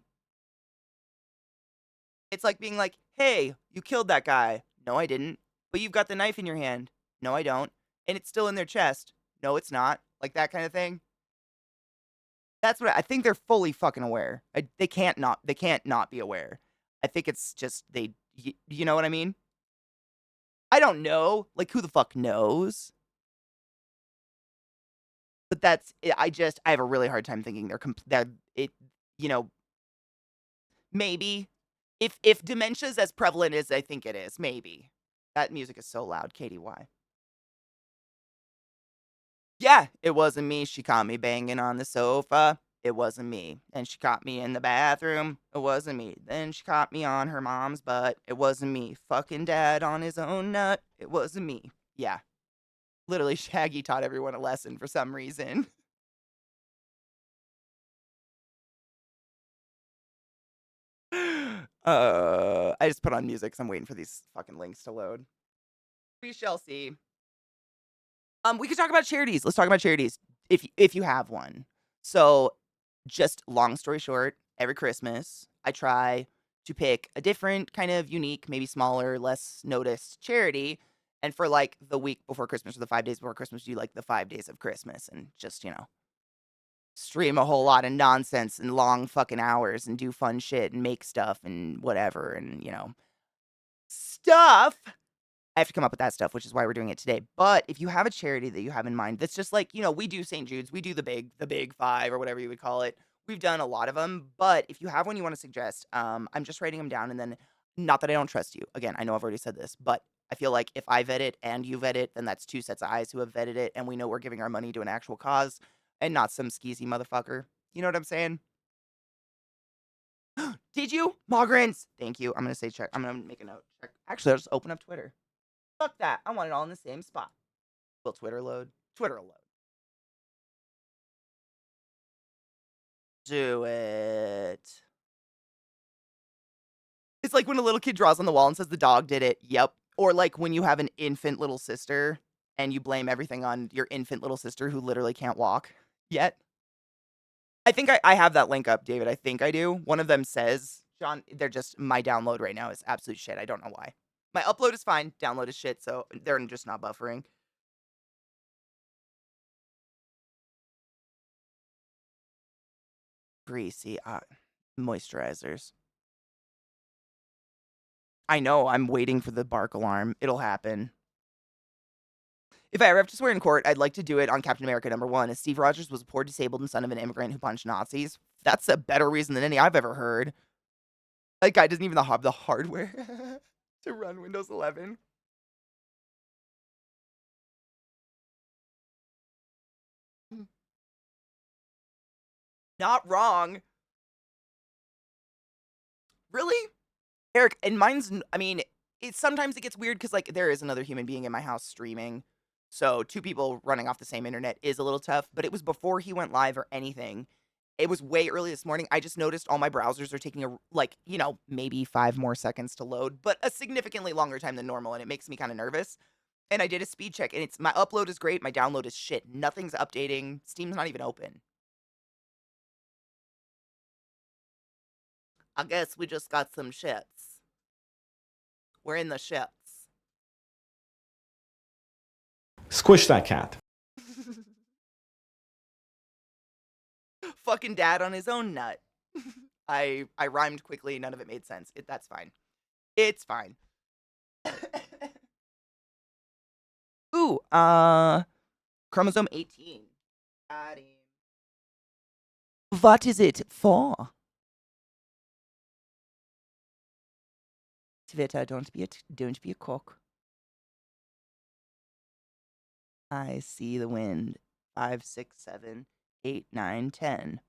It's like being like, hey, you killed that guy. No, I didn't. But you've got the knife in your hand. No, I don't. And it's still in their chest. No, it's not. Like that kind of thing. That's what I think they're fully fucking aware. They can't not be aware. I think it's just you know what I mean? I don't know. Like who the fuck knows? But I have a really hard time thinking they're you know, Maybe. If dementia's as prevalent as I think it is, maybe. That music is so loud, Katie, why? Yeah, it wasn't me. She caught me banging on the sofa. It wasn't me. And she caught me in the bathroom. It wasn't me. Then she caught me on her mom's butt. It wasn't me. Fucking dad on his own nut. It wasn't me. Yeah. Literally, Shaggy taught everyone a lesson for some reason. I just put on music because I'm waiting for these fucking links to load. We shall see. We could talk about charities. Let's talk about charities if you have one. So, just long story short, every Christmas I try to pick a different kind of unique, maybe smaller, less noticed charity. And for like the week before Christmas or the 5 days before Christmas, do like the 5 days of Christmas and just, stream a whole lot of nonsense and long fucking hours and do fun shit and make stuff and whatever and, stuff. I have to come up with that stuff, which is why we're doing it today. But if you have a charity that you have in mind, that's just like, we do St. Jude's, we do the big five or whatever you would call it. We've done a lot of them, but if you have one you want to suggest, I'm just writing them down and then not that I don't trust you. Again, I know I've already said this, but I feel like if I vet it and you vet it, then that's two sets of eyes who have vetted it and we know we're giving our money to an actual cause and not some skeezy motherfucker. You know what I'm saying? Did you? Mogrins. Thank you. I'm going to say check. I'm going to make a note. Check. Actually, I'll just open up Twitter. Fuck that. I want it all in the same spot. Will Twitter load? Twitter will load. Do it. It's like when a little kid draws on the wall and says the dog did it. Yep. Or like when you have an infant little sister and you blame everything on your infant little sister who literally can't walk yet. I think I have that link up, David. I think I do. One of them says, John, my download right now is absolute shit. I don't know why. My upload is fine. Download is shit. So they're just not buffering. Greasy moisturizers. I know. I'm waiting for the bark alarm. It'll happen. If I ever have to swear in court, I'd like to do it on Captain America #1, as Steve Rogers was a poor, disabled, and son of an immigrant who punched Nazis. That's a better reason than any I've ever heard. That guy doesn't even have the hardware to run Windows 11. Not wrong. Really? Eric, and sometimes it gets weird because, like, there is another human being in my house streaming. So, two people running off the same internet is a little tough, but it was before he went live or anything. It was way early this morning. I just noticed all my browsers are taking maybe 5 more seconds to load, but a significantly longer time than normal, and it makes me kind of nervous. And I did a speed check, and my upload is great, my download is shit. Nothing's updating. Steam's not even open. I guess we just got some shits. We're in the shits. Squish that cat. Fucking dad on his own nut. I rhymed quickly. None of it made sense. That's fine. It's fine. Ooh, chromosome 18. Got him. What is it for? Twitter, don't be a cock. I see the wind. 5, 6, 7, 8, 9, 10.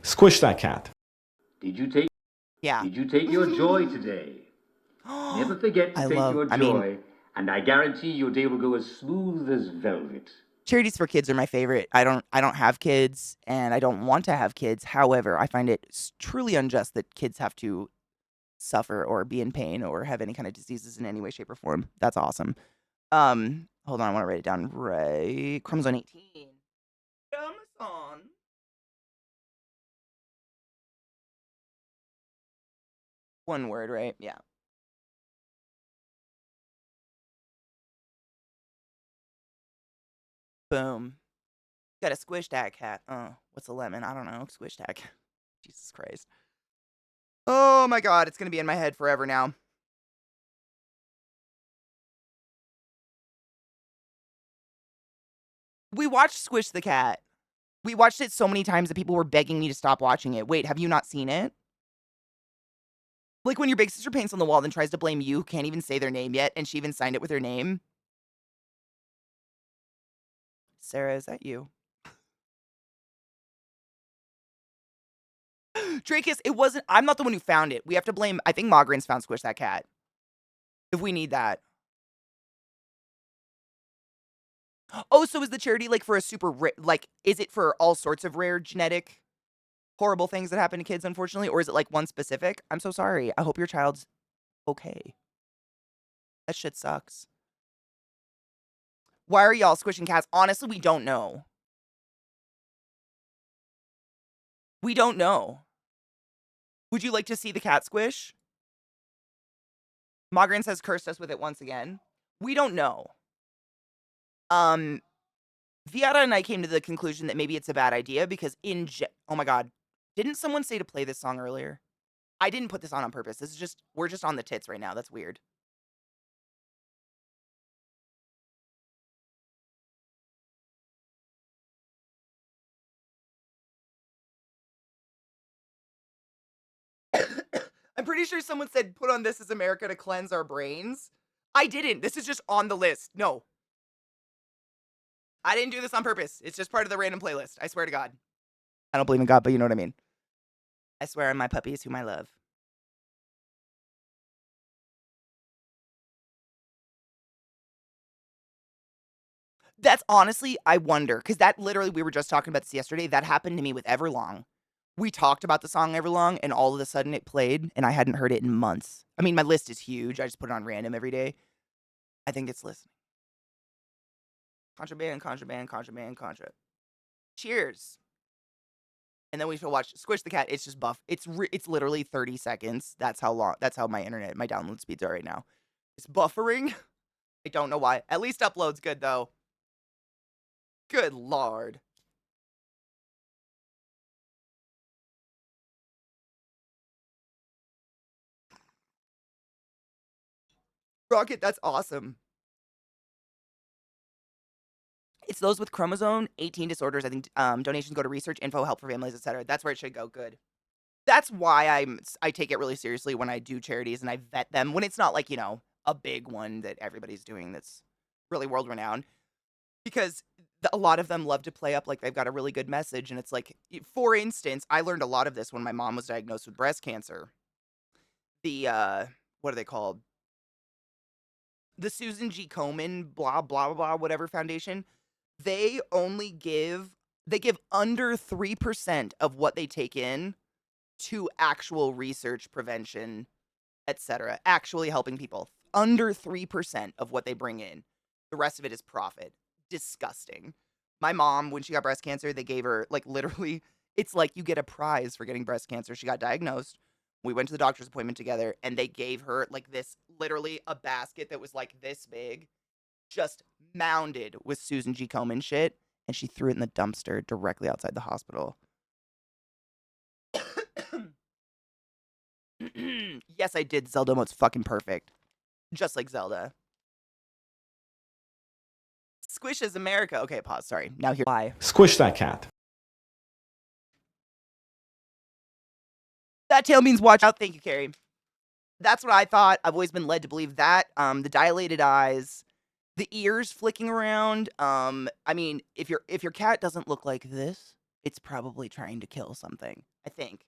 Squish that cat. Did you take Yeah. Did you take your joy today? Never forget to take your joy, and I guarantee your day will go as smooth as velvet. Charities for kids are my favorite. I don't have kids, and I don't want to have kids. However, I find it truly unjust that kids have to suffer or be in pain or have any kind of diseases in any way, shape, or form. That's awesome. Hold on, I want to write it down right. Chromosome 18. Chromosome. One word, right? Yeah. Boom. Gotta squish that cat. Oh, what's a lemon? I don't know. Squish that cat. Jesus Christ. Oh my god, it's gonna be in my head forever now. We watched Squish the Cat. We watched it so many times that people were begging me to stop watching it. Wait, have you not seen it? Like when your big sister paints on the wall, then tries to blame you, who can't even say their name yet, and she even signed it with her name. Sarah, is that you? Drakus, it wasn't. I'm not the one who found it. We have to blame. I think Mogren's found Squish That Cat. If we need that. Oh, so is the charity like for a super like? Is it for all sorts of rare genetic horrible things that happen to kids, unfortunately, or is it like one specific? I'm so sorry. I hope your child's okay. That shit sucks. Why are y'all squishing cats? Honestly, we don't know. We don't know. Would you like to see the cat squish? Mogren says cursed us with it once again. We don't know. Viata and I came to the conclusion that maybe it's a bad idea because oh my god, didn't someone say to play this song earlier? I didn't put this on purpose. This is just, we're just on the tits right now. That's weird. I'm pretty sure someone said put on This Is America to cleanse our brains. I didn't. This is just on the list. No. I didn't do this on purpose. It's just part of the random playlist. I swear to God. I don't believe in God, but you know what I mean. I swear on my puppies whom I love. That's honestly, I wonder, because that literally, we were just talking about this yesterday. That happened to me with Everlong. We talked about the song Everlong, and all of a sudden it played, and I hadn't heard it in months. I mean, my list is huge. I just put it on random every day. I think it's listening. Contraband, contraband, contraband, contra. Cheers. And then we should watch Squish the Cat. It's just buff. It's literally 30 seconds. That's how long. That's how my internet, my download speeds are right now. It's buffering. I don't know why. At least upload's good though. Good lord. Rocket, that's awesome. It's those with chromosome 18 disorders. I think donations go to research, info, help for families, etc. That's where it should go. Good. That's why I take it really seriously when I do charities and I vet them when it's not like, you know, a big one that everybody's doing that's really world renowned. Because a lot of them love to play up like they've got a really good message. And it's like, for instance, I learned a lot of this when my mom was diagnosed with breast cancer. The, what are they called? The Susan G. Komen, blah, blah, blah, whatever foundation. They give under 3% of what they take in to actual research, prevention, etc. Actually helping people. Under 3% of what they bring in. The rest of it is profit. Disgusting. My mom, when she got breast cancer, they gave her, like, literally, it's like you get a prize for getting breast cancer. She got diagnosed. We went to the doctor's appointment together, and they gave her, like, this, literally a basket that was, like, this big, just mounded with Susan G. Komen shit, and she threw it in the dumpster directly outside the hospital. Yes, I did. Zelda mode's fucking perfect. Just like Zelda. Squish is America. Okay, pause. Sorry. Now here. Why? Squish that cat. That tail means watch out. Thank you, Carrie. That's what I thought. I've always been led to believe that. The dilated eyes, the ears flicking around. I mean, if your cat doesn't look like this, it's probably trying to kill something. I think.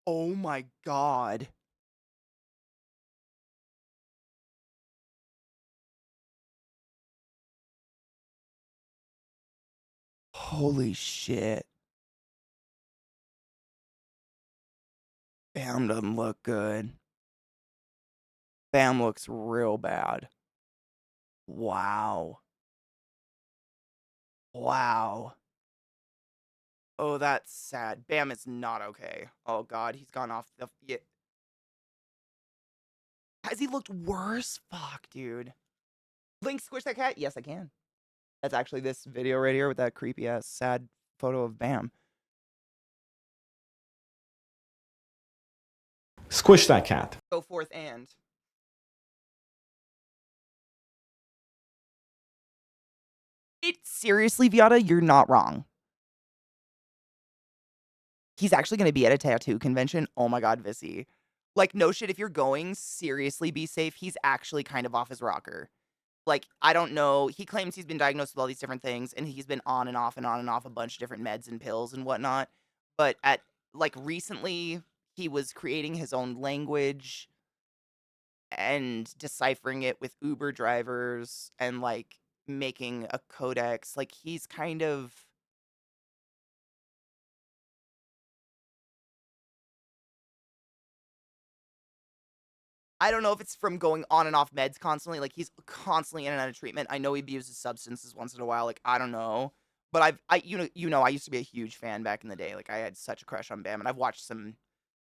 Oh my god. Holy shit. Bam doesn't look good. Bam looks real bad. Wow. Wow. Oh, that's sad. Bam is not okay. Oh god, he's gone off the. Yeah. Has he looked worse? Fuck, dude. Link, squish that cat? Yes, I can. That's actually this video right here with that creepy ass sad photo of Bam. Squish that cat. Go forth and. It seriously, Viata, you're not wrong. He's actually gonna be at a tattoo convention. Oh my god, Vissy. Like, no shit, if you're going, seriously be safe. He's actually kind of off his rocker. Like, I don't know. He claims he's been diagnosed with all these different things, and he's been on and off and on and off a bunch of different meds and pills and whatnot. But at like recently, he was creating his own language and deciphering it with Uber drivers and like making a codex. Like he's kind of I don't know if it's from going on and off meds constantly. Like he's constantly in and out of treatment. I know he abuses substances once in a while. Like I don't know, but I used to be a huge fan back in the day. Like I had such a crush on Bam, and I've watched some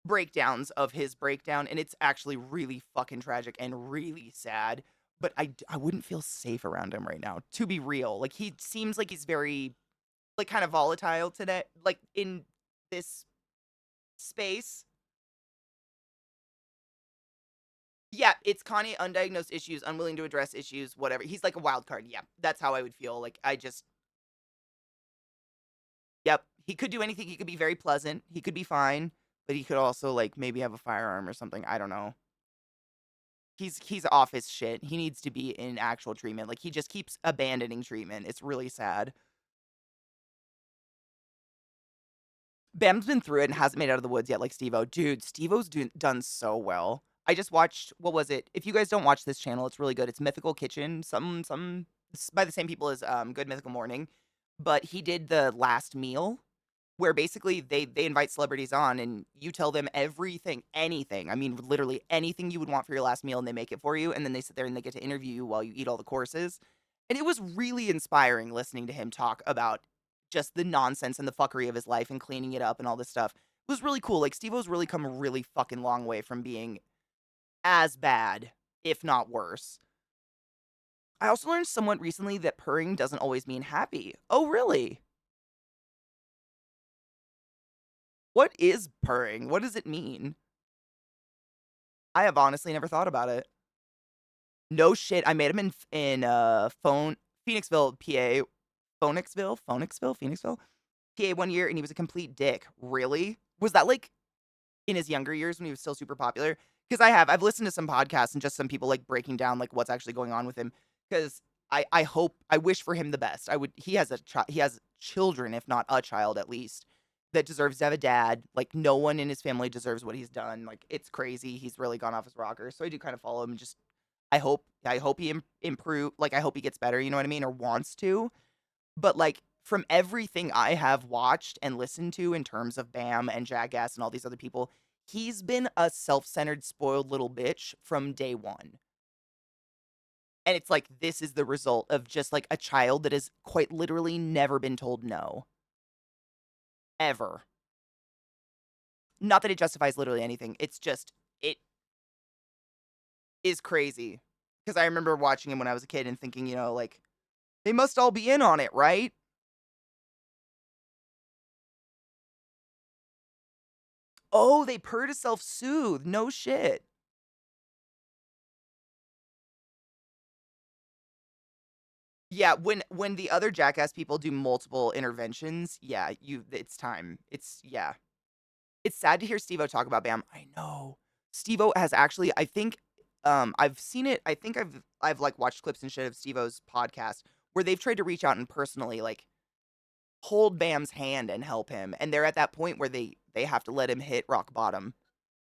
breakdowns of his breakdown, and it's actually really fucking tragic and really sad. But I wouldn't feel safe around him right now. To be real, like he seems like he's very like kind of volatile today, like in this space. Yeah, it's Kanye, undiagnosed issues, unwilling to address issues, whatever. He's like a wild card. Yeah, that's how I would feel. Like, yep, he could do anything. He could be very pleasant. He could be fine, but he could also, like, maybe have a firearm or something. I don't know. He's off his shit. He needs to be in actual treatment. Like, he just keeps abandoning treatment. It's really sad. Bam's been through it and hasn't made it out of the woods yet, like Steve-O. Dude, Steve-O's done so well. I just watched, what was it? If you guys don't watch this channel, it's really good. It's Mythical Kitchen, it's by the same people as Good Mythical Morning. But he did the last meal where basically they invite celebrities on and you tell them everything, anything. I mean, literally anything you would want for your last meal, and they make it for you. And then they sit there and they get to interview you while you eat all the courses. And it was really inspiring listening to him talk about just the nonsense and the fuckery of his life and cleaning it up and all this stuff. It was really cool. Like Steve-O's really come a really fucking long way from being as bad, if not worse. I also learned somewhat recently that purring doesn't always mean happy. Oh, really? What is purring? What does it mean? I have honestly never thought about it. No shit. I made him in Phoenixville, PA. Phoenixville, PA one year, and he was a complete dick. Really? Was that like in his younger years when he was still super popular? Because I've listened to some podcasts and just some people like breaking down like what's actually going on with him. Because I wish for him the best. He has he has children, if not a child at least, that deserves to have a dad. Like no one in his family deserves what he's done. Like it's crazy. He's really gone off his rocker. So I do kind of follow him. And just I hope he improve. Like I hope he gets better. You know what I mean? Or wants to. But like from everything I have watched and listened to in terms of Bam and Jackass and all these other people, he's been a self-centered, spoiled little bitch from day one. And it's like this is the result of just like a child that has quite literally never been told no. Ever. Not that it justifies literally anything. It's just it is crazy. Because I remember watching him when I was a kid and thinking, like, they must all be in on it, right? Oh, they purr to self-soothe. No shit. Yeah, when the other Jackass people do multiple interventions, yeah, it's time. Yeah. It's sad to hear Steve-O talk about Bam. I know. Steve-O has actually, I think, I've seen it. I think I've like watched clips and shit of Steve-O's podcast where they've tried to reach out and personally like hold Bam's hand and help him, and they're at that point where they have to let him hit rock bottom.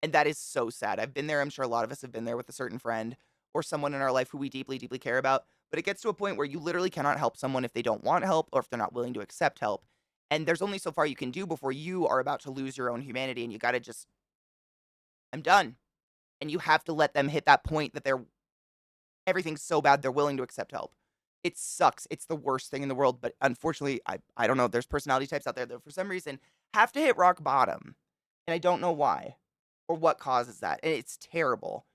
And that is so sad. I've been there. I'm sure a lot of us have been there with a certain friend or someone in our life who we deeply, deeply care about. But it gets to a point where you literally cannot help someone if they don't want help or if they're not willing to accept help. And there's only so far you can do before you are about to lose your own humanity. And you got to just, I'm done. And you have to let them hit that point that everything's so bad they're willing to accept help. It sucks. It's the worst thing in the world. But unfortunately, I don't know. There's personality types out there that for some reason have to hit rock bottom. And I don't know why or what causes that. And it's terrible.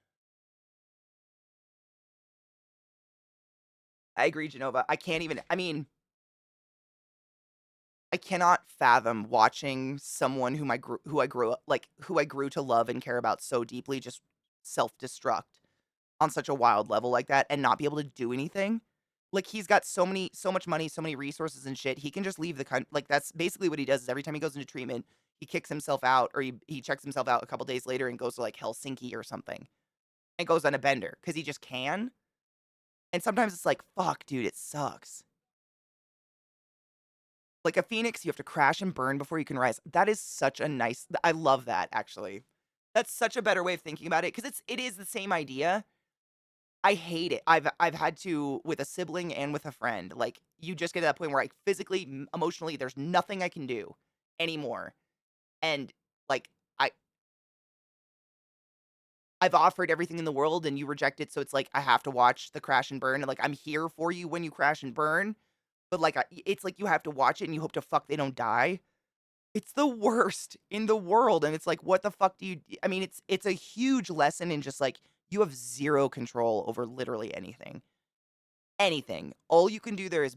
I agree, Genova. I cannot fathom watching someone who I grew to love and care about so deeply just self-destruct on such a wild level like that and not be able to do anything. Like he's got so much money, so many resources and shit. He can just leave the country. Like that's basically what he does is every time he goes into treatment, he kicks himself out, or he checks himself out a couple days later and goes to like Helsinki or something and goes on a bender because he just can. And sometimes it's like, fuck, dude, it sucks. Like a phoenix, you have to crash and burn before you can rise. That is such a nice, I love that actually. That's such a better way of thinking about it because it is the same idea. I hate it. I've had to with a sibling and with a friend. Like you just get to that point where like physically, emotionally, there's nothing I can do anymore. And like I I've offered everything in the world and you reject it, so it's like I have to watch the crash and burn and like I'm here for you when you crash and burn, but like it's like you have to watch it and you hope to fuck they don't die. It's the worst in the world and it's like what the fuck do you I mean it's a huge lesson in just like you have zero control over literally anything. Anything. All you can do there is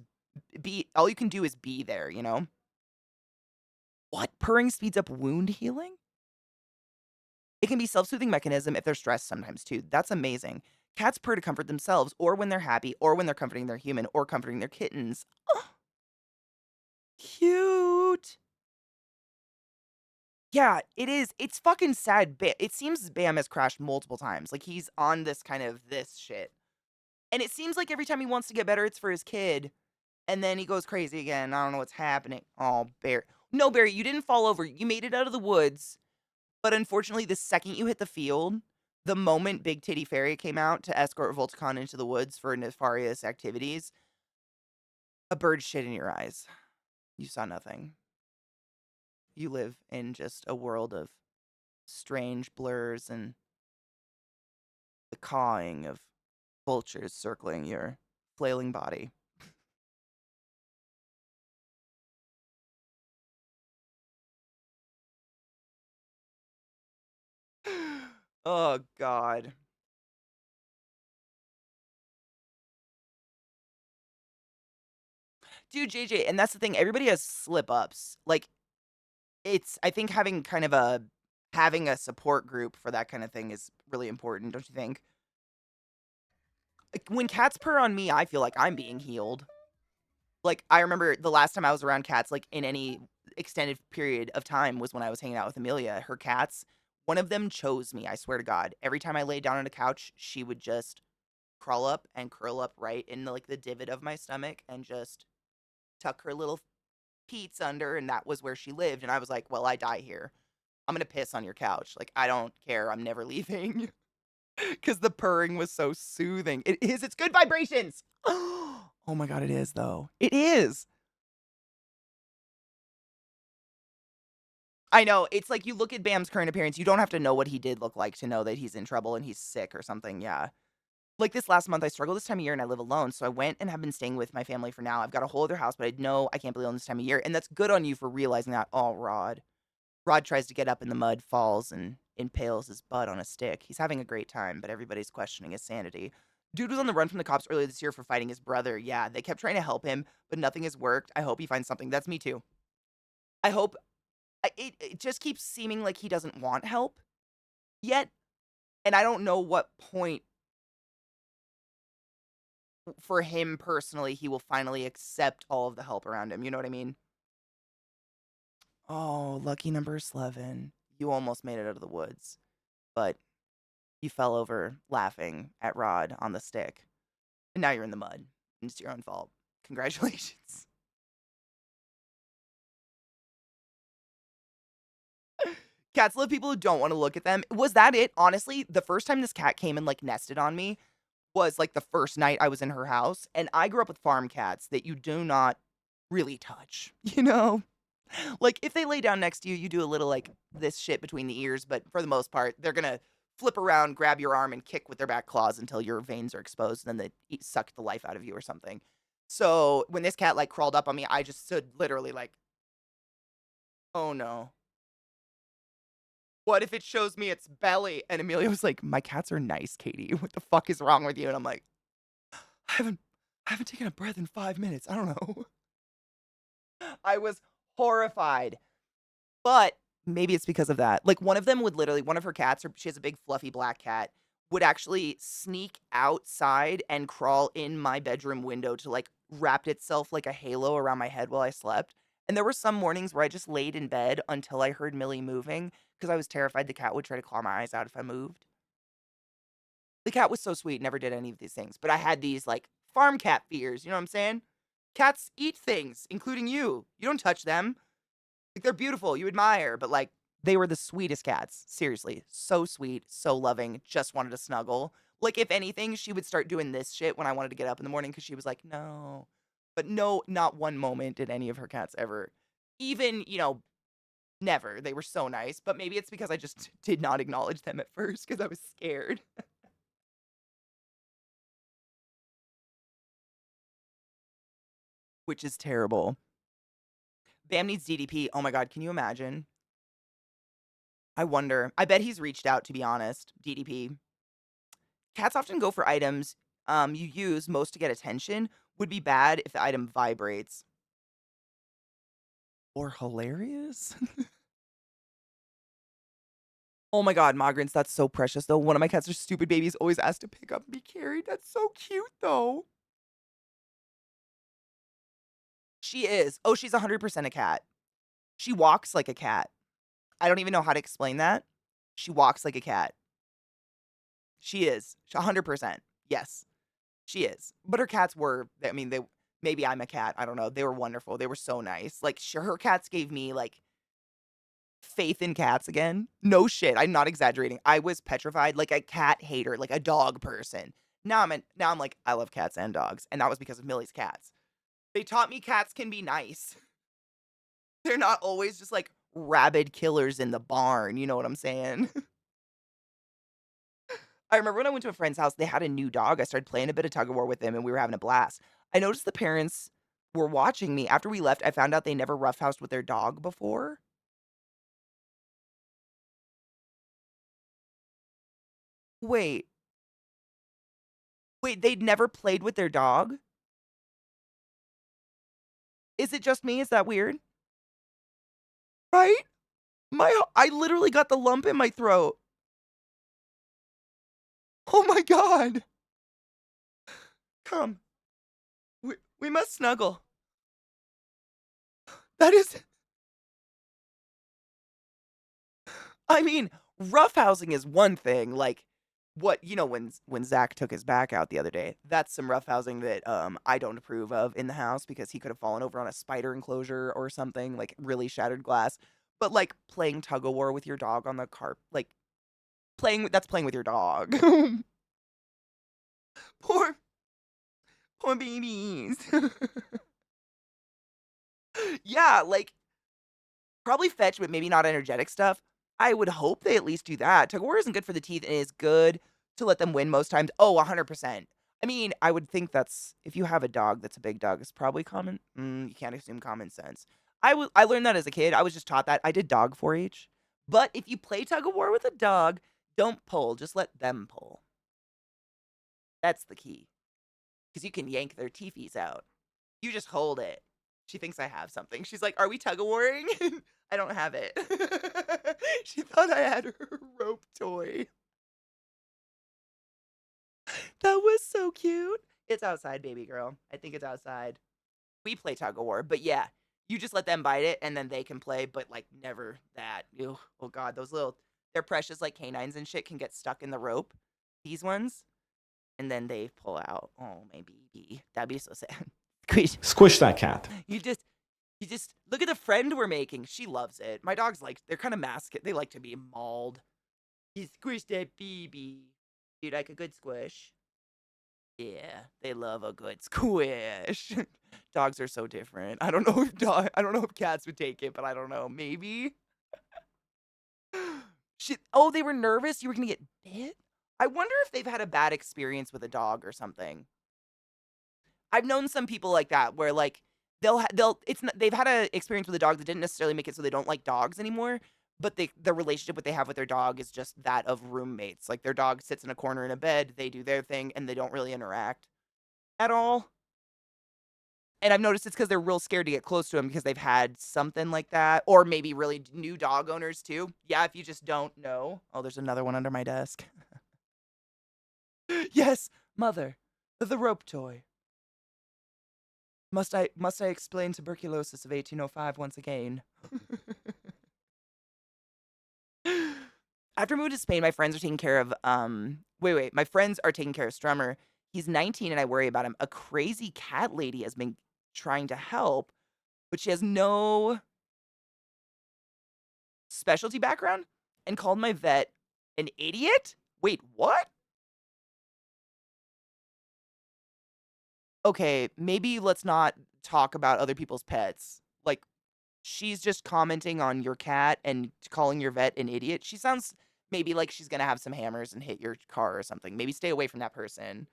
all you can do is be there, you know? What? Purring speeds up wound healing? It can be self-soothing mechanism if they're stressed sometimes too. That's amazing. Cats purr to comfort themselves, or when they're happy, or when they're comforting their human, or comforting their kittens. Oh, cute. Yeah, it is. It's fucking sad. It seems Bam has crashed multiple times. Like he's on this kind of this shit. And it seems like every time he wants to get better, it's for his kid. And then he goes crazy again. I don't know what's happening. Oh, Barry. No, Barry, you didn't fall over. You made it out of the woods. But unfortunately, the second you hit the field, the moment Big Titty Fairy came out to escort Volticon into the woods for nefarious activities, a bird shit in your eyes. You saw nothing. You live in just a world of strange blurs and the cawing of vultures circling your flailing body. Oh, God. Dude, JJ, and that's the thing, everybody has slip-ups. Like, I think having a support group for that kind of thing is really important, don't you think? Like, when cats purr on me, I feel like I'm being healed. Like, I remember the last time I was around cats, like, in any extended period of time was when I was hanging out with Amelia. Her cats, one of them chose me, I swear to God. Every time I laid down on a couch, she would just crawl up and curl up right in, like, the divot of my stomach and just tuck her little Pete's under, and that was where she lived. And I was like, well, I die here. I'm gonna piss on your couch. Like, I don't care. I'm never leaving. Because the purring was so soothing. It is. It's good vibrations. Oh my God, it is, though. It is. I know. It's like you look at Bam's current appearance. You don't have to know what he did look like to know that he's in trouble and he's sick or something. Yeah. Like this last month, I struggle this time of year and I live alone. So I went and have been staying with my family for now. I've got a whole other house, but I know I can't be alone this time of year. And that's good on you for realizing that. Oh, Rod. Rod tries to get up in the mud, falls, and impales his butt on a stick. He's having a great time, but everybody's questioning his sanity. Dude was on the run from the cops earlier this year for fighting his brother. Yeah, they kept trying to help him, but nothing has worked. I hope he finds something. That's me too. I hope. It just keeps seeming like he doesn't want help yet, and I don't know what point for him personally he will finally accept all of the help around him. You know what I mean? Oh, lucky number 11. You almost made it out of the woods, but you fell over laughing at Rod on the stick. And now you're in the mud. And it's your own fault. Congratulations. Cats love people who don't want to look at them. Was that it? Honestly, the first time this cat came and like nested on me was like the first night I was in her house. And I grew up with farm cats that you do not really touch, you know? Like if they lay down next to you, you do a little like this shit between the ears, but for the most part, they're gonna flip around, grab your arm, and kick with their back claws until your veins are exposed, and then they suck the life out of you or something. So when this cat like crawled up on me, I just stood literally like, oh no. What if it shows me its belly? And Amelia was like, my cats are nice, Katie. What the fuck is wrong with you? And I'm like, I haven't taken a breath in 5 minutes. I don't know. I was horrified. But maybe it's because of that. Like one of them would literally, one of her cats, she has a big fluffy black cat, would actually sneak outside and crawl in my bedroom window to like wrap itself like a halo around my head while I slept. And there were some mornings where I just laid in bed until I heard Millie moving because I was terrified the cat would try to claw my eyes out if I moved. The cat was so sweet, never did any of these things, but I had these, like, farm cat fears, you know what I'm saying? Cats eat things, including you. You don't touch them. Like, they're beautiful, you admire, but, like, they were the sweetest cats. Seriously. So sweet, so loving, just wanted to snuggle. Like, if anything, she would start doing this shit when I wanted to get up in the morning because she was like, "No." But no, not one moment did any of her cats ever even, never. They were so nice, but maybe it's because I just did not acknowledge them at first because I was scared. Which is terrible. Bam needs DDP. Oh my god, can you imagine? I wonder. I bet he's reached out, to be honest. DDP. Cats often go for items you use most to get attention. Would be bad if the item vibrates. Or hilarious? Oh my god, Migrants, that's so precious, though. One of my cats are stupid babies, always asked to pick up and be carried. That's so cute, though. She is. Oh, she's 100% a cat. She walks like a cat. I don't even know how to explain that. She walks like a cat. She is. 100%. Yes, she is. But her cats were, I mean, they maybe I'm a cat. I don't know. They were wonderful. They were so nice. Like, her cats gave me, like, faith in cats again. No shit. I'm not exaggerating. I was petrified, like a cat hater, like a dog person. Now I'm like, I love cats and dogs. And that was because of Millie's cats. They taught me cats can be nice. They're not always just like rabid killers in the barn. You know what I'm saying? I remember when I went to a friend's house, they had a new dog. I started playing a bit of tug of war with them and we were having a blast. I noticed the parents were watching me. After we left, I found out they never roughhoused with their dog before. Wait, wait, they'd never played with their dog? Is it just me? Is that weird? Right? I literally got the lump in my throat. Oh my god. Come. We must snuggle. That is I mean, roughhousing is one thing, like, when Zach took his back out the other day, that's some roughhousing that, I don't approve of in the house because he could have fallen over on a spider enclosure or something, like, really shattered glass. But, like, playing tug-of-war with your dog on the like, playing with your dog. Poor poor babies. Yeah, like, probably fetch, but maybe not energetic stuff. I would hope they at least do that. Tug of war isn't good for the teeth and it is good to let them win most times. Oh, 100%. I mean, I would think that's if you have a dog that's a big dog, it's probably common. You can't assume common sense. I learned that as a kid. I was just taught that. I did dog 4-H. But if you play tug of war with a dog, don't pull. Just let them pull. That's the key. Because you can yank their teefies out. You just hold it. She thinks I have something. She's like, "Are we tug of warring?" I don't have it. She thought I had her rope toy. That was so cute. It's outside, baby girl. I think it's outside. We play tug of war, but yeah, you just let them bite it and then they can play, but like never that. Ew. Oh god, they're precious like canines and shit can get stuck in the rope. These ones, and then they pull out. Oh, my baby. That'd be so sad. Squish that cat. You just look at the friend we're making. She loves it. My dogs they're kind of masculine. They like to be mauled. You squish that baby. You like a good squish? Yeah, they love a good squish. Dogs are so different. I don't know if cats would take it, but I don't know. Maybe. Shit. Oh, they were nervous you were gonna get bit? I wonder if they've had a bad experience with a dog or something. I've known some people like that where like they've had a experience with a dog that didn't necessarily make it so they don't like dogs anymore, but the relationship what they have with their dog is just that of roommates. Like their dog sits in a corner in a bed, they do their thing, and they don't really interact at all. And I've noticed it's because they're real scared to get close to them because they've had something like that, or maybe really new dog owners too. Yeah, if you just don't know. Oh, there's another one under my desk. Yes, mother, the rope toy. Must I explain tuberculosis of 1805 once again? After moving to Spain, my friends are taking care of my friends are taking care of Strummer. He's 19 and I worry about him. A crazy cat lady has been trying to help, but she has no specialty background and called my vet an idiot? Wait, what? Okay, maybe let's not talk about other people's pets. Like, she's just commenting on your cat and calling your vet an idiot. She sounds maybe like she's gonna have some hammers and hit your car or something. Maybe stay away from that person.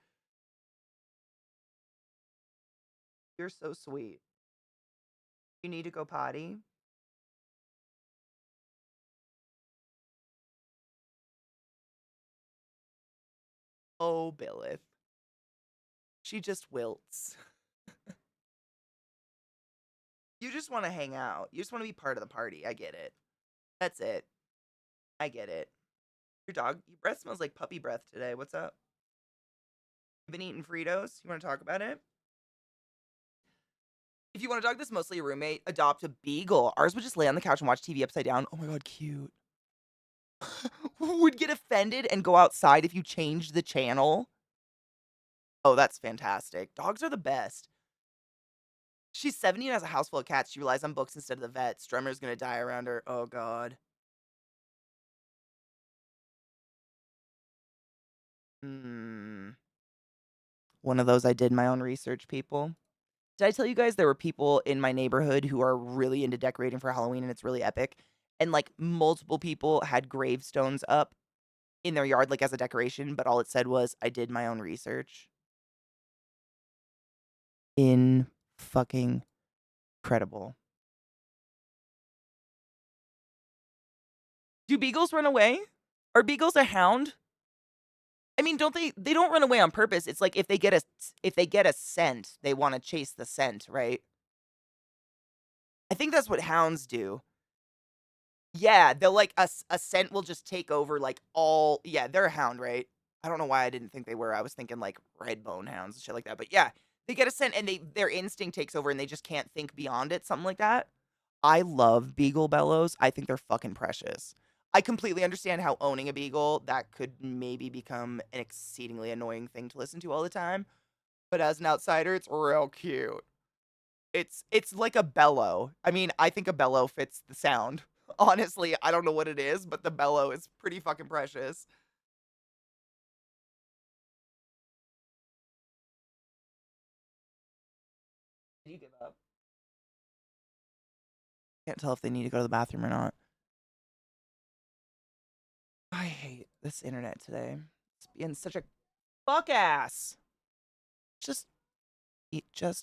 You're so sweet. You need to go potty? Oh, Billith. She just wilts. You just want to hang out. You just want to be part of the party. I get it. That's it. I get it. Your breath smells like puppy breath today. What's up? You been eating Fritos? You want to talk about it? If you want a dog that's mostly a roommate, adopt a beagle. Ours would just lay on the couch and watch TV upside down. Oh my god, cute. Would get offended and go outside if you changed the channel. Oh, that's fantastic. Dogs are the best. She's 70 and has a house full of cats. She relies on books instead of the vet. Strummer's gonna die around her. Oh god. Hmm. One of those I did my own research people. Did I tell you guys there were people in my neighborhood who are really into decorating for Halloween and it's really epic? And like multiple people had gravestones up in their yard like as a decoration, but all it said was I did my own research. In fucking credible. Do beagles run away? Are beagles a hound? I mean, they don't run away on purpose. It's like if they get a scent, they want to chase the scent, right? I think that's what hounds do. Yeah, they'll like a scent will just take over like all yeah, they're a hound, right? I don't know why I didn't think they were. I was thinking like red bone hounds and shit like that. But yeah, they get a scent and their instinct takes over and they just can't think beyond it, something like that. I love beagle bellows. I think they're fucking precious. I completely understand how owning a beagle that could maybe become an exceedingly annoying thing to listen to all the time. But as an outsider, it's real cute. It's like a bellow. I mean, I think a bellow fits the sound. Honestly, I don't know what it is, but the bellow is pretty fucking precious. Did you give up? Can't tell if they need to go to the bathroom or not. I hate this internet today. It's being such a fuck ass. Just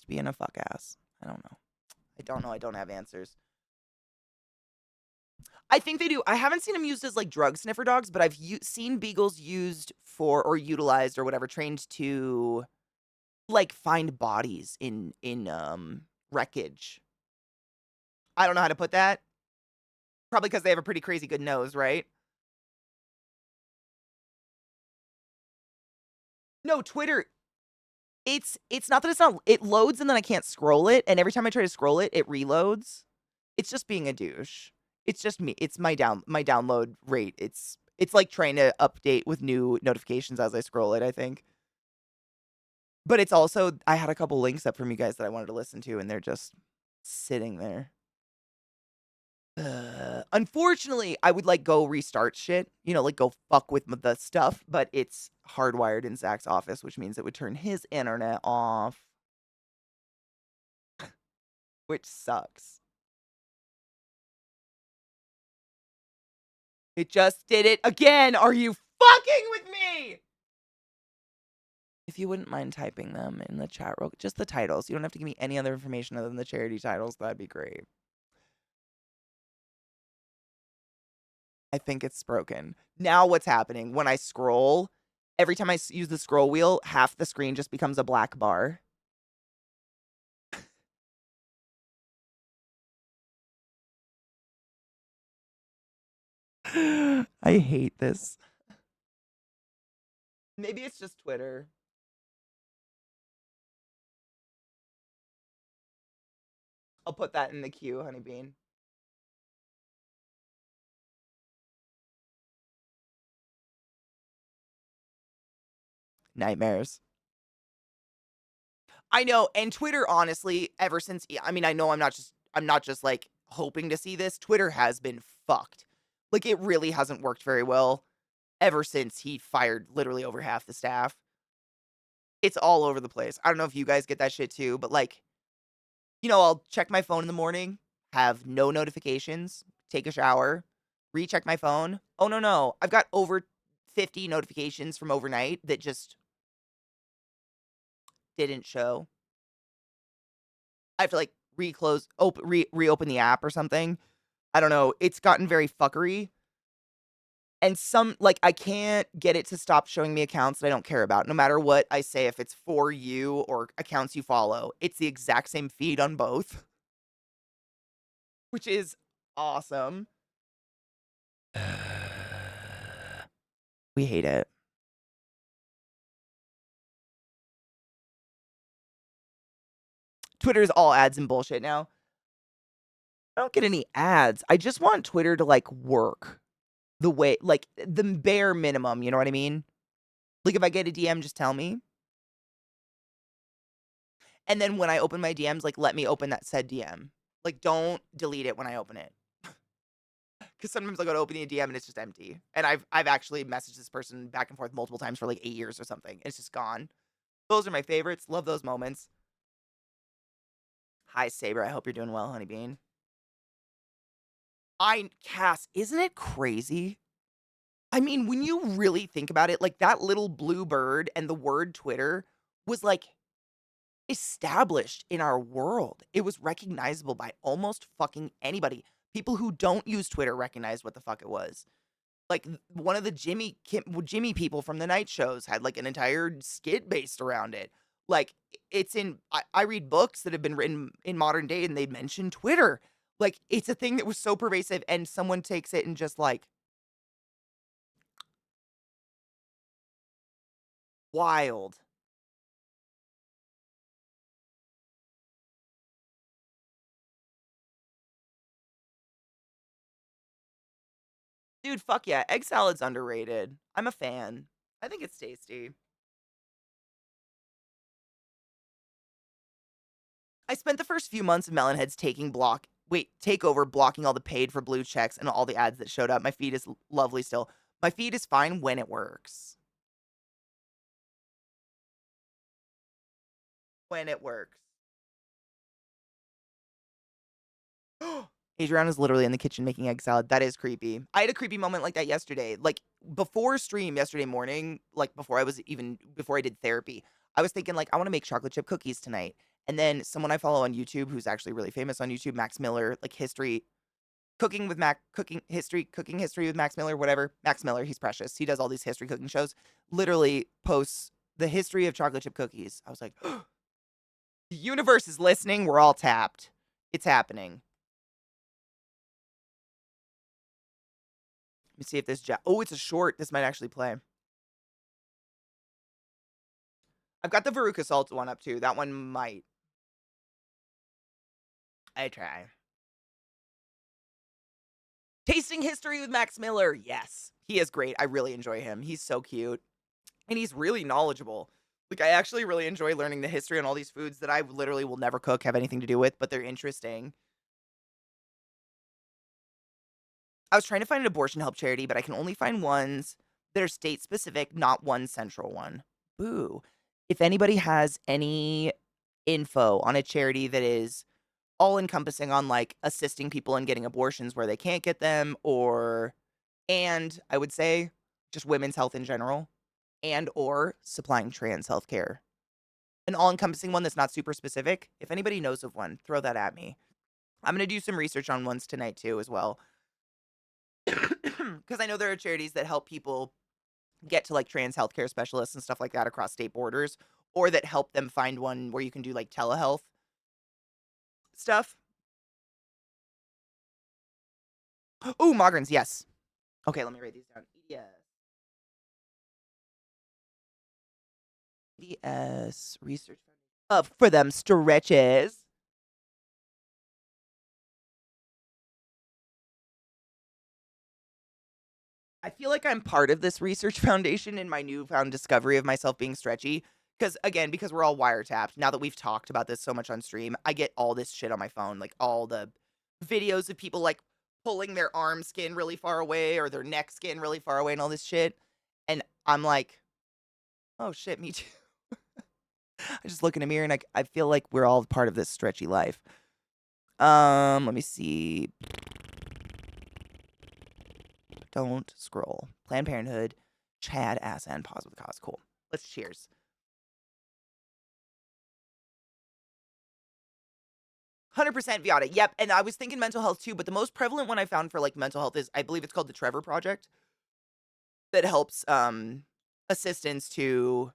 being a fuck ass. I don't know. I don't know. I don't have answers. I think they do. I haven't seen them used as like drug sniffer dogs, but I've seen beagles used for or utilized or whatever, trained to like find bodies in wreckage. I don't know how to put that. Probably because they have a pretty crazy good nose, right? No, Twitter. It's not that it's not. It loads and then I can't scroll it, and every time I try to scroll it, it reloads. It's just being a douche. It's just me. It's my download rate. It's like trying to update with new notifications as I scroll it, I think. But it's also I had a couple links up from you guys that I wanted to listen to, and they're just sitting there. Unfortunately, I would like go restart shit, like go fuck with the stuff, but it's hardwired in Zach's office, which means it would turn his internet off, which sucks. It just did it again. Are you fucking with me? If you wouldn't mind typing them in the chat, just the titles. You don't have to give me any other information other than the charity titles. That'd be great. I think it's broken. Now what's happening? When I scroll, every time I use the scroll wheel, half the screen just becomes a black bar. I hate this. Maybe it's just Twitter. I'll put that in the queue, Honeybean. Nightmares. I know, and Twitter, honestly, ever since I mean, I know I'm not just like hoping to see this. Twitter has been fucked. Like it really hasn't worked very well ever since he fired literally over half the staff. It's all over the place. I don't know if you guys get that shit too, but like, I'll check my phone in the morning, have no notifications, take a shower, recheck my phone. Oh no, no. I've got over 50 notifications from overnight that just didn't show. I have to like reopen the app or something. I don't know. It's gotten very fuckery. And like, I can't get it to stop showing me accounts that I don't care about. No matter what I say, if it's for you or accounts you follow, it's the exact same feed on both, which is awesome. We hate it. Twitter's all ads and bullshit now. I don't get any ads. I just want Twitter to like work the way, like the bare minimum. You know what I mean? Like if I get a DM, just tell me. And then when I open my DMs, like let me open that said DM. Like don't delete it when I open it. Because sometimes I'll go to open a DM and it's just empty. And I've actually messaged this person back and forth multiple times for like 8 years or something. It's just gone. Those are my favorites. Love those moments. Hi, Saber. I hope you're doing well, Honeybean. Cass, isn't it crazy? I mean, when you really think about it, like that little blue bird and the word Twitter was like established in our world. It was recognizable by almost fucking anybody. People who don't use Twitter recognize what the fuck it was. Like one of the Jimmy people from the night shows had like an entire skit based around it. Like it's I read books that have been written in modern day and they mention Twitter. Like it's a thing that was so pervasive and someone takes it and just like wild. Dude, fuck yeah. Egg salad's underrated. I'm a fan. I think it's tasty. I spent the first few months of Melonheads take over blocking all the paid for blue checks and all the ads that showed up. My feed is lovely still. My feed is fine when it works. When it works. Adriana's literally in the kitchen making egg salad. That is creepy. I had a creepy moment like that yesterday. Like before stream yesterday morning, like before I did therapy, I was thinking like I want to make chocolate chip cookies tonight. And then someone I follow on YouTube who's actually really famous on YouTube, Max Miller, like cooking history with Max Miller, whatever. Max Miller, he's precious. He does all these history cooking shows. Literally posts the history of chocolate chip cookies. I was like, the universe is listening. We're all tapped. It's happening. Let me see if this oh, it's a short. This might actually play. I've got the Veruca Salt one up too. That one might. I try. Tasting history with Max Miller. Yes. He is great. I really enjoy him. He's so cute. And he's really knowledgeable. Like, I actually really enjoy learning the history on all these foods that I literally will never cook, have anything to do with, but they're interesting. I was trying to find an abortion help charity, but I can only find ones that are state specific, not one central one. Boo. If anybody has any info on a charity that is all encompassing on like assisting people in getting abortions where they can't get them, and I would say just women's health in general, and or supplying trans healthcare. An all-encompassing one that's not super specific. If anybody knows of one, throw that at me. I'm going to do some research on ones tonight too as well. Because I know there are charities that help people get to like trans healthcare specialists and stuff like that across state borders, or that help them find one where you can do like telehealth stuff. Oh, migrants, yes. Okay, let me write these down. EDS research for them stretches. I feel like I'm part of this research foundation in my newfound discovery of myself being stretchy. Because again, because we're all wiretapped. Now that we've talked about this so much on stream, I get all this shit on my phone, like all the videos of people like pulling their arm skin really far away or their neck skin really far away and all this shit. And I'm like, oh shit, me too. I just look in a mirror and I feel like we're all part of this stretchy life. Let me see. Don't scroll. Planned Parenthood, Chad, Asa, and Pause with the Cause. Cool. Let's cheers. 100% Viata. Yep. And I was thinking mental health too, but the most prevalent one I found for like mental health is, I believe it's called the Trevor Project, that helps assistance to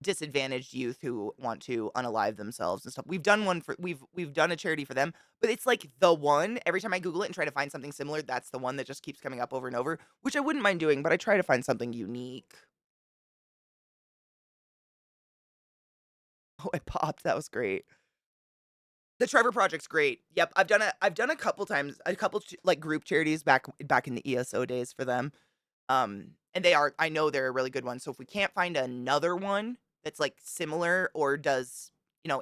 disadvantaged youth who want to unalive themselves and stuff. We've done one for we've done a charity for them, but it's like the one every time I Google it and try to find something similar, that's the one that just keeps coming up over and over, which I wouldn't mind doing, but I try to find something unique. Oh, I popped. That was great. The Trevor Project's great. Yep, I've done a couple times, like group charities back in the ESO days for them. And I know they're a really good one. So if we can't find another one that's like similar or does,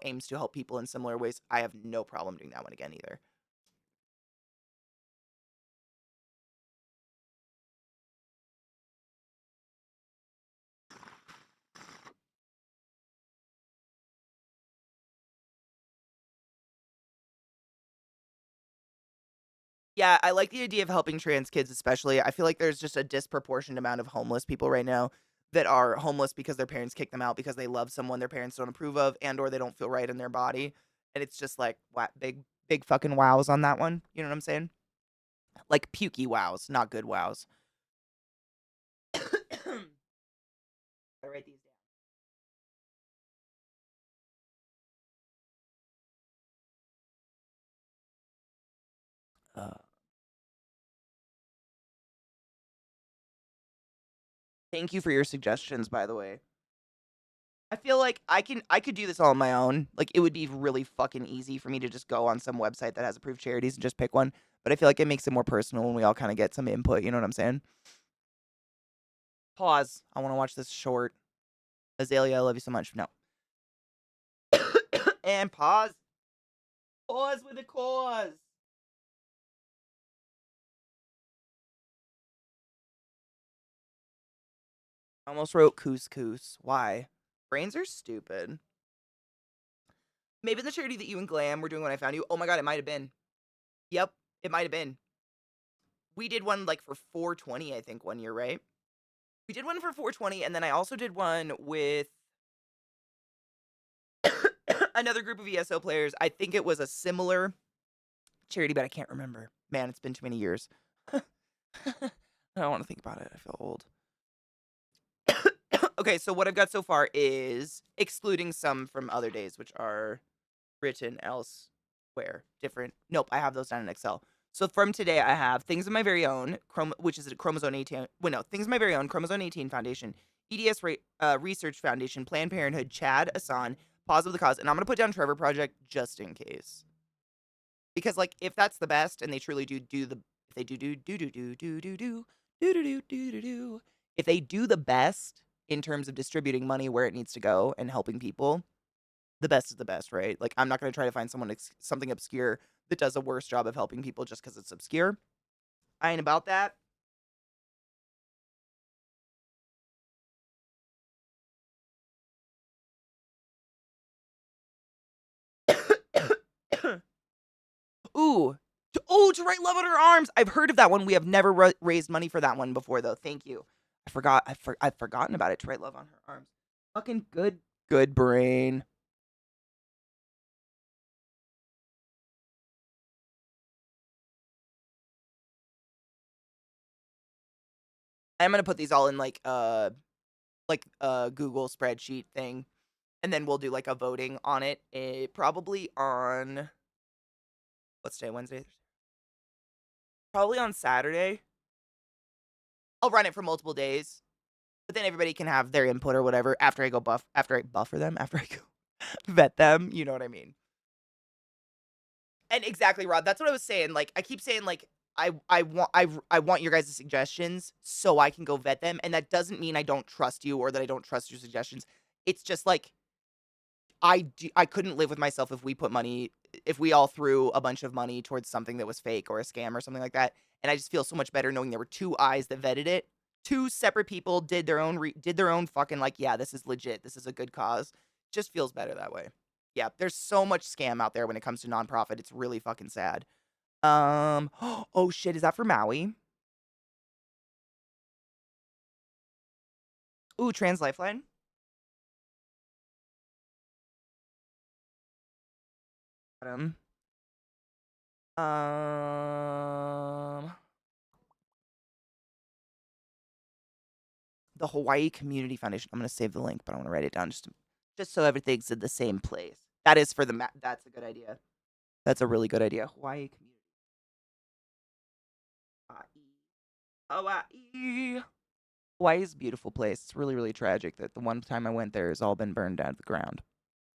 aims to help people in similar ways, I have no problem doing that one again either. Yeah, I like the idea of helping trans kids, especially. I feel like there's just a disproportionate amount of homeless people right now that are homeless because their parents kick them out because they love someone their parents don't approve of and or they don't feel right in their body. And it's just like big fucking wows on that one. You know what I'm saying? Like pukey wows, not good wows. I write these down. Thank you for your suggestions, by the way. I feel like I could do this all on my own. Like it would be really fucking easy for me to just go on some website that has approved charities and just pick one. But I feel like it makes it more personal when we all kind of get some input. You know what I'm saying? Pause. I want to watch this short. Azalea, I love you so much. No. And pause. Pause with a cause. I almost wrote couscous. Why? Brains are stupid. Maybe the charity that you and Glam were doing when I found you. Oh my god, it might have been. Yep, it might have been. We did one like for 420, I think, one year, right? We did one for 420, and then I also did one with another group of ESO players. I think it was a similar charity, but I can't remember. Man, it's been too many years. I don't want to think about it. I feel old. Okay, so what I've got so far is excluding some from other days, which are written elsewhere. Different. Nope, I have those down in Excel. So from today, I have Things of My Very Own, which is a Chromosome 18. Well, no, Things of My Very Own, Chromosome 18 Foundation, EDS Research Foundation, Planned Parenthood, Chad, Asan, Pause with the Cause, and I'm going to put down Trevor Project just in case. Because, like, if that's the best and they truly do the, if they if they do the best in terms of distributing money where it needs to go and helping people, the best is the best, right? Like, I'm not going to try to find something obscure that does a worse job of helping people just because it's obscure. I ain't about that. Ooh. To write love on her arms. I've heard of that one. We have never raised money for that one before, though. Thank you. I forgot. I've forgotten about it. To write love on her arms. Fucking good brain. I'm gonna put these all in like a Google spreadsheet thing, and then we'll do like a voting on it. Probably on what's today? Wednesday. Probably on Saturday. I'll run it for multiple days, but then everybody can have their input or whatever after I buffer them, after I go vet them. You know what I mean? And exactly, Rod. That's what I was saying. Like, I keep saying, like, I want your guys' suggestions so I can go vet them, and that doesn't mean I don't trust you or that I don't trust your suggestions. It's just like I couldn't live with myself if we all threw a bunch of money towards something that was fake or a scam or something like that. And I just feel so much better knowing there were two eyes that vetted it. Two separate people did their own fucking like, yeah, this is legit. This is a good cause. Just feels better that way. Yeah, there's so much scam out there when it comes to nonprofit. It's really fucking sad. Oh shit, is that for Maui? Ooh, Trans Lifeline. Um, um, the Hawaii Community Foundation. I'm gonna save the link, but I want to write it down just so everything's in the same place. That is for the that's a good idea. That's a really good idea. Hawaii Community. Hawaii. Hawaii is a beautiful place. It's really, really tragic that the one time I went there has all been burned down to the ground.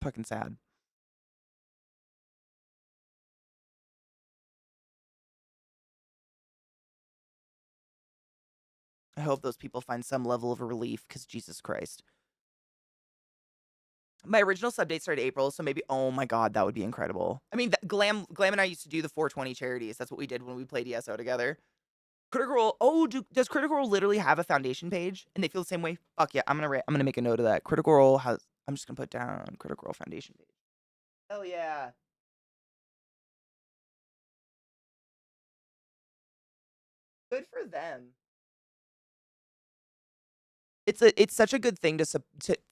Fucking sad. I hope those people find some level of relief, because Jesus Christ. My original sub date started April, so maybe, oh my god, that would be incredible. I mean, Glam and I used to do the 420 charities. That's what we did when we played ESO together. Critical Role, does Critical Role literally have a foundation page? And they feel the same way? Fuck yeah, I'm gonna make a note of that. Critical Role has, I'm just gonna put down Critical Role foundation page. Hell yeah. Good for them. It's such a good thing to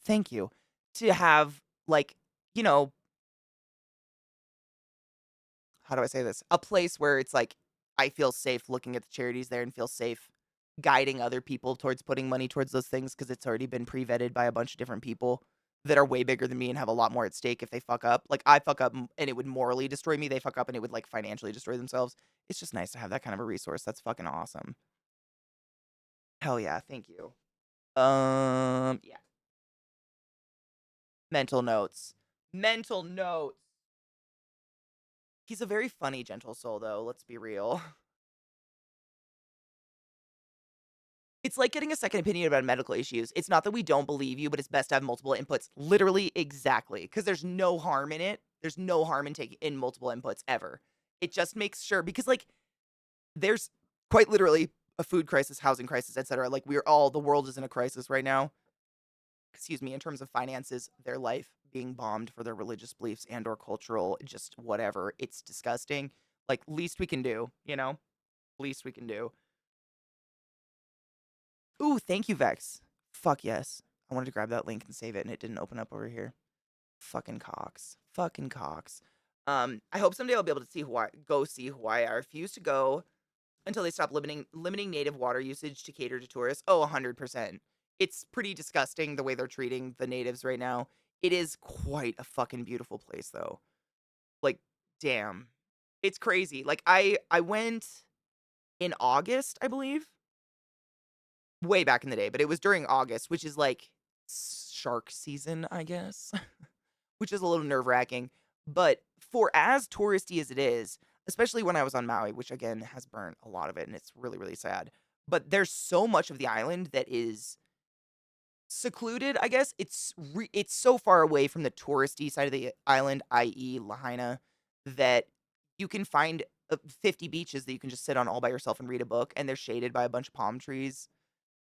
thank you, to have, like, you know, how do I say this? A place where it's like I feel safe looking at the charities there and feel safe guiding other people towards putting money towards those things, because it's already been pre-vetted by a bunch of different people that are way bigger than me and have a lot more at stake if they fuck up. Like, I fuck up and it would morally destroy me. They fuck up and it would like financially destroy themselves. It's just nice to have that kind of a resource. That's fucking awesome. Hell yeah, thank you. Yeah. Mental notes. Mental notes. He's a very funny, gentle soul, though. Let's be real. It's like getting a second opinion about medical issues. It's not that we don't believe you, but it's best to have multiple inputs. Literally, exactly. Because there's no harm in it. There's no harm in taking in multiple inputs ever. It just makes sure, because like there's quite literally a food crisis, housing crisis, etc. Like the world is in a crisis right now. Excuse me, in terms of finances, their life being bombed for their religious beliefs and or cultural, just whatever. It's disgusting. Like, least we can do, least we can do. Ooh, thank you, Vex. Fuck yes. I wanted to grab that link and save it, and it didn't open up over here. Fucking Cox. Fucking Cox. I hope someday I'll be able to see Hawaii. I refuse to go until they stop limiting native water usage to cater to tourists. Oh, 100%. It's pretty disgusting the way they're treating the natives right now. It is quite a fucking beautiful place, though. Like, damn. It's crazy. Like, I went in August, I believe. Way back in the day, but it was during August, which is like shark season, I guess, which is a little nerve-wracking. But for as touristy as it is, especially when I was on Maui, which again has burnt a lot of it and it's really, really sad. But there's so much of the island that is secluded, I guess. It's so far away from the touristy side of the island, i.e. Lahaina, that you can find 50 beaches that you can just sit on all by yourself and read a book, and they're shaded by a bunch of palm trees,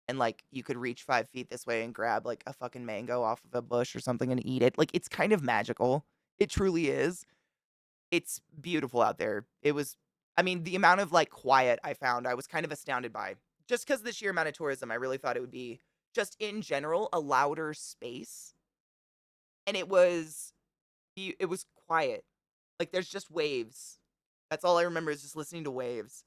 and like you could reach 5 feet this way and grab like a fucking mango off of a bush or something and eat it. Like, it's kind of magical. It truly is. It's beautiful out there. I mean, the amount of like quiet I found, I was kind of astounded by. Just because of the sheer amount of tourism, I really thought it would be just in general a louder space. And it was quiet. Like, there's just waves. That's all I remember, is just listening to waves.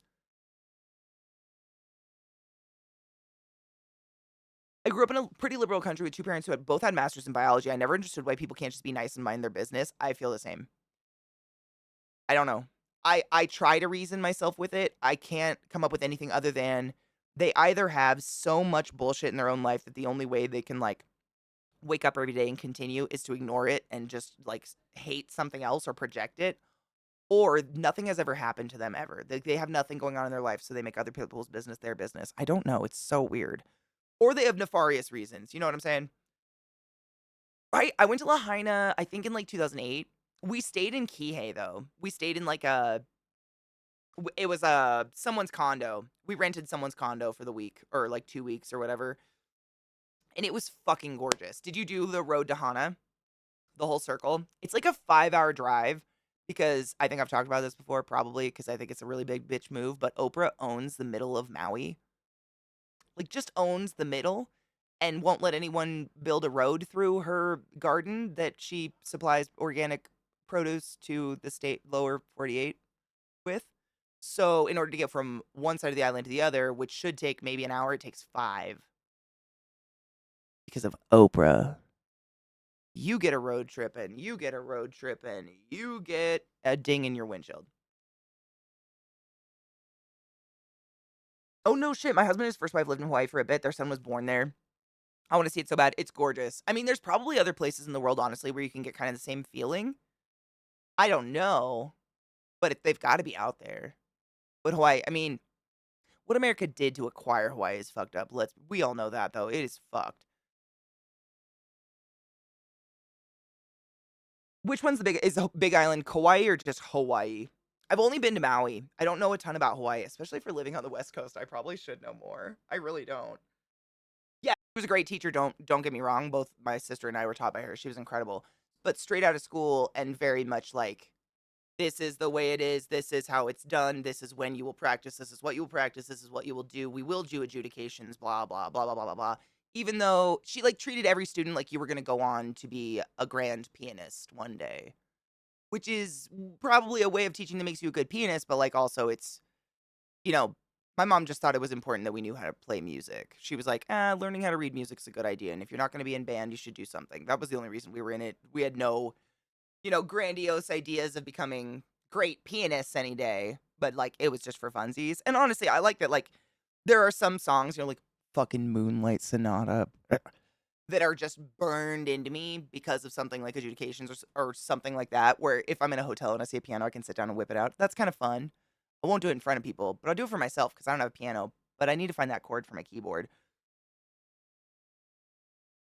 I grew up in a pretty liberal country with two parents who had both had masters in biology. I never understood why people can't just be nice and mind their business. I feel the same. I don't know. I try to reason myself with it. I can't come up with anything other than they either have so much bullshit in their own life that the only way they can like wake up every day and continue is to ignore it and just like hate something else or project it, or nothing has ever happened to them ever. They have nothing going on in their life, so they make other people's business their business. I don't know. It's so weird. Or they have nefarious reasons. You know what I'm saying? Right? I went to Lahaina, I think in like 2008. We stayed in Kihei though. We stayed in like it was someone's condo. We rented someone's condo for the week or like 2 weeks or whatever. And it was fucking gorgeous. Did you do the road to Hana? The whole circle? It's like a 5-hour drive because I think I've talked about this before probably because I think it's a really big bitch move, but Oprah owns the middle of Maui. Like just owns the middle and won't let anyone build a road through her garden that she supplies organic produce to the state lower 48 with. So in order to get from one side of the island to the other, which should take maybe an hour, it takes 5 because of Oprah. You get a road trip and you get a road trip and you get a ding in your windshield. Oh no shit, my husband and his first wife lived in Hawaii for a bit. Their son was born there. I want to see it so bad. It's gorgeous. I mean, there's probably other places in the world, honestly, where you can get kind of the same feeling. I don't know, but they've got to be out there. But Hawaii, I mean, what America did to acquire Hawaii is fucked up. We all know that though. It is fucked. Which one's the big? Is the Big Island Kauai or just Hawaii? I've only been to Maui. I don't know a ton about Hawaii, especially for living on the West Coast. I probably should know more. I really don't. Yeah, she was a great teacher. Don't get me wrong. Both my sister and I were taught by her. She was incredible. But straight out of school and very much like this is the way it is. This is how it's done. This is when you will practice. This is what you will practice. This is what you will do. We will do adjudications, blah, blah, blah, blah, blah, blah, blah. Even though she like treated every student like you were going to go on to be a grand pianist one day, which is probably a way of teaching that makes you a good pianist. But like also it's, you know, my mom just thought it was important that we knew how to play music. She was like, learning how to read music is a good idea. And if you're not going to be in band, you should do something. That was the only reason we were in it. We had no grandiose ideas of becoming great pianists any day, but like it was just for funsies. And honestly, I like that. Like, there are some songs, like fucking Moonlight Sonata, that are just burned into me because of something like adjudications or something like that. Where if I'm in a hotel and I see a piano, I can sit down and whip it out. That's kind of fun. I won't do it in front of people, but I'll do it for myself because I don't have a piano. But I need to find that chord for my keyboard.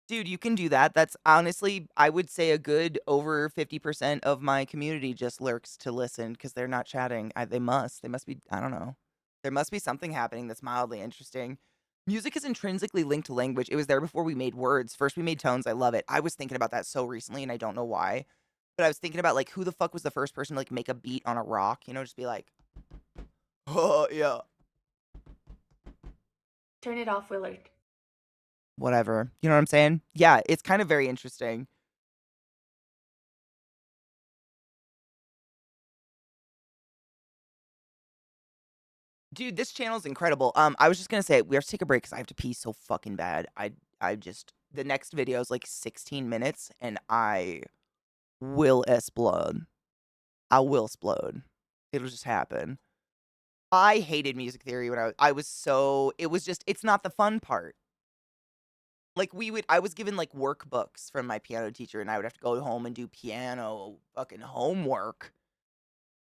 Dude, you can do that. That's honestly, I would say a good over 50% of my community just lurks to listen because they're not chatting. They must. They must be, I don't know. There must be something happening that's mildly interesting. Music is intrinsically linked to language. It was there before we made words. First, we made tones. I love it. I was thinking about that so recently and I don't know why. But I was thinking about like who the fuck was the first person to like make a beat on a rock? Just be like, oh, yeah. Turn it off, Willard. Whatever. You know what I'm saying? Yeah, it's kind of very interesting. Dude, this channel is incredible. I was just gonna say we have to take a break because I have to pee so fucking bad. I just the next video is like 16 minutes and I will explode. I will explode. It'll just happen. I hated music theory when I was so it was just it's not the fun part. Like I was given like workbooks from my piano teacher and I would have to go home and do piano fucking homework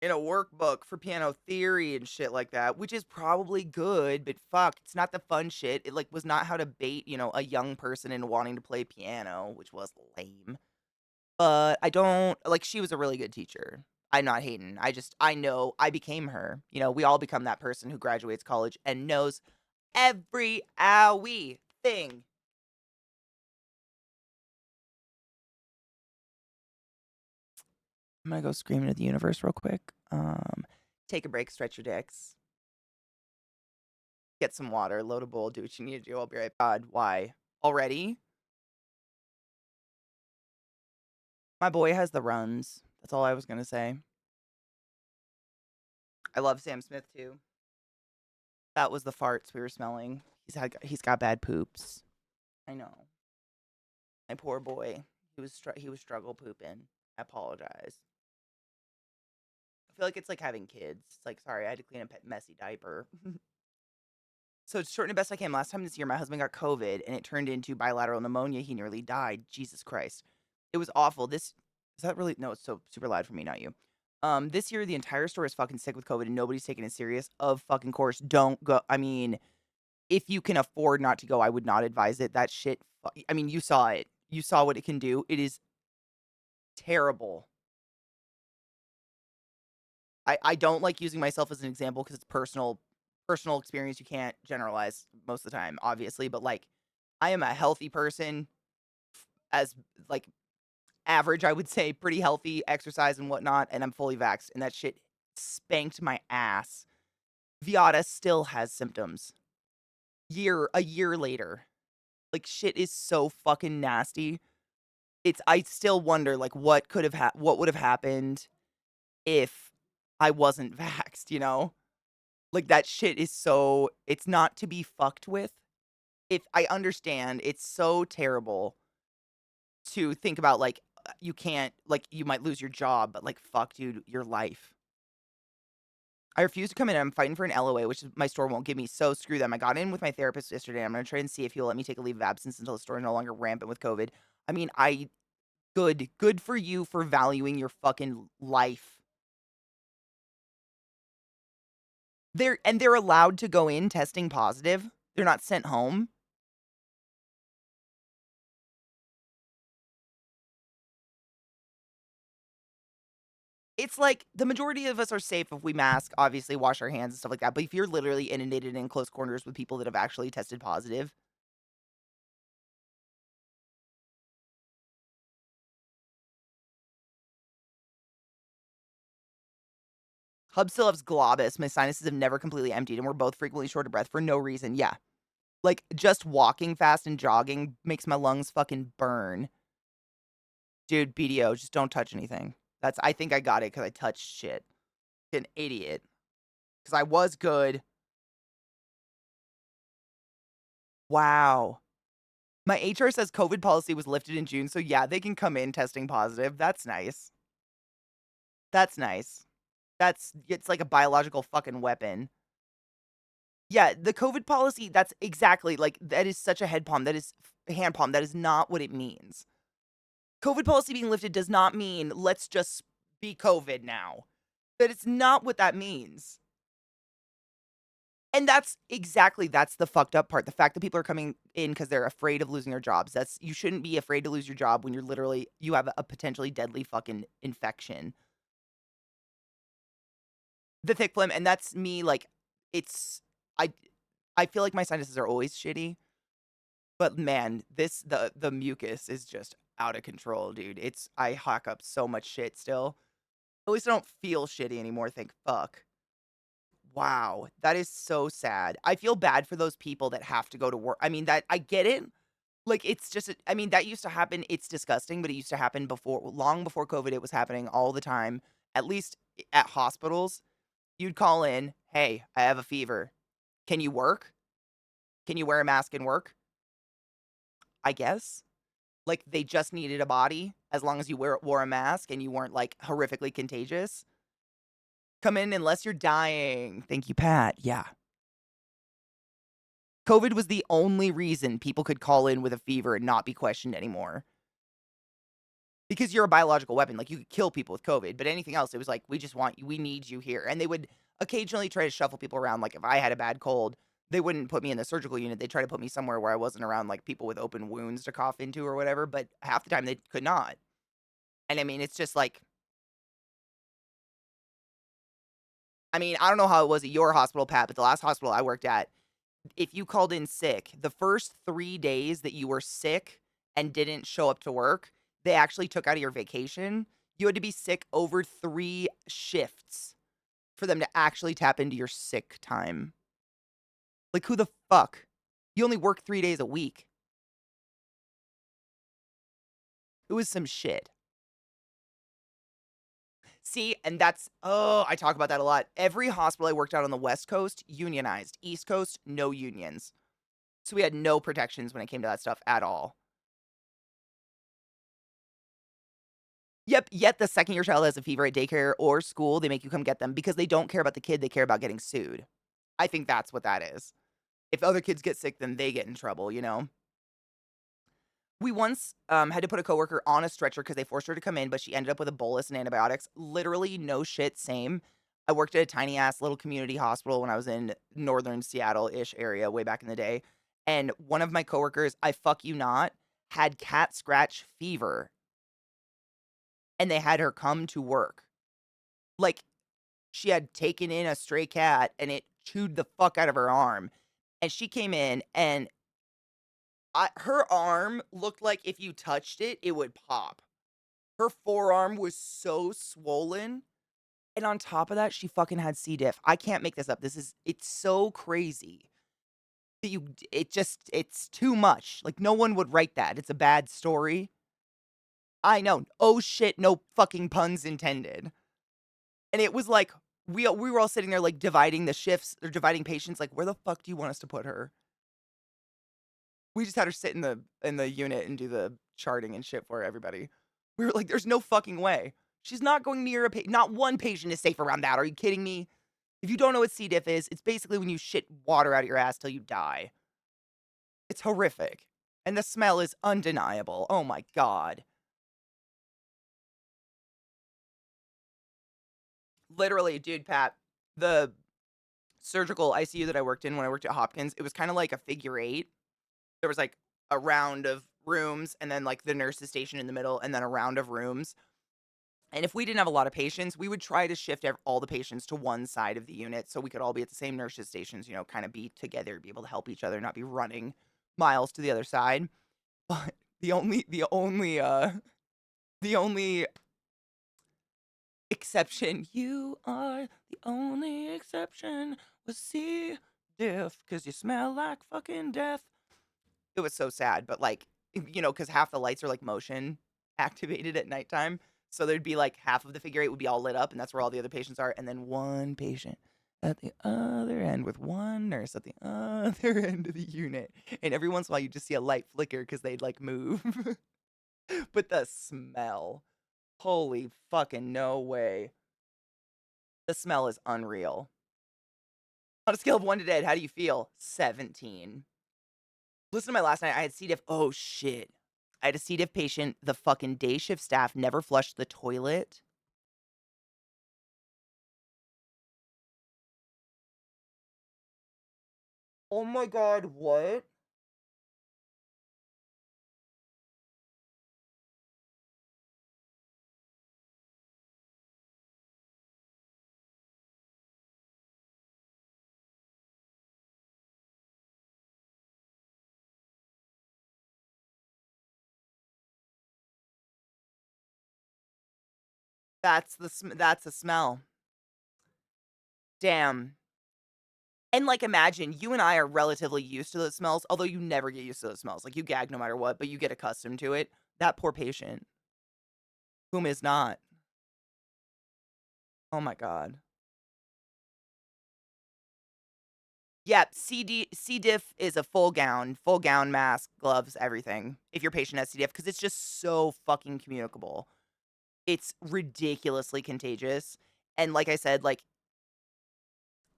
in a workbook for piano theory and shit like that, which is probably good, but fuck, it's not the fun shit. It like was not how to bait, a young person into wanting to play piano, which was lame. But I don't like she was a really good teacher. I'm not hating. I know I became her. We all become that person who graduates college and knows every owie thing. I'm gonna go scream into the universe real quick. Take a break, stretch your dicks. Get some water, load a bowl, do what you need to do. I'll be right back. God, why? Already? My boy has the runs. That's all I was gonna say. I love Sam Smith too. That was the farts we were smelling. He's got bad poops. I know. My poor boy. He was struggle pooping. I apologize. I feel like it's like having kids. It's like, sorry, I had to clean a messy diaper. So to shorten it best I can, last time this year, my husband got COVID and it turned into bilateral pneumonia. He nearly died. Jesus Christ. It was awful. Is that really? No, it's so super loud for me, not you. This year the entire store is fucking sick with COVID and nobody's taking it serious. Of fucking course, don't go. I mean, if you can afford not to go, I would not advise it. That shit. I mean, you saw it. You saw what it can do. It is terrible. I don't like using myself as an example because it's personal experience. You can't generalize most of the time, obviously. But like, I am a healthy person, as like average, I would say, pretty healthy, exercise and whatnot, and I'm fully vaxxed, and that shit spanked my ass. Viata still has symptoms. A year later. Like, shit is so fucking nasty. I still wonder, like, what would have happened if I wasn't vaxxed, you know? Like, that shit is it's not to be fucked with. If I understand, it's so terrible to think about, like, you can't, like, you might lose your job, but, like, fuck, dude, your life. I refuse to come in. I'm fighting for an LOA, which my store won't give me. So screw them. I got in with my therapist yesterday. I'm going to try and see if he'll let me take a leave of absence until the store is no longer rampant with COVID. I mean, good for you for valuing your fucking life. They're allowed to go in testing positive. They're not sent home. It's like the majority of us are safe if we mask, obviously wash our hands and stuff like that. But if you're literally inundated in close corners with people that have actually tested positive, Hub still has globus. My sinuses have never completely emptied, and we're both frequently short of breath for no reason. Yeah. Like, just walking fast and jogging makes my lungs fucking burn. Dude, BDO, just don't touch anything. I think I got it because I touched shit. An idiot. Because I was good. Wow. My HR says COVID policy was lifted in June, so yeah, they can come in testing positive. That's nice. That's nice. It's like a biological fucking weapon. Yeah, the COVID policy, that's exactly, like, that is such a head palm. That is hand palm. That is not what it means. COVID policy being lifted does not mean let's just be COVID now. That is not what that means. And that's the fucked up part. The fact that people are coming in because they're afraid of losing their jobs. You shouldn't be afraid to lose your job when you have a potentially deadly fucking infection. The thick phlegm, and that's me, like, it's, I, I feel like my sinuses are always shitty, but man, the mucus is just out of control, dude. I hawk up so much shit still. At least I don't feel shitty anymore, thank fuck. Wow, that is so sad. I feel bad for those people that have to go to work. I mean, I get it. Like, it's just, I mean, that used to happen. It's disgusting, but it used to happen long before COVID. It was happening all the time, at least at hospitals. You'd call in, hey, I have a fever. Can you work? Can you wear a mask and work? I guess. Like, they just needed a body as long as you wore a mask and you weren't, like, horrifically contagious. Come in unless you're dying. Thank you, Pat. Yeah. COVID was the only reason people could call in with a fever and not be questioned anymore. Because you're a biological weapon. Like, you could kill people with COVID, but anything else, it was like, we just want you. We need you here. And they would occasionally try to shuffle people around. Like, if I had a bad cold, they wouldn't put me in the surgical unit. They'd try to put me somewhere where I wasn't around, like, people with open wounds to cough into or whatever. But half the time, they could not. And I mean, it's just like, I mean, I don't know how it was at your hospital, Pat, but the last hospital I worked at, if you called in sick, the first 3 days that you were sick and didn't show up to work, they actually took out of your vacation. You had to be sick over 3 shifts for them to actually tap into your sick time. Like, who the fuck? You only work 3 days a week. It was some shit. See, and I talk about that a lot. Every hospital I worked at on the West Coast, unionized. East Coast, no unions. So we had no protections when it came to that stuff at all. Yep, yet the second your child has a fever at daycare or school, they make you come get them because they don't care about the kid, they care about getting sued. I think that's what that is. If other kids get sick, then they get in trouble, you know? We once had to put a coworker on a stretcher because they forced her to come in, but she ended up with a bolus and antibiotics. Literally, no shit, same. I worked at a tiny ass little community hospital when I was in northern Seattle ish area way back in the day. And one of my coworkers, I fuck you not, had cat scratch fever. And they had her come to work. Like, she had taken in a stray cat and it chewed the fuck out of her arm. And she came in and her arm looked like if you touched it, it would pop. Her forearm was so swollen. And on top of that, she fucking had C. diff. I can't make this up. It's so crazy. That it's too much. Like, no one would write that. It's a bad story. I know. Oh shit, no fucking puns intended. And it was like, we were all sitting there, like, dividing the shifts, or dividing patients, like, where the fuck do you want us to put her? We just had her sit in the unit and do the charting and shit for everybody. We were like, there's no fucking way. She's not going near a patient. Not one patient is safe around that. Are you kidding me? If you don't know what C. diff is, it's basically when you shit water out of your ass till you die. It's horrific. And the smell is undeniable. Oh my God. Literally, dude, Pat, the surgical ICU that I worked in when I worked at Hopkins, it was kind of like a figure eight. There was like a round of rooms and then like the nurse's station in the middle and then a round of rooms. And if we didn't have a lot of patients, we would try to shift all the patients to one side of the unit so we could all be at the same nurse's stations, kind of be together, be able to help each other, not be running miles to the other side. But the only exception, you are the only exception, was C. diff, because you smell like fucking death. It was so sad, but like, because half the lights are like motion activated at nighttime. So there'd be like half of the figure eight would be all lit up, and that's where all the other patients are. And then one patient at the other end with one nurse at the other end of the unit. And every once in a while, you just see a light flicker because they'd like move. But the smell, holy fucking no way. The smell is unreal. On a scale of 1 to 10, how do you feel? 17. Listen to my last night. I had C. diff. Oh, shit. I had a C. diff patient. The fucking day shift staff never flushed the toilet. Oh my God, what? That's a smell. Damn. And like, imagine you and I are relatively used to those smells, although you never get used to those smells. Like, you gag no matter what, but you get accustomed to it. That poor patient, whom is not. Oh my God. Yeah, C. diff is a full gown, mask, gloves, everything. If your patient has C. diff, because it's just so fucking communicable. It's ridiculously contagious. And like I said, like,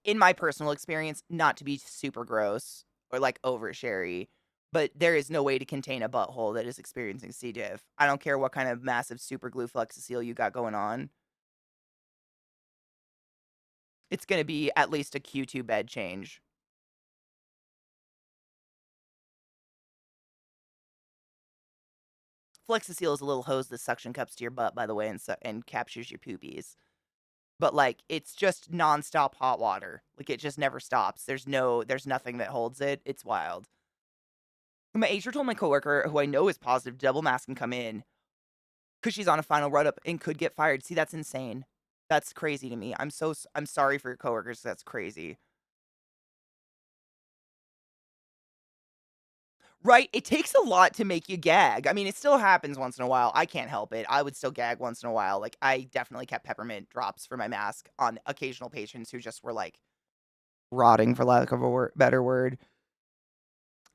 in my personal experience, not to be super gross or like oversharey, but there is no way to contain a butthole that is experiencing C. diff. I don't care what kind of massive super glue Flexicil you got going on. It's going to be at least a Q2 bed change. Flexicil is a little hose that suction cups to your butt, by the way, and captures your poopies. But like, it's just nonstop hot water. Like, it just never stops. There's nothing that holds it. It's wild. My HR told my coworker, who I know is positive, to double mask and come in because she's on a final run up and could get fired. See, that's insane. That's crazy to me. I'm sorry for your coworkers. That's crazy. Right? It takes a lot to make you gag. I mean, it still happens once in a while. I can't help it. I would still gag once in a while. Like, I definitely kept peppermint drops for my mask on occasional patients who just were like rotting, for lack of a better word.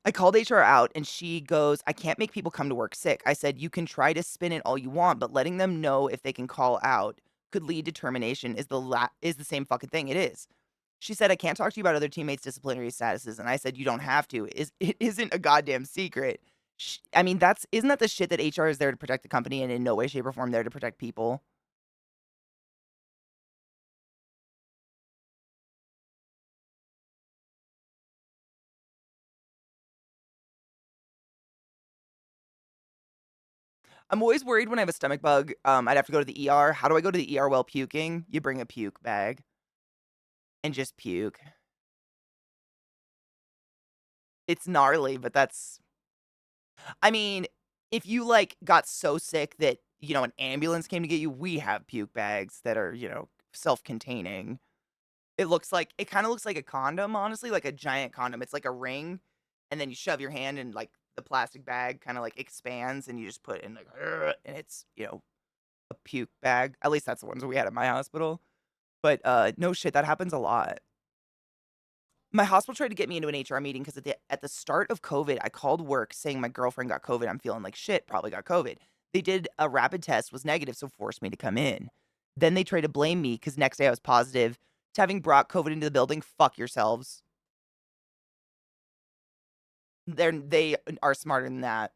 I called HR out and she goes, I can't make people come to work sick. I said, you can try to spin it all you want, but letting them know if they can call out could lead to termination is the same fucking thing. It is. She said, I can't talk to you about other teammates' disciplinary statuses. And I said, you don't have to. It isn't a goddamn secret. I mean, isn't that the shit that HR is there to protect the company and in no way, shape, or form there to protect people? I'm always worried when I have a stomach bug. I'd have to go to the ER. How do I go to the ER while puking? You bring a puke bag and just puke. It's gnarly, but I mean, if you like got so sick that, an ambulance came to get you, we have puke bags that are, self-containing. It kind of looks like a condom, honestly, like a giant condom. It's like a ring, and then you shove your hand and like the plastic bag kind of like expands and you just put it in like, and it's, a puke bag. At least that's the ones we had at my hospital. But no shit, that happens a lot. My hospital tried to get me into an HR meeting because at the start of COVID, I called work saying my girlfriend got COVID. I'm feeling like shit, probably got COVID. They did a rapid test, was negative, so forced me to come in. Then they tried to blame me because next day I was positive to having brought COVID into the building. Fuck yourselves. They are smarter than that.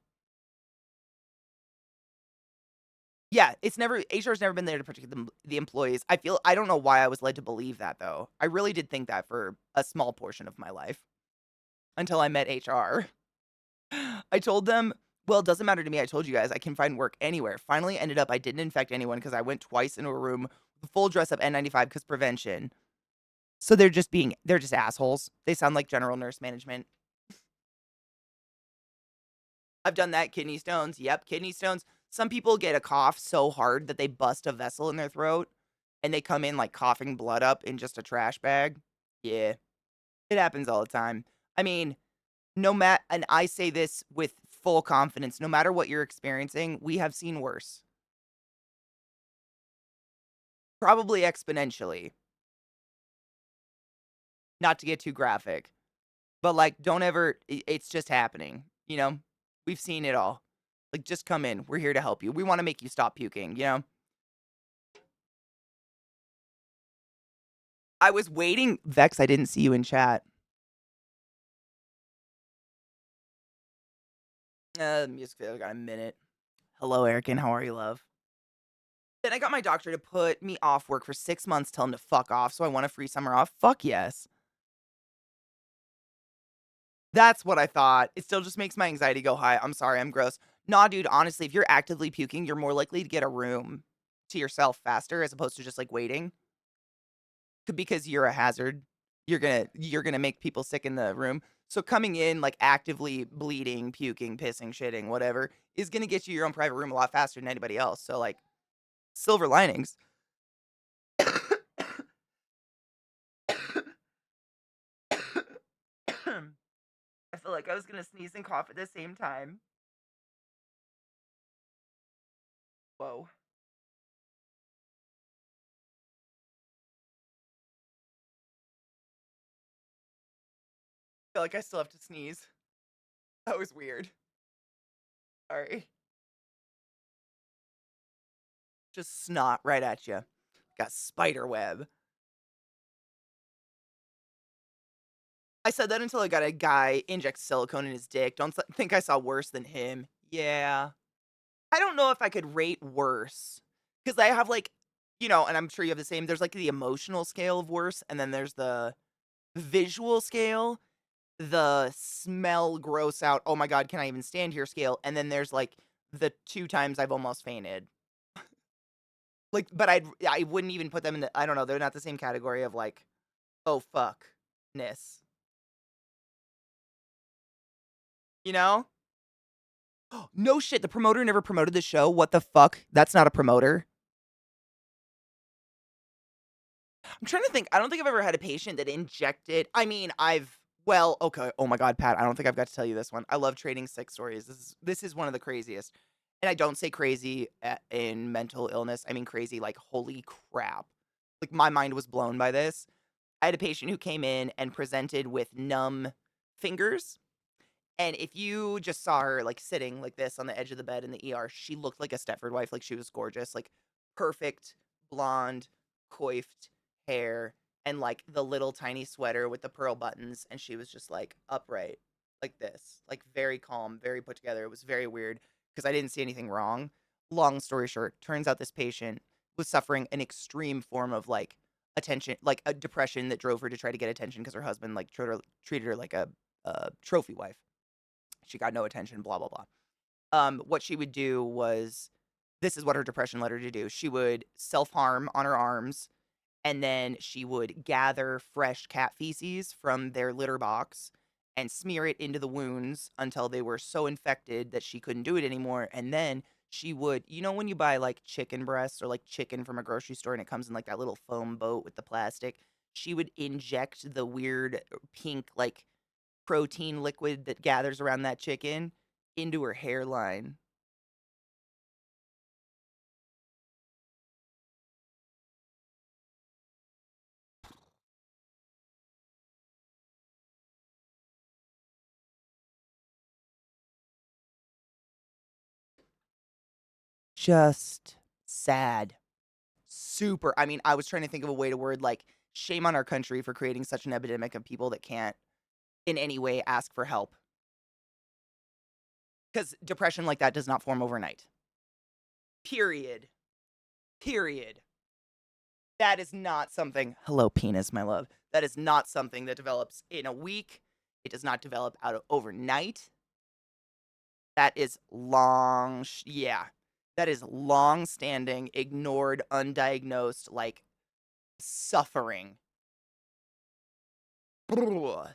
Yeah, HR's never been there to protect the employees. I don't know why I was led to believe that though. I really did think that for a small portion of my life until I met HR. I told them, well, it doesn't matter to me. I told you guys I can find work anywhere. Finally ended up I didn't infect anyone because I went twice into a room with full dress up N95 because prevention. So they're just assholes. They sound like general nurse management. I've done that. Kidney stones. Yep, kidney stones. Some people get a cough so hard that they bust a vessel in their throat and they come in like coughing blood up in just a trash bag. Yeah, it happens all the time. I mean, and I say this with full confidence, no matter what you're experiencing, we have seen worse. Probably exponentially. Not to get too graphic, but like, don't ever, it's just happening. We've seen it all. Like, just come in. We're here to help you. We want to make you stop puking. I was waiting. Vex, I didn't see you in chat. Music video, got a minute. Hello, Erican. How are you, love? Then I got my doctor to put me off work for 6 months, tell him to fuck off, so I want a free summer off. Fuck yes. That's what I thought. It still just makes my anxiety go high. I'm sorry, I'm gross. Nah, dude, honestly, if you're actively puking, you're more likely to get a room to yourself faster as opposed to just like waiting. Because you're a hazard. You're gonna make people sick in the room. So coming in like actively bleeding, puking, pissing, shitting, whatever, is gonna get you your own private room a lot faster than anybody else. So like silver linings. I feel like I was gonna sneeze and cough at the same time. Whoa. I feel like I still have to sneeze. That was weird. Sorry. Just snot right at you. Got spider web. I said that until I got a guy inject silicone in his dick. Don't think I saw worse than him. Yeah. I don't know if I could rate worse because I have like, and I'm sure you have the same. There's like the emotional scale of worse, and then there's the visual scale, the smell gross out. Oh my God, can I even stand here scale? And then there's like the 2 times I've almost fainted. Like, but I wouldn't even put them in I don't know. They're not the same category of like, oh fuckness. You know? No shit. The promoter never promoted the show. What the fuck? That's not a promoter. I'm trying to think. I don't think I've ever had a patient that injected. I mean, well, okay. Oh my God, Pat. I don't think I've got to tell you this one. I love trading sick stories. This is one of the craziest. And I don't say crazy in mental illness. I mean crazy like holy crap. Like my mind was blown by this. I had a patient who came in and presented with numb fingers. And if you just saw her like sitting like this on the edge of the bed in the ER, she looked like a Stepford wife. Like she was gorgeous, like perfect blonde, coiffed hair, and like the little tiny sweater with the pearl buttons. And she was just like upright, like this, like very calm, very put together. It was very weird because I didn't see anything wrong. Long story short, turns out this patient was suffering an extreme form of like attention, like a depression that drove her to try to get attention because her husband like treated her like a trophy wife. She got no attention, blah blah blah. What she would do was, this is what her depression led her to do. She would self harm on her arms, and then she would gather fresh cat feces from their litter box and smear it into the wounds until they were so infected that she couldn't do it anymore. And then she would, you know, when you buy like chicken breasts or like chicken from a grocery store and it comes in like that little foam boat with the plastic, she would inject the weird pink, like protein liquid that gathers around that chicken into her hairline. Just sad. Super. I mean, I was trying to think of a way to word like shame on our country for creating such an epidemic of people that can't in any way ask for help. Because depression like that does not form overnight. Period. Period. That is not something. Hello, penis, my love. That is not something that develops in a week. It does not develop out of overnight. That is long. Yeah. That is long standing, ignored, undiagnosed, like suffering.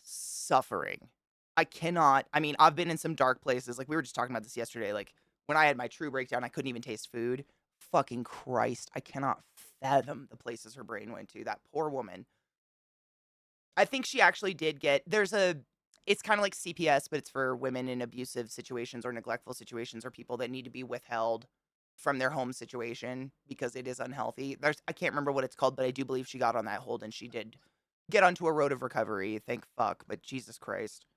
Suffering. I cannot. I mean, I've been in some dark places. Like, we were just talking about this yesterday. Like, when I had my true breakdown, I couldn't even taste food. Fucking Christ. I cannot fathom the places her brain went to. That poor woman. I think she actually did get. It's kind of like CPS, but it's for women in abusive situations or neglectful situations or people that need to be withheld from their home situation because it is unhealthy. I can't remember what it's called, but I do believe she got on that hold and she did get onto a road of recovery. Thank fuck. But Jesus Christ.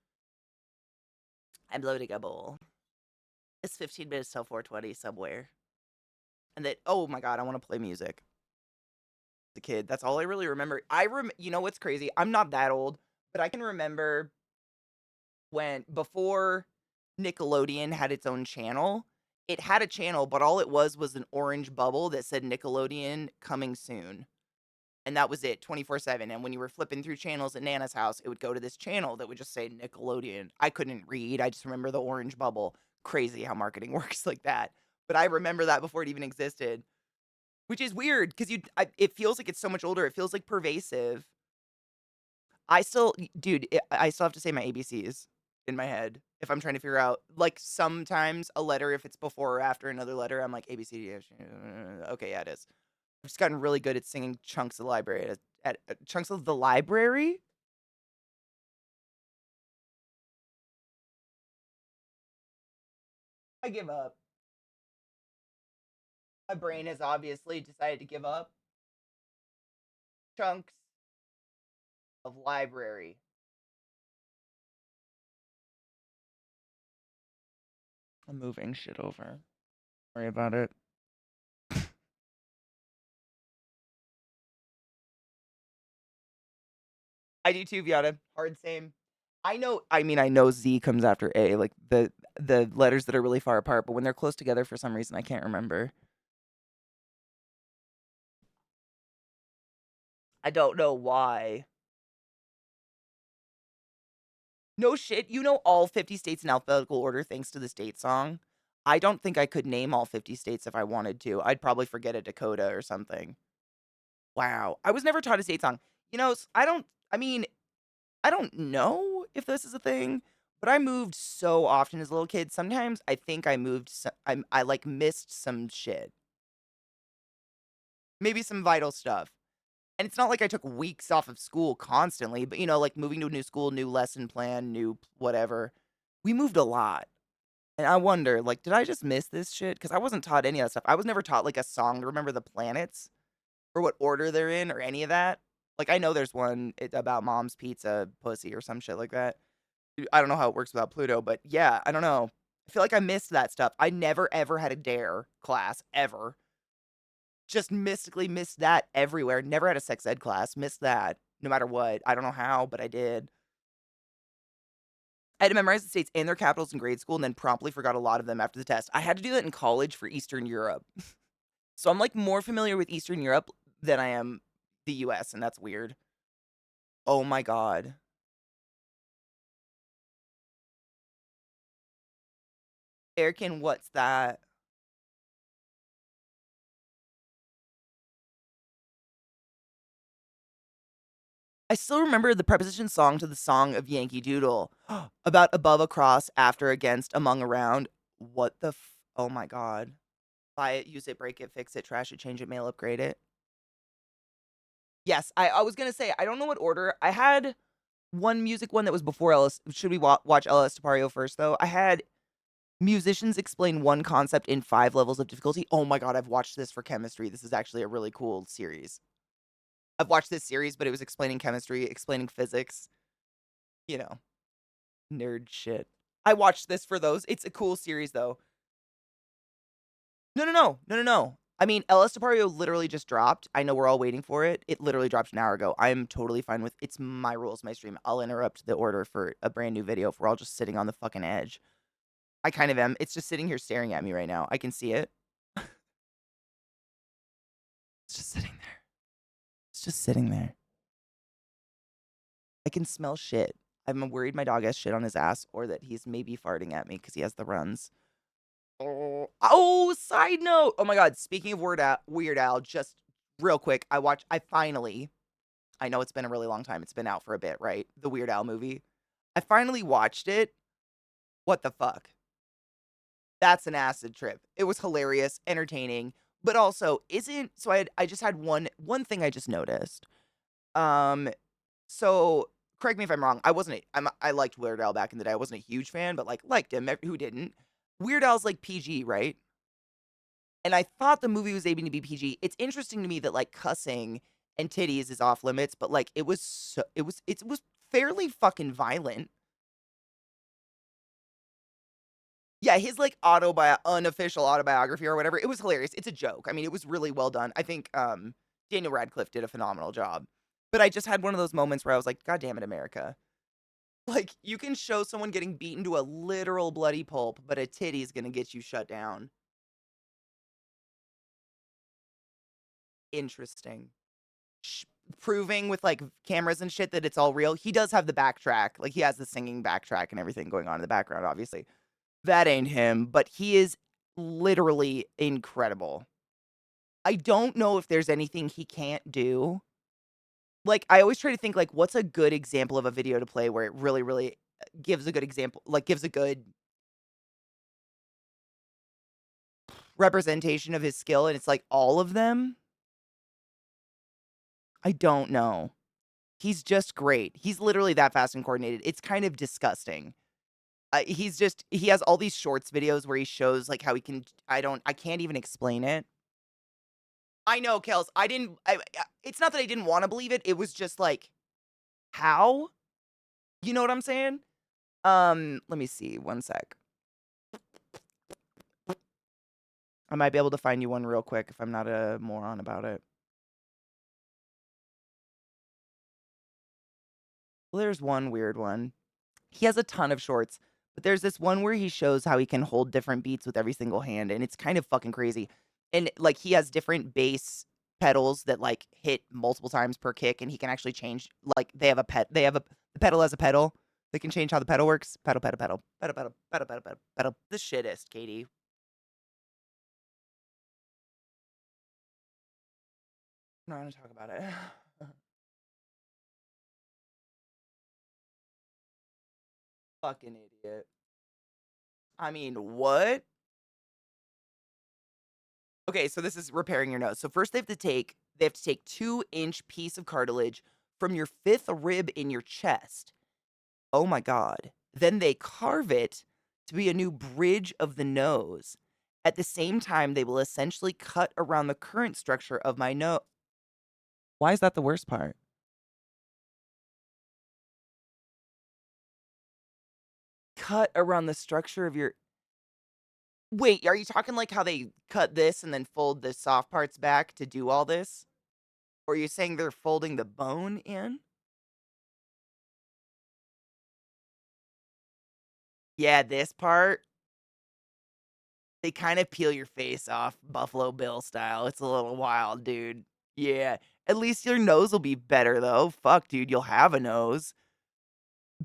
I'm loading a bowl. It's 15 minutes till 4:20 somewhere. And that, oh my God, I want to play music. The kid. That's all I really remember. You know what's crazy? I'm not that old, but I can remember when before Nickelodeon had its own channel. It had a channel, but all it was an orange bubble that said Nickelodeon coming soon. And that was it, 24/7. And when you were flipping through channels at Nana's house, it would go to this channel that would just say Nickelodeon. I couldn't read. I just remember the orange bubble. Crazy how marketing works like that. But I remember that before it even existed, which is weird because it feels like it's so much older. It feels like pervasive. Dude, I still have to say my ABCs in my head if I'm trying to figure out, like, sometimes a letter, if it's before or after another letter, I'm like, A, B, C, D, F, G, okay, yeah, it is. I've just gotten really good at singing chunks of the library at chunks of the library. I give up. My brain has obviously decided to give up. Chunks of library. I'm moving shit over. Sorry about it. I do too, Viata. Hard same. I know Z comes after A, like the letters that are really far apart, but when they're close together for some reason I can't remember. I don't know why. No shit, you know all 50 states in alphabetical order thanks to the state song? I don't think I could name all 50 states if I wanted to. I'd probably forget a Dakota or something. Wow. I was never taught a state song. You know, I mean, I don't know if this is a thing, but I moved so often as a little kid. Sometimes I think I moved, I like missed some shit. Maybe some vital stuff. And it's not like I took weeks off of school constantly, but you know, like moving to a new school, new lesson plan, new whatever. We moved a lot. And I wonder, like, did I just miss this shit? Because I wasn't taught any of that stuff. I was never taught like a song to remember the planets or what order they're in or any of that. Like, I know there's one about mom's pizza pussy or some shit like that. I don't know how it works without Pluto, but yeah, I don't know. I feel like I missed that stuff. I never ever had a dare class ever. Just mystically missed that everywhere. Never had a sex ed class. Missed that no matter what. I don't know how, but I did. I had to memorize the states and their capitals in grade school and then promptly forgot a lot of them after the test. I had to do that in college for Eastern Europe. So I'm like more familiar with Eastern Europe than I am the US, and that's weird. Oh my God. Erican, what's that? I still remember the preposition song to the song of Yankee Doodle about above, across, after, against, among, around. What the oh my God. Buy it, use it, break it, fix it, trash it, change it, mail, upgrade it. Yes, I was gonna say, I don't know what order. I had one music one that was before Ellis. Should we watch Ellis Tapario first, though? I had musicians explain one concept in 5 levels of difficulty. Oh my God, I've watched this for chemistry. This is actually a really cool series. I've watched this series, but it was explaining chemistry, explaining physics. You know, nerd shit. I watched this for those. It's a cool series, though. No. I mean, Ellis Tapario literally just dropped. I know we're all waiting for it. It literally dropped an hour ago. I'm totally fine with it's my rules, my stream. I'll interrupt the order for a brand new video if we're all just sitting on the fucking edge. I kind of am. It's just sitting here staring at me right now. I can see it. It's just sitting there. It's just sitting there. I can smell shit. I'm worried my dog has shit on his ass or that he's maybe farting at me because he has the runs. Oh, side note. Oh my God. Speaking of Weird Al, just real quick, I know it's been a really long time. It's been out for a bit, right? The Weird Al movie. I finally watched it. What the fuck? That's an acid trip. It was hilarious, entertaining, but also isn't so I just had one thing I just noticed. So correct me if I'm wrong. I liked Weird Al back in the day. I wasn't a huge fan, but like liked him. Who didn't? Weird Al's like PG, right? And I thought the movie was aiming to be PG. It's interesting to me that like cussing and titties is off limits, but like it was fairly fucking violent. Yeah, his like unofficial autobiography or whatever. It was hilarious. It's a joke. I mean, it was really well done. I think Daniel Radcliffe did a phenomenal job. But I just had one of those moments where I was like, God damn it, America. Like, you can show someone getting beaten to a literal bloody pulp, but a titty's gonna get you shut down. Interesting. Proving with like cameras and shit that it's all real. He does have the backtrack. Like, he has the singing backtrack and everything going on in the background, obviously. That ain't him, but he is literally incredible. I don't know if there's anything he can't do. Like, I always try to think, like, what's a good example of a video to play where it really, really gives a good example, like, gives a good representation of his skill, and it's like all of them? I don't know. He's just great. He's literally that fast and coordinated. It's kind of disgusting. He has all these shorts videos where he shows, like, how he can I can't even explain it. I know, Kels. It's not that I didn't wanna believe it, it was just like, how? You know what I'm saying? Let me see, one sec. I might be able to find you one real quick if I'm not a moron about it. Well, there's one weird one. He has a ton of shorts, but there's this one where he shows how he can hold different beats with every single hand, and it's kind of fucking crazy. And, like, he has different bass pedals that, like, hit multiple times per kick, and he can actually change, like, the pedal has a pedal. They can change how the pedal works. Pedal, pedal, pedal. Pedal, pedal, pedal, pedal, pedal, pedal. The shittest, Katie. I'm not gonna talk about it. Fucking idiot. I mean, what? Okay, so this is repairing your nose. So first they have to take 2-inch piece of cartilage from your 5th rib in your chest. Oh my God. Then they carve it to be a new bridge of the nose. At the same time, they will essentially cut around the current structure of my nose. Why is that the worst part? Cut around the structure of your. Wait, are you talking like how they cut this and then fold the soft parts back to do all this? Or are you saying they're folding the bone in? Yeah, this part, they kind of peel your face off Buffalo Bill style. It's a little wild, dude. Yeah. At least your nose will be better though. Fuck, dude, you'll have a nose.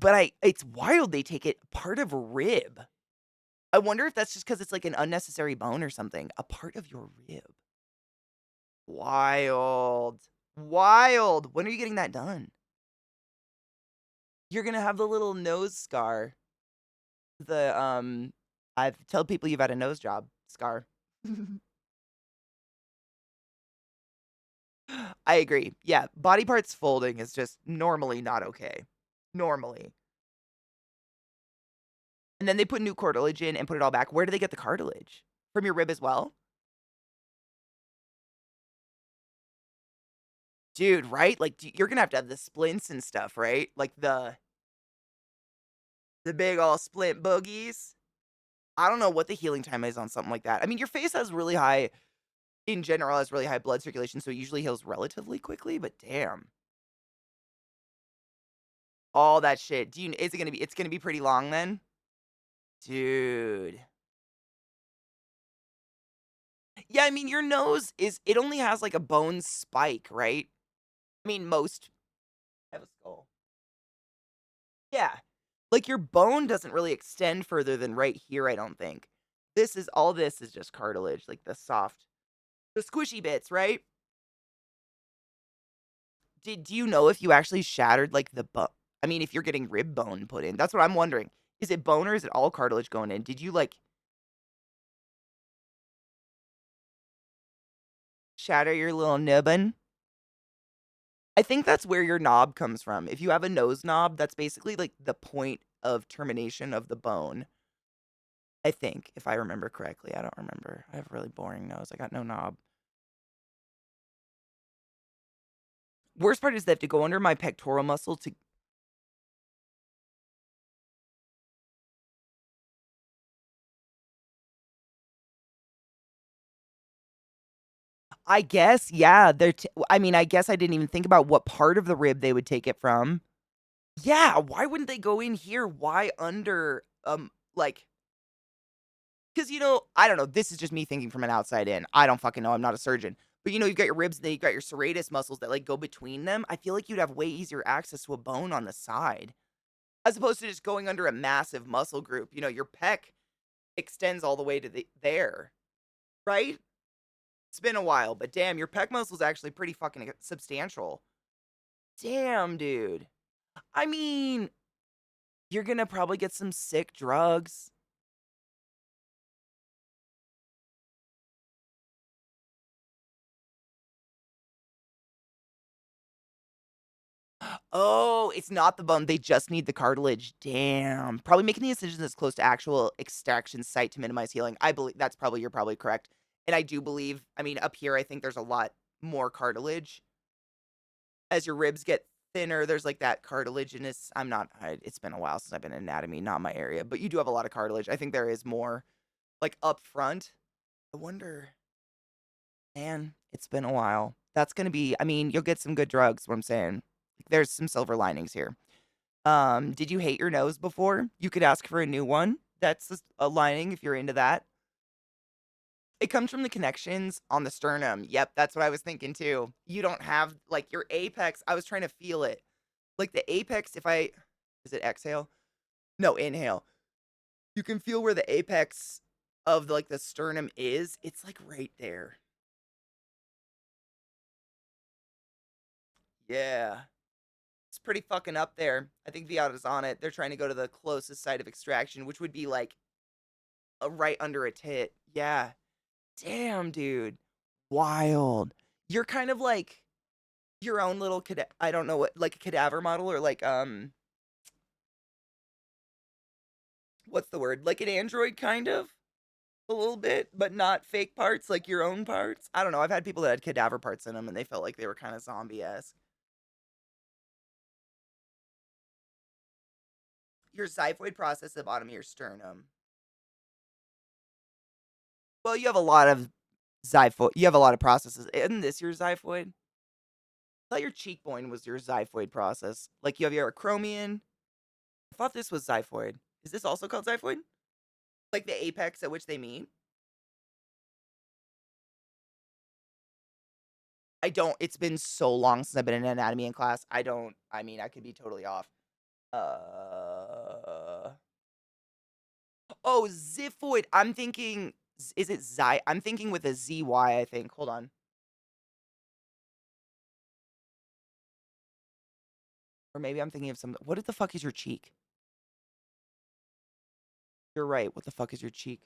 But it's wild they take it part of a rib. I wonder if that's just because it's like an unnecessary bone or something. A part of your rib. Wild. Wild. When are you getting that done? You're gonna have the little nose scar. I've tell people you've had a nose job scar. I agree. Yeah, body parts folding is just normally not okay. Normally. And then they put new cartilage in and put it all back. Where do they get the cartilage? From your rib as well? Dude, right? Like you're gonna have the splints and stuff, right? Like the big all splint boogies. I don't know what the healing time is on something like that. I mean, your face has really high, in general, has really high blood circulation, so it usually heals relatively quickly, but damn. All that shit. Is it gonna be, it's gonna be pretty long then? Dude. Yeah, I mean, your nose it only has like a bone spike, right? I mean, most have a skull. Yeah. Like your bone doesn't really extend further than right here, I don't think. All this is just cartilage, like the squishy bits, right? Do you know if you actually shattered like the bone? I mean, if you're getting rib bone put in, that's what I'm wondering. Is it bone or is it all cartilage going in? Did you like shatter your little nubbin? I think that's where your knob comes from. If you have a nose knob, that's basically like the point of termination of the bone. I think, if I remember correctly. I don't remember. I have a really boring nose. I got no knob. Worst part is they have to go under my pectoral muscle to. I guess, yeah. I mean, I guess I didn't even think about what part of the rib they would take it from. Yeah, why wouldn't they go in here? Why under, like, because, I don't know. This is just me thinking from an outside in. I don't fucking know. I'm not a surgeon. But, you've got your ribs and then you've got your serratus muscles that, like, go between them. I feel like you'd have way easier access to a bone on the side. As opposed to just going under a massive muscle group. Your pec extends all the way to there. Right? It's been a while, but damn, your pec muscle's actually pretty fucking substantial. Damn, dude. I mean, you're gonna probably get some sick drugs. Oh, it's not the bone. They just need the cartilage. Damn. Probably making the incisions as close to actual extraction site to minimize healing. I believe you're probably correct. And I do believe, I mean, up here, I think there's a lot more cartilage. As your ribs get thinner, there's like that cartilaginous. It's been a while since I've been in anatomy, not my area, but you do have a lot of cartilage. I think there is more like up front. I wonder, man, it's been a while. That's going to be, I mean, you'll get some good drugs, what I'm saying. There's some silver linings here. Did you hate your nose before? You could ask for a new one. That's a lining if you're into that. It comes from the connections on the sternum. Yep, that's what I was thinking too. You don't have like your apex. I was trying to feel it. Like the apex, is it exhale? No, inhale. You can feel where the apex of like the sternum is. It's like right there. Yeah. It's pretty fucking up there. I think Viata's on it. They're trying to go to the closest site of extraction, which would be like right under a tit. Yeah. Damn, dude. Wild. You're kind of like your own little I don't know what, like a cadaver model or like what's the word? Like an android kind of a little bit, but not fake parts, like your own parts. I don't know. I've had people that had cadaver parts in them and they felt like they were kind of zombie-esque. Your xiphoid process at the bottom of your sternum. Well, you have a lot of xiphoid. You have a lot of processes. Isn't this your xiphoid? I thought your cheekbone was your xiphoid process. Like you have your acromion. I thought this was xiphoid. Is this also called xiphoid? Like the apex at which they meet? It's been so long since I've been in anatomy in class. I mean, I could be totally off. Oh, xiphoid. I'm thinking, is it xy? I'm thinking with a ZY, I think. Hold on. Or maybe I'm thinking of some, what the fuck is your cheek? You're right. What the fuck is your cheek?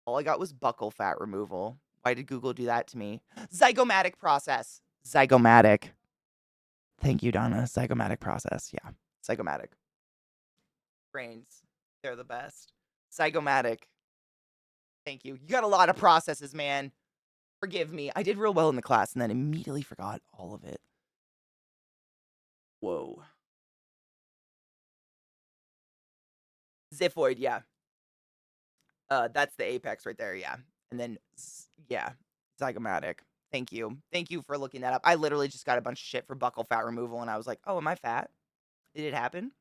All I got was buccal fat removal. Why did Google do that to me? Zygomatic process. Zygomatic. Thank you, Donna. Zygomatic process. Yeah. Zygomatic. Brains. They're the best. Zygomatic. Thank you. You got a lot of processes, man. Forgive me. I did real well in the class and then immediately forgot all of it. Whoa. Xiphoid, yeah. That's the apex right there, yeah. And then, yeah, zygomatic. Thank you. Thank you for looking that up. I literally just got a bunch of shit for buccal fat removal, and I was like, oh, am I fat? Did it happen?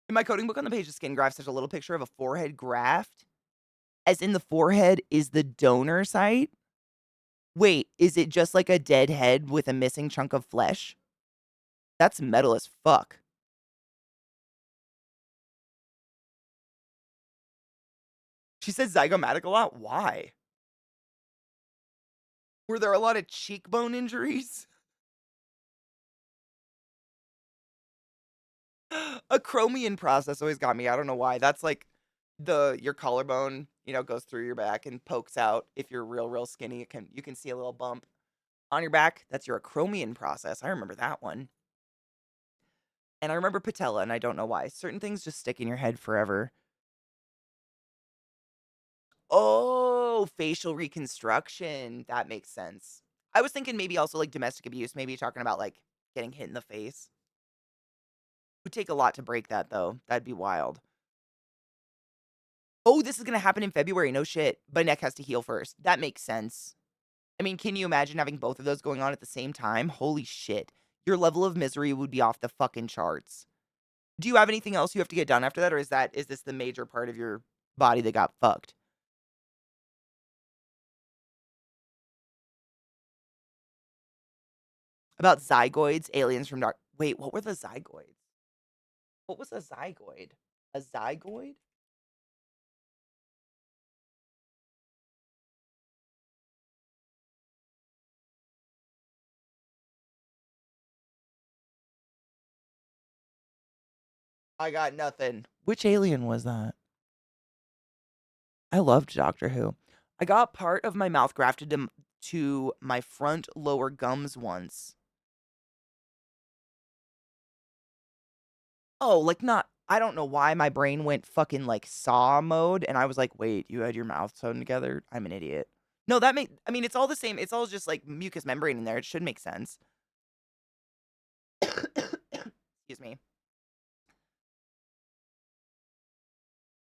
In my coding book on the page of skin grafts, there's a little picture of a forehead graft. As in the forehead is the donor site? Wait, is it just like a dead head with a missing chunk of flesh? That's metal as fuck. She said zygomatic a lot. Why? Were there a lot of cheekbone injuries? A chromium process always got me. I don't know why. That's like your collarbone, goes through your back and pokes out. If you're real skinny, you can see a little bump on your back. That's your acromion process. I remember that one. And I remember patella, and I don't know why. Certain things just stick in your head forever. Oh, facial reconstruction. That makes sense. I was thinking maybe also like domestic abuse. Maybe you're talking about like getting hit in the face. It would take a lot to break that, though. That'd be wild. Oh, this is going to happen in February. No shit. My neck has to heal first. That makes sense. I mean, can you imagine having both of those going on at the same time? Holy shit. Your level of misery would be off the fucking charts. Do you have anything else you have to get done after that? Or is this the major part of your body that got fucked? About zygoids, aliens from dark. Wait, what were the zygoids? What was a zygoid? A zygoid? I got nothing. Which alien was that? I loved Doctor Who. I got part of my mouth grafted to my front lower gums once. Oh, like not. I don't know why my brain went fucking like saw mode, and I was like, "Wait, you had your mouth sewn together? I'm an idiot." No, I mean, it's all the same. It's all just like mucous membrane in there. It should make sense. Excuse me.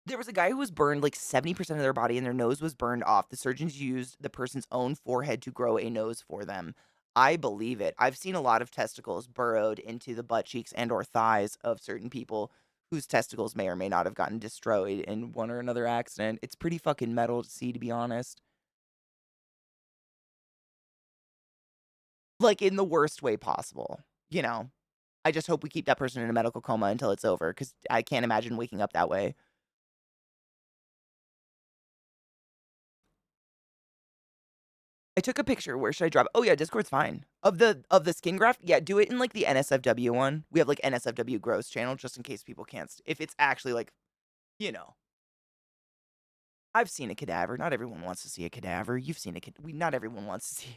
There was a guy who was burned like 70% of their body and their nose was burned off. The surgeons used the person's own forehead to grow a nose for them. I believe it. I've seen a lot of testicles burrowed into the butt cheeks and or thighs of certain people whose testicles may or may not have gotten destroyed in one or another accident. It's pretty fucking metal to see, to be honest. Like in the worst way possible, I just hope we keep that person in a medical coma until it's over because I can't imagine waking up that way. I took a picture. Where should I drop it? Oh yeah, Discord's fine. Of the skin graft, yeah, do it in like the NSFW one. We have like NSFW Gross channel just in case people can't. If it's actually like, you know, I've seen a cadaver. Not everyone wants to see a cadaver. You've seen not everyone wants to see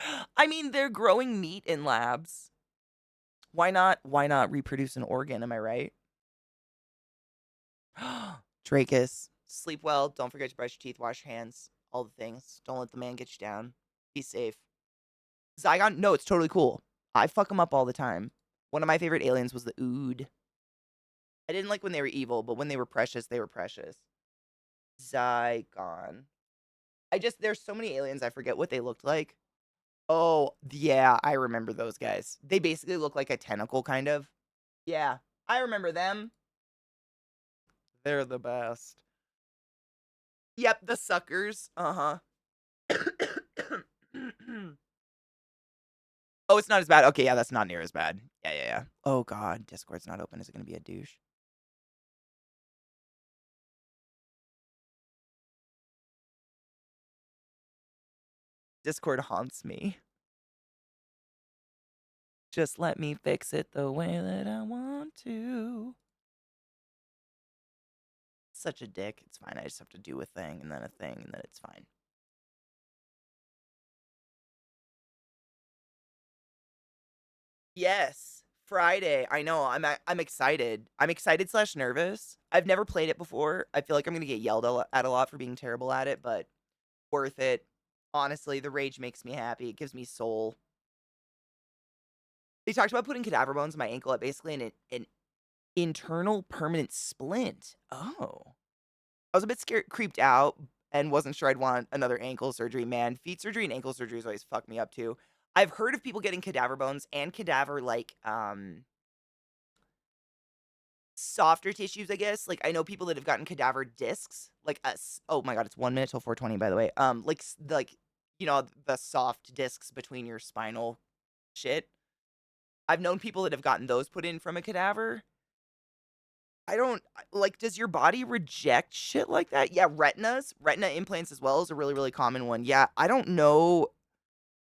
it. I mean, they're growing meat in labs. Why not? Why not reproduce an organ? Am I right? Dracus, sleep well. Don't forget to brush your teeth, wash your hands, all the things. Don't let the man get you down. Be safe. Zygon? No, it's totally cool. I fuck them up all the time. One of my favorite aliens was the Ood. I didn't like when they were evil, but when they were precious, they were precious. Zygon. There's so many aliens, I forget what they looked like. Oh, yeah, I remember those guys. They basically look like a tentacle, kind of. Yeah, I remember them. They're the best. Yep, the suckers. Uh-huh. Oh, it's not as bad. Okay, yeah, that's not near as bad. Yeah, yeah, yeah. Oh, God, Discord's not open. Is it going to be a douche? Discord haunts me. Just let me fix it the way that I want to. Such a dick. It's fine. I just have to do a thing and then a thing and then it's fine. Yes, Friday. I know. I'm excited. I'm excited slash nervous. I've never played it before. I feel like I'm gonna get yelled at a lot for being terrible at it, but worth it. Honestly, the rage makes me happy. It gives me soul. They talked about putting cadaver bones in my ankle at basically an internal permanent splint. Oh. I was a bit scared, creeped out, and wasn't sure I'd want another ankle surgery. Man, feet surgery and ankle surgeries always fuck me up too. I've heard of people getting cadaver bones and cadaver like softer tissues, I guess. Like I know people that have gotten cadaver discs, like us. Oh my god, it's 1 minute till 4:20. By the way, like the soft discs between your spinal shit. I've known people that have gotten those put in from a cadaver. I don't like. Does your body reject shit like that? Yeah, retina implants as well is a really really common one. Yeah, I don't know.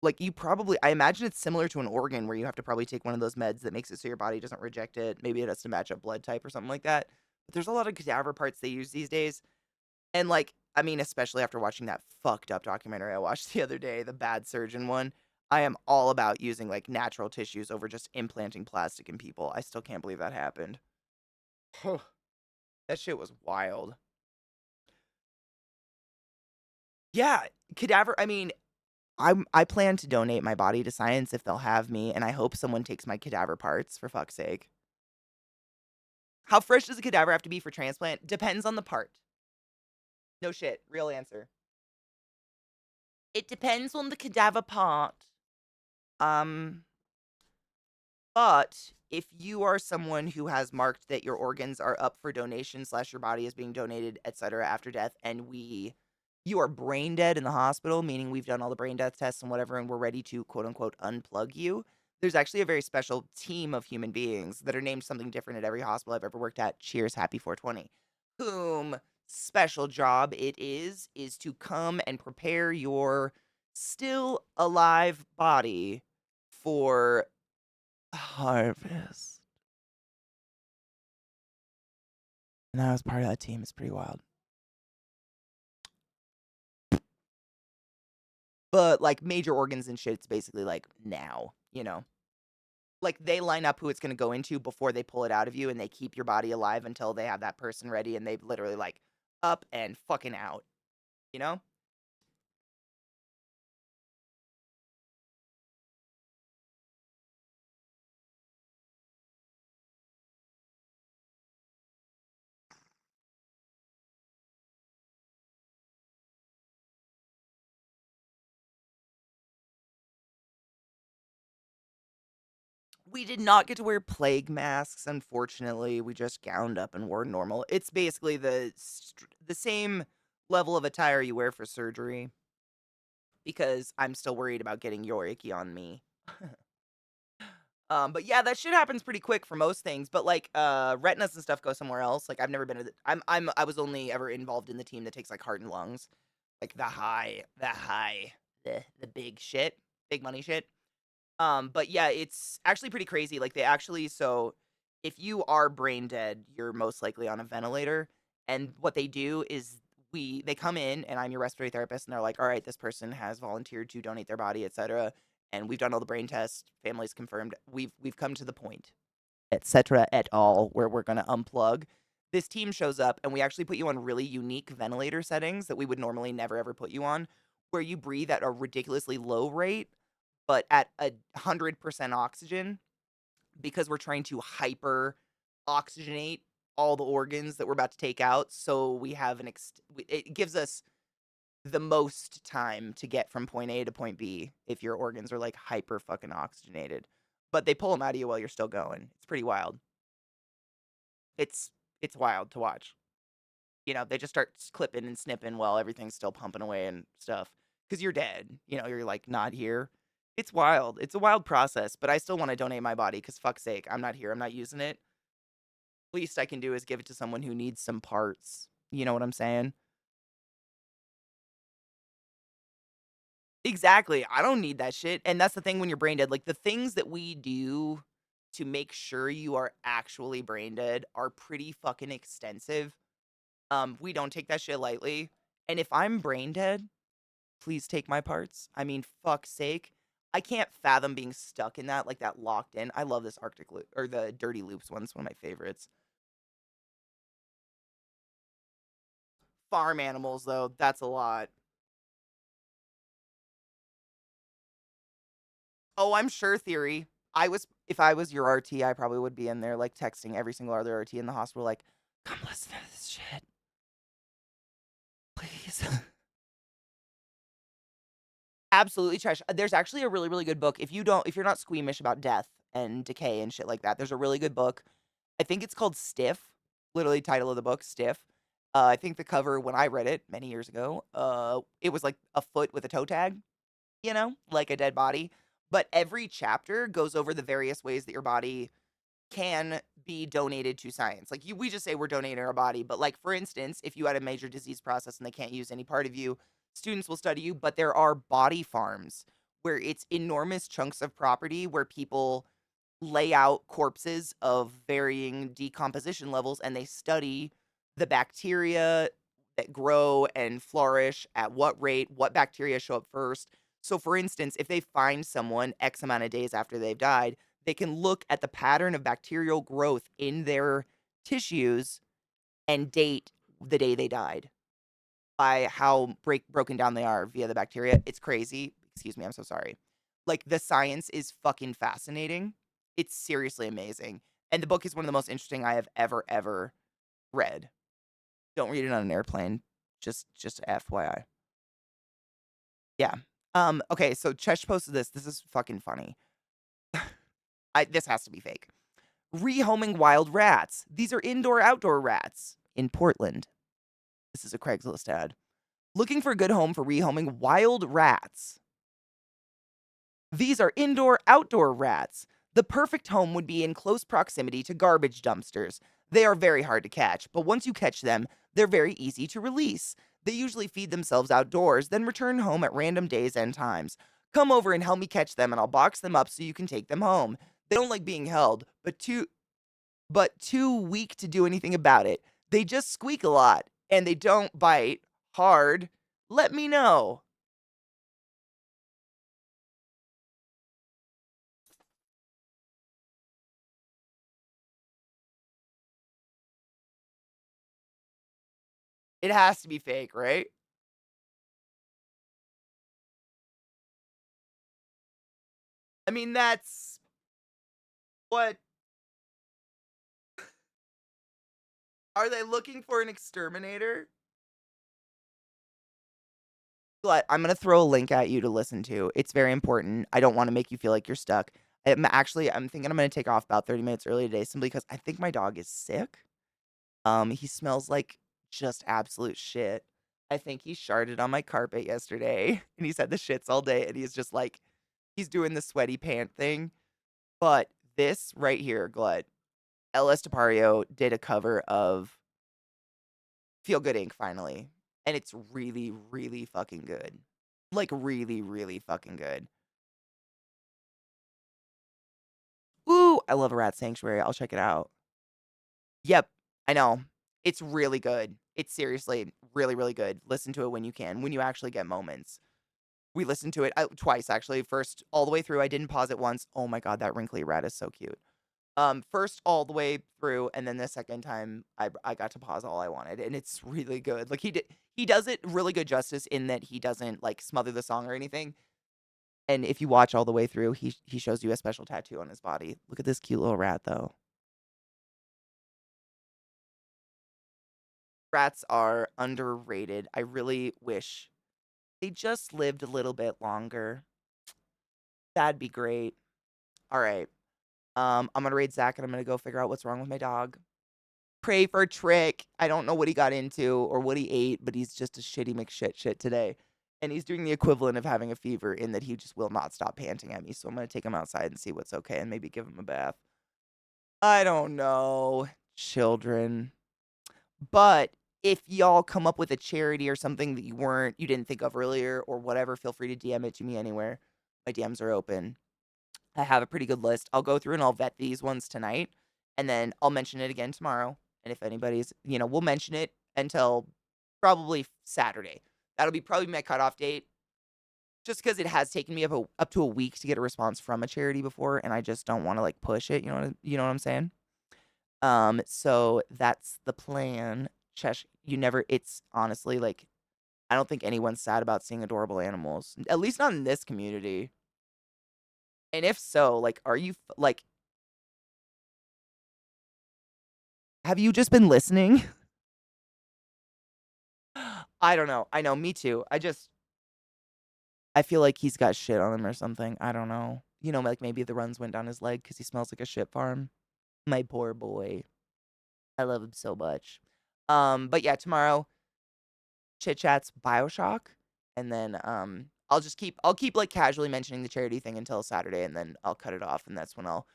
Like you probably, I imagine it's similar to an organ where you have to probably take one of those meds that makes it so your body doesn't reject it. Maybe it has to match up blood type or something like that. But there's a lot of cadaver parts they use these days. And like, I mean, especially after watching that fucked up documentary I watched the other day, the Bad Surgeon one, I am all about using like natural tissues over just implanting plastic in people. I still can't believe that happened. That shit was wild. Yeah, cadaver, I mean, I plan to donate my body to science if they'll have me, and I hope someone takes my cadaver parts, for fuck's sake. How fresh does a cadaver have to be for transplant? Depends on the part. No shit, real answer. It depends on the cadaver part. Um, but if you are someone who has marked that your organs are up for donation slash your body is being donated, etc. after death, and you are brain dead in the hospital, meaning we've done all the brain death tests and whatever, and we're ready to quote unquote unplug you. There's actually a very special team of human beings that are named something different at every hospital I've ever worked at. Cheers, happy 420. Whom special job it is to come and prepare your still alive body for harvest. And I was part of that team. It's pretty wild. But like major organs and shit, it's basically like now, you know? Like they line up who it's gonna go into before they pull it out of you and they keep your body alive until they have that person ready and they've literally like up and fucking out, you know? We did not get to wear plague masks, unfortunately. We just gowned up and wore normal. It's basically the same level of attire you wear for surgery because I'm still worried about getting Yoriki on me. But yeah, that shit happens pretty quick for most things. But like, retinas and stuff go somewhere else. Like I've never been to. I was only ever involved in the team that takes like heart and lungs, like the big shit, big money shit. But yeah, it's actually pretty crazy. Like they actually, so if you are brain dead, you're most likely on a ventilator. And what they do is they come in and I'm your respiratory therapist and they're like, all right, this person has volunteered to donate their body, etc. And we've done all the brain tests, families confirmed. We've come to the point, etc. et al. Where we're gonna unplug. This team shows up and we actually put you on really unique ventilator settings that we would normally never ever put you on, where you breathe at a ridiculously low rate but at 100% oxygen because we're trying to hyper oxygenate all the organs that we're about to take out. So we have it gives us the most time to get from point A to point B if your organs are like hyper fucking oxygenated. But they pull them out of you while you're still going. It's pretty wild. It's wild to watch. You know, they just start clipping and snipping while everything's still pumping away and stuff. Because you're dead. You know, you're like not here. It's wild. It's a wild process, but I still want to donate my body because fuck's sake, I'm not here. I'm not using it. Least I can do is give it to someone who needs some parts. You know what I'm saying? Exactly. I don't need that shit. And that's the thing when you're brain dead. Like the things that we do to make sure you are actually brain dead are pretty fucking extensive. We don't take that shit lightly. And if I'm brain dead, please take my parts. I mean, fuck's sake. I can't fathom being stuck in that, like that locked in. I love this Arctic loop or the Dirty Loops one. It's one of my favorites. Farm animals, though, that's a lot. Oh, I'm sure, Theory. If I was your RT, I probably would be in there, like, texting every single other RT in the hospital, like, come listen to this shit. Please. Absolutely trash. There's actually a really, really good book. If you're not squeamish about death and decay and shit like that, there's a really good book. I think it's called Stiff. Literally title of the book, Stiff. I think the cover when I read it many years ago, it was like a foot with a toe tag, you know, like a dead body. But every chapter goes over the various ways that your body can be donated to science. Like we just say we're donating our body, but like for instance, if you had a major disease process and they can't use any part of you, students will study you, but there are body farms where it's enormous chunks of property where people lay out corpses of varying decomposition levels and they study the bacteria that grow and flourish at what rate, what bacteria show up first. So for instance, if they find someone X amount of days after they've died, they can look at the pattern of bacterial growth in their tissues and date the day they died by how broken down they are via the bacteria. It's crazy. Excuse me, I'm so sorry. Like the science is fucking fascinating. It's seriously amazing. And the book is one of the most interesting I have ever read. Don't read it on an airplane. Just FYI. Yeah. Okay, so Chesh posted this. This is fucking funny. This has to be fake. Rehoming wild rats. These are indoor-outdoor rats in Portland. This is a Craigslist ad. Looking for a good home for rehoming wild rats. These are indoor-outdoor rats. The perfect home would be in close proximity to garbage dumpsters. They are very hard to catch, but once you catch them, they're very easy to release. They usually feed themselves outdoors, then return home at random days and times. Come over and help me catch them, and I'll box them up so you can take them home. They don't like being held, but too weak to do anything about it. They just squeak a lot, and they don't bite hard. Let me know. It has to be fake, right? I mean, that's what. Are they looking for an exterminator? But I'm going to throw a link at you to listen to. It's very important. I don't want to make you feel like you're stuck. I'm thinking I'm going to take off about 30 minutes early today simply because I think my dog is sick. He smells like just absolute shit. I think he sharted on my carpet yesterday and he's had the shits all day and he's just like, he's doing the sweaty pant thing. But this right here, Glut, LS Tapario did a cover of Feel Good Inc. finally. And it's really, really fucking good. Like, really, really fucking good. Ooh, I love a rat sanctuary. I'll check it out. Yep, I know. It's really good. It's seriously really, really good. Listen to it when you can, when you actually get moments. We listened to it twice, actually. First, all the way through. I didn't pause it once. Oh my god, that wrinkly rat is so cute. First all the way through, and then the second time I got to pause all I wanted, and it's really good. Like he does it really good justice in that he doesn't like smother the song or anything. And if you watch all the way through, he shows you a special tattoo on his body. Look at this cute little rat though. Rats are underrated. I really wish They just lived a little bit longer. That'd be great. All right. I'm gonna raid Zach and I'm gonna go figure out what's wrong with my dog. Pray for Trick. I don't know what he got into or what he ate, but he's just a shitty McShit today. And he's doing the equivalent of having a fever in that he just will not stop panting at me. So I'm gonna take him outside and see what's okay and maybe give him a bath. I don't know, children. But if y'all come up with a charity or something that you didn't think of earlier or whatever, feel free to DM it to me anywhere. My DMs are open. I have a pretty good list. I'll go through and I'll vet these ones tonight, and then I'll mention it again tomorrow. And if anybody's, we'll mention it until probably Saturday. That'll be probably my cutoff date, just because it has taken me up to a week to get a response from a charity before, and I just don't want to like push it. You know what I'm saying? So that's the plan. It's honestly like, I don't think anyone's sad about seeing adorable animals, at least not in this community. And if so, like, are you like, have you just been listening? I don't know. I know, me too. I feel like he's got shit on him or something. I don't know. Like maybe the runs went down his leg because he smells like a shit farm. My poor boy. I love him so much. But yeah, tomorrow, chit chats BioShock, and then I'll keep like casually mentioning the charity thing until Saturday, and then I'll cut it off, and that's when I'll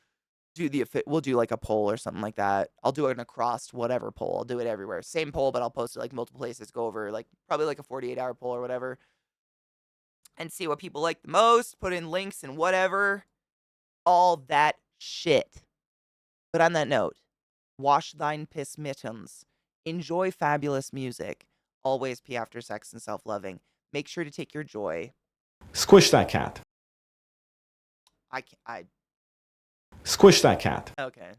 we'll do like a poll or something like that. I'll do an across whatever poll. I'll do it everywhere. Same poll, but I'll post it like multiple places, go over like probably like a 48-hour poll or whatever, and see what people like the most, put in links and whatever. All that shit. But on that note, wash thine piss mittens. Enjoy fabulous music. Always pee after sex and self-loving. Make sure to take your joy. Squish that cat. I Squish that cat. okay.